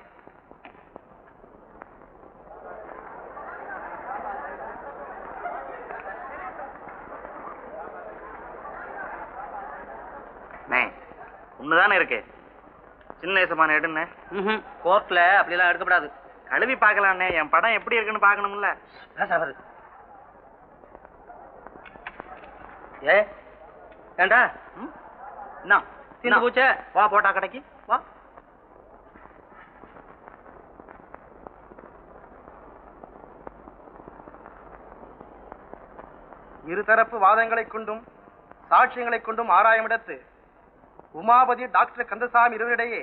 ஒண்ணுதானே இருக்கு. சின்ன ஏசமான எடுன்னு கோர்ட்ல அப்படியெல்லாம் எடுக்கப்படாது. கழுவி பார்க்கலான்னே. என் படம் எப்படி இருக்குன்னு பார்க்கணும்ல. ஏண்டா என்ன தீர்ந்து போச்சே? வா போட்டா கடைக்கு வா. இருதரப்பு வாதங்களை கொண்டும் சாட்சியங்களை கொண்டும் ஆராயமிடத்து உமாபதி டாக்டர் கந்தசாமி இருவரிடையே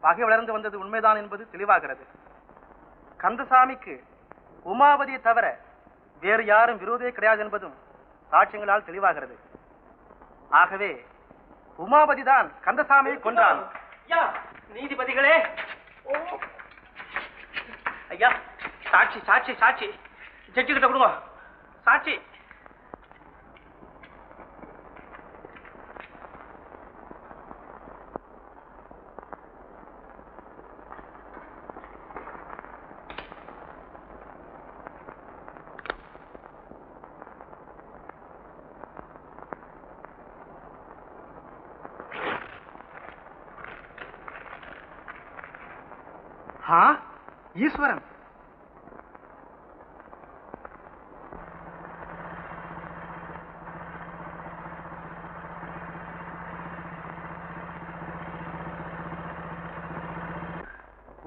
பகை வளர்ந்து வந்தது உண்மைதான் என்பது தெளிவாகிறது. கந்தசாமிக்கு உமாபதியை தவிர வேறு யாரும் விரோதியே கிடையாது என்பதும் சாட்சியங்களால் தெளிவாகிறது. ஆகவே உமாபதி தான் கந்தசாமியை கொன்றான். நீதிபதிகளே, ஐயா சாட்சி சாட்சி சாட்சி ஜட்ஜி கிட்ட கொடுங்க. சாட்சி. ஈஸ்வரன்.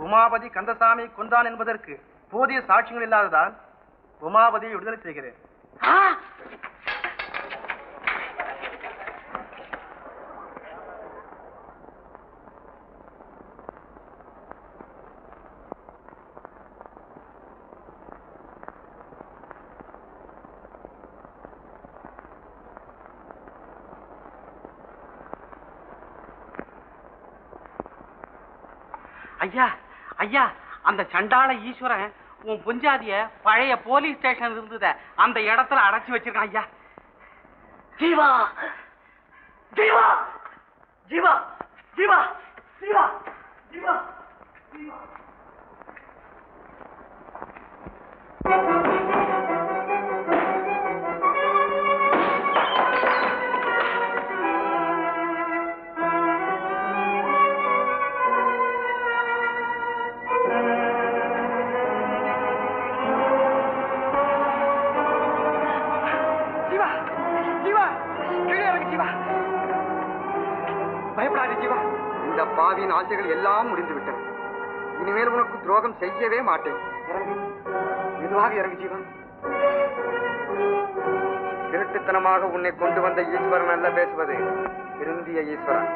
உமாபதி கந்தசாமி கொன்றான் என்பதற்கு போதிய சாட்சியங்கள் இல்லாததால் உமாபதியை விடுதலை செய்கிறேன். ஐயா ஐயா, அந்த சண்டாள ஈஸ்வரன் உன் பொஞ்சாதிய பழைய போலீஸ் ஸ்டேஷன் இருந்தத அந்த இடத்துல அடைச்சு வச்சிருக்கான் ஐயா. ஜீவா ஜீவா ஜீவா ஜீவா ஜீவா ஜீவா ஜீவா. பயப்படாதே ஜீவா. இந்த பாவியின் ஆசைகள் எல்லாம் முடிந்து விட்டன. இனிமேல் உனக்கு துரோகம் செய்யவே மாட்டேன். இறங்கு, மெதுவாக இறங்கு ஜீவா. திருட்டுத்தனமாக உன்னை கொண்டு வந்த ஈஸ்வரன் அல்ல பேசுவது, திருந்திய ஈஸ்வரன்.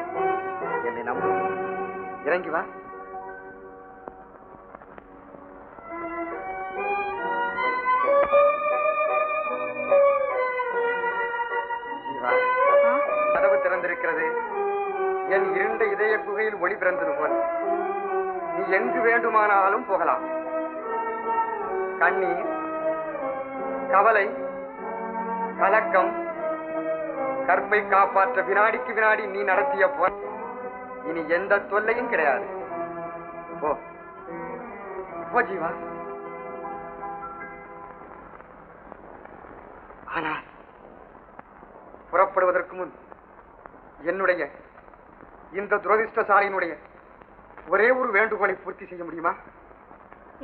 என்னை நம்பு, இறங்கி வா. ஜீவா, கதவு திறந்திருக்கிறது. என் இருண்ட இதய குகையில் ஒளி பிறந்தது போல் நீ எங்கு வேண்டுமானாலும் போகலாம். கண்ணீர், கவலை, கலக்கம், கற்பை காப்பாற்ற வினாடிக்கு வினாடி நீ நடத்திய போல் இனி எந்த தொல்லையும் கிடையாது. போ போ ஜீவா. ஆனால் புறப்படுவதற்கு முன் என்னுடைய இந்த துரதிஷ்டசாலியினுடைய ஒரே ஒரு வேண்டுகோளை பூர்த்தி செய்ய முடியுமா?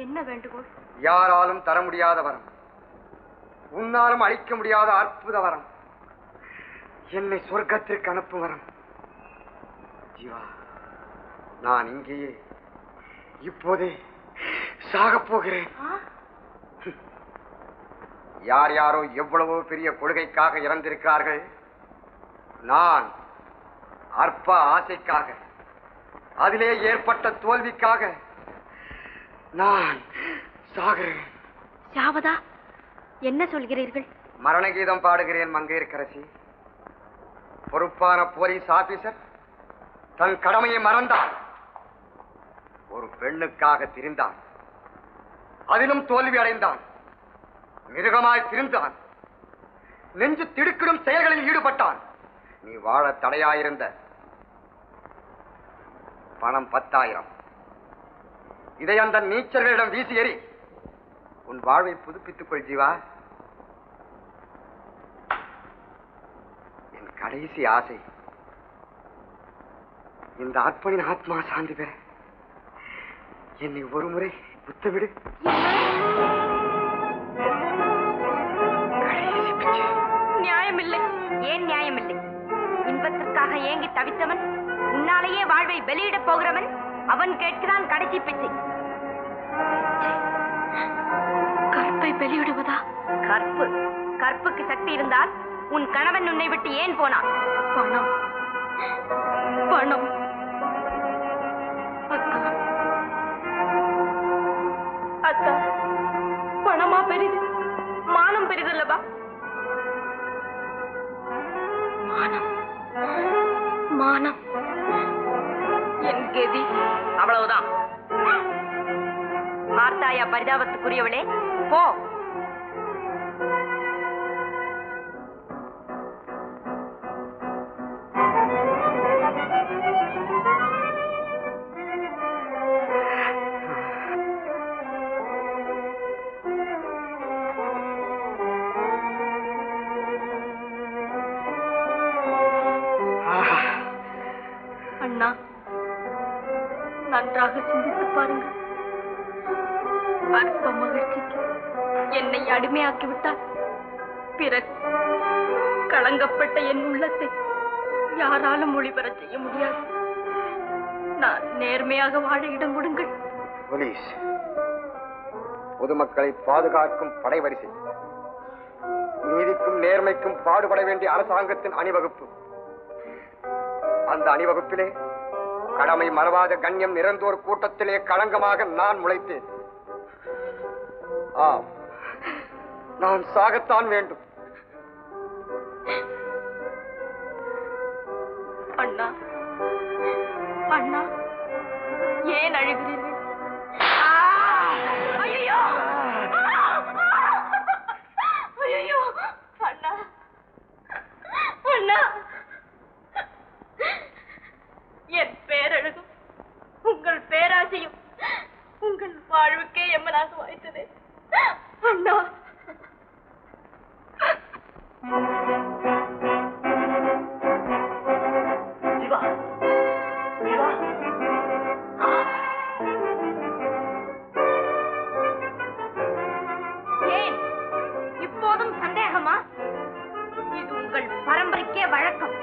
என்ன வேண்டுகோள்? யாராலும் தர முடியாத வரம், உன்னாலும் அளிக்க முடியாத அற்புத வரம், என்னை சொர்க்கத்திற்கு அனுப்பும் வரம். ஜீவா, நான் இங்கேயே இப்போதே சாகப் போகிறேன். யார் யாரோ எவ்வளவோ பெரிய கொள்கைக்காக இறந்திருக்கிறார்கள். நான் அற்ப ஆசைக்காக, அதிலே ஏற்பட்ட தோல்விக்காக நான் சாகிறேன். சாவதா? என்ன சொல்கிறீர்கள்? மரண கீதம் பாடுகிறேன் மங்கையர்க்கரசி. பொறுப்பான போலீஸ் ஆபீசர் தன் கடமையை மறந்தான். ஒரு பெண்ணுக்காக திரிந்தான், அதிலும் தோல்வி அடைந்தான். மிருகமாய் திரிந்தான், நெஞ்சு திடுக்கிடும் செயல்களில் ஈடுபட்டான். நீ வாழ தடையாயிருந்த பணம் 10,000, இதை அந்த நீச்சர்களிடம் வீசி எறி. உன் வாழ்வை புதுப்பித்துக் கொள் ஜீவா. என் கடைசி ஆசை இந்த அற்பனின் ஆத்மா சாந்தி பெற என்னை ஒரு முறை புத்தவிடு. நியாயமில்லை. ஏன் நியாயமில்லை? இன்பத்திற்காக ஏங்கி தவித்தவன், உன்னாலேயே வாழ்வை வெளியிடப் போகிறவன், அவன் கேட்கிறான் கடைசி பிச்சை. கற்பை வெளியிடுவதா? கற்பு, கற்புக்கு சக்தி இருந்தால் உன் கணவன் உன்னை விட்டு ஏன் போனான்? பணம், பணம். அத்தா, பணமா பெரிது? மானம் பெரிதல்லவா? மானம், மானம் என் கதி. அவ்வளவுதான். பார்த்தாயா பரிதாபத்துக்குரியவளே? போ. அண்ணா, நன்றாக சிந்தித்து பாருங்கள். அற்ப மகிழ்ச்சிக்கு என்னை அடிமையாக்கி விட்டார். பிறகு களங்கப்பட்ட என் உள்ளத்தை யாராலும் ஒளிபரச் செய்ய முடியாது. நான் நேர்மையாக வாழ இடம் கொடுங்கள். போலீஸ், பொதுமக்களை பாதுகாக்கும் படைவரிசை, நீதிக்கும் நேர்மைக்கும் பாடுபட வேண்டிய அரசாங்கத்தின் அணிவகுப்பு. அந்த அணிவகுப்பிலே கடமை மறவாத கண்ணியம் நிறைந்தோர் கூட்டத்திலே களங்கமாக நான் முளைத்தேன். ஆம், நான் சாகத்தான் வேண்டும். அண்ணா, அண்ணா, ஏன் அழுகிறீர்கள்? ஐயோ, ஐயோ, அண்ணா, அண்ணா, என் பேரழகும் உங்கள் பேராசையும் உங்கள் வாழ்வுக்கே எம்மனாக வாய்த்தது. அண்ணா, ஜீவா, ஜீவா, ஏன் இப்போதும் சந்தேகமா? இது உங்கள் பரம்பரைக்கே வழக்கம்.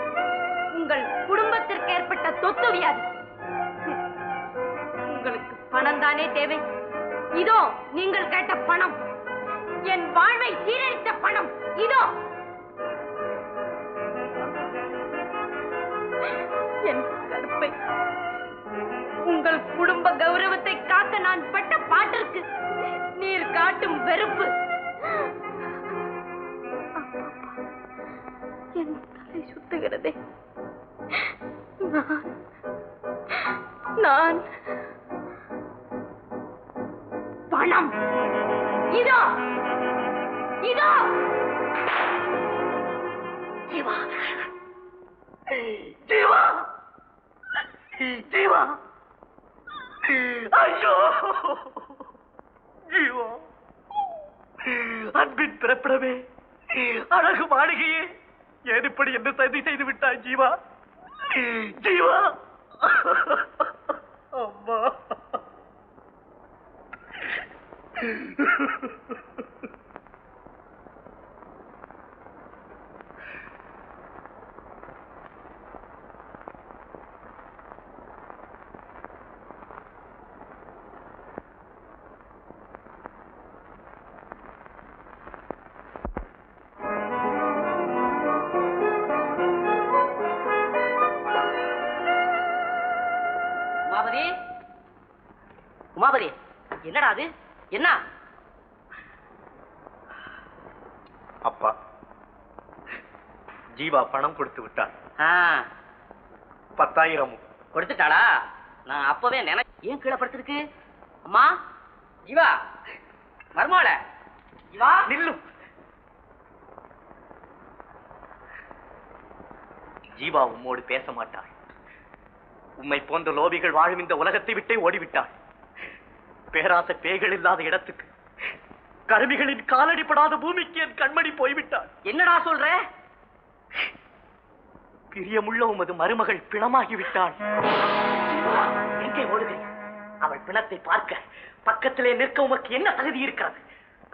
உங்கள் குடும்பத்திற்கு ஏற்பட்ட தொத்து வியாதி. உங்களுக்கு பணம் தானே தேவை. இதோ நீங்கள் கேட்ட பணம், என் வாழ்வை சீரழித்த பணம். இதோ என் கற்பை, உங்கள் குடும்ப கௌரவத்தை காக்க நான் பட்ட பாட்டிற்கு நீர் காட்டும் வெறுப்பு. என் தலை சுத்துகிறதே. நான் பணம், இதோ இதோ. ஜீவா, ஜீவா, ஜீவா, ஐயோ, ஜீவா, அன்பின் பிறப்பிடமே, அழகு மாளிகையே, ஏன் இப்படி என்ன சதி செய்து விட்டாய் ஜீவா? ஜீவா, அம்மா, உமாபதி, உமாபதி, என்னடா அது? என்ன? அப்பா, ஜீவா பணம் கொடுத்து விட்டான். 10,000 கொடுத்துட்டாளா? நான் அப்பவே ஏன் கீழே படுத்திருக்கு? அம்மா, ஜீவா, மர்மோல, ஜீவா, நில்லு. ஜீவா உம்மோடு பேச மாட்டாள். உம்மை போன்ற லோபிகள் வாழும் இந்த உலகத்தை விட்டே ஓடிவிட்டாள். பேராசை பேய்கள் இல்லாத இடத்துக்கு, கருமிகளின் காலடிப்படாத பூமிக்கு என் கண்மணி போய்விட்டாள். என்னடா சொல்ற? பிரியமுள்ள உமது மருமகள் பிணமாகிவிட்டாள். எங்கே ஓடுகிறேன்? அவள் பிணத்தை பார்க்க பக்கத்திலே நிற்க உமக்கு என்ன தகுதி இருக்கிறது?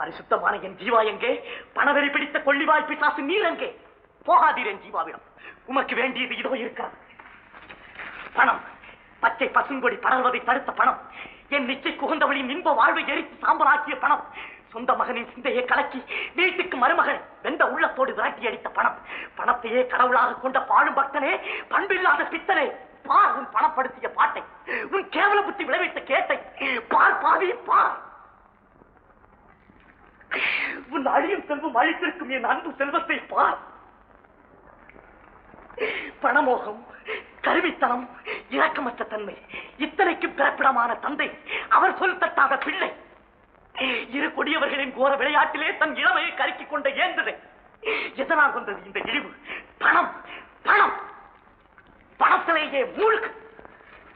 பரிசுத்தமான என் ஜீவா எங்கே? பணவெறி பிடித்த கொள்ளிவாய் பிசாசு நீர் எங்கே? போகாதீர் என் ஜீவாவிடம். உமக்கு வேண்டியது இதோ இருக்கிறது. பணம், பச்சை பசுங்கொடி படர்வதை தடுத்த பணம், என் நிச்சை குகந்தவளின் இன்ப வாழ்வை எரித்து சாம்பலாக்கிய பணம், சொந்த மகனின் சிந்தையை கலக்கி வீட்டுக்கு மருமகன் வெந்த உள்ளத்தோடு விரட்டி அடித்த பணம், பணத்தையே கடவுளாக கொண்ட பாழும் பக்தனே, பண்பில்லாத பித்தனே, பார் உன் பணப்படுத்திய பாட்டை, உன் கேவல புத்தி விளைவித்த கேட்டை பார், பாவி பார். உன் அழியும் செல்வம் அழித்திருக்கும் என் அன்பு செல்வத்தை பார். பணமோகம், கருவித்தனம், இரக்கமற்ற தன்மை, இத்தனைக்கும் பிறப்பிடமான தந்தை, அவர் சொல் தட்டாத பிள்ளை, இரு கொடியவர்களின் கோர விளையாட்டிலே தன் இளமையை கருக்கிக் கொண்ட ஏந்திரை. எதனால் வந்தது இந்த இழிவு? பணம், பணம், பணத்திலேயே மூழ்கு,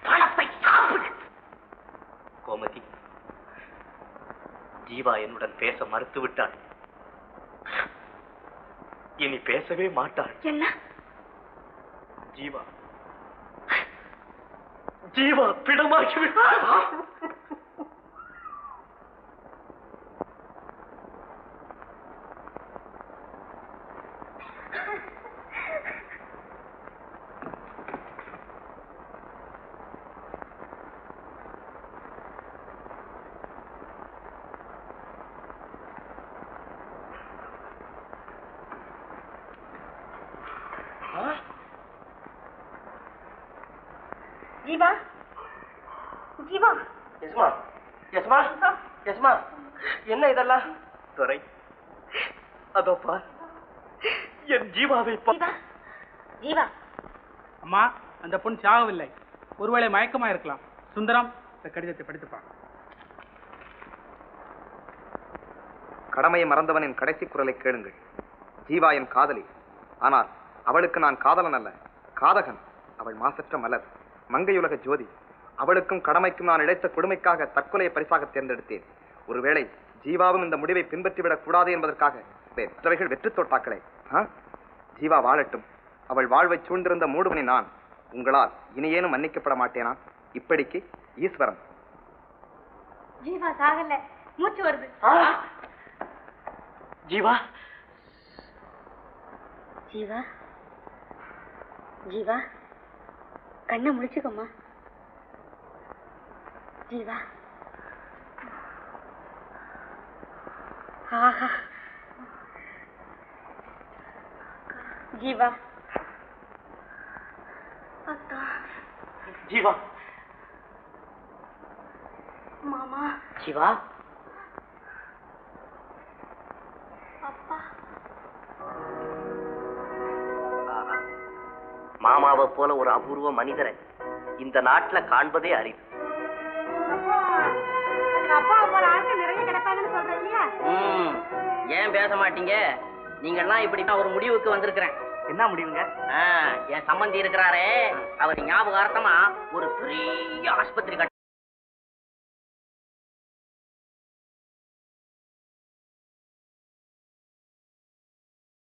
பணத்தை சாப்பிடு. கோமதி, ஜீவா என்னுடன் பேச மறுத்துவிட்டாள். இனி பேசவே மாட்டாள். என்ன? ஜீவா, ஜீவா பிணமாகிவிட்டாள். ஜீவா ஜீவா எஸ்மா எஸ்மா எஸ்மா என்ன இதெல்லாம்? துரை அதோ பார் என் ஜீவாவை ஜீவா ஜீவா அம்மா, அந்த பொண்ணு சாகவில்லை. ஒருவேளை மயக்கமா இருக்கலாம். சுந்தரம், இந்த கடிதத்தை படித்துப்பா. கடமையை மறந்தவனின் கடைசி குரலை கேளுங்கள். ஜீவா என் காதலி. ஆனால் அவளுக்கு நான் காதலன் அல்ல, காதகன். அவள் மாசற்ற மலர், மங்கையுலக ஜோதி. அவளுக்கும் கடமைக்கும் நான் இழைத்த கொடுமைக்காக தற்கொலையை பரிசாக தேர்ந்தெடுத்தேன். ஒருவேளை ஜீவாவும் இந்த முடிவை பின்பற்றிவிடக் கூடாது என்பதற்காக மற்றவைகள் வெற்றி தோட்டாக்களே. ஜீவா வாழட்டும். அவள் வாழ்வை சூழ்ந்திருந்த மூடுவனை நான் உங்களால் இனியேனும் மன்னிக்கப்பட மாட்டேனா? இப்படிக்கு ஈஸ்வரன். ஜீவா சாகல, மூச்சு வருது. ஜீவா ஜீவா ஜீவா கண்ணை முழிச்சுக்கோமா. ஜீவா ஆஹா ஜீவா அத்தா ஜீவா மாமா ஜீவா அப்பா மாமாவை போல ஒரு அபூர்வ மனிதரை இந்த நாட்டுல காண்பதே அரிது. அப்பா போல ஆட்கள் நிறைய கிடப்பாங்கன்னு சொல்றேன் இல்லையா? ஏன் பேச மாட்டீங்க? நீங்கெல்லாம் இப்படி ஒரு முடிவுக்கு வந்திருக்கிறேன். என்ன முடிவுங்க? என் சம்பந்தி இருக்கிறாரே, அவர் ஞாபகார்த்தமா ஒரு பெரிய ஆஸ்பத்திரி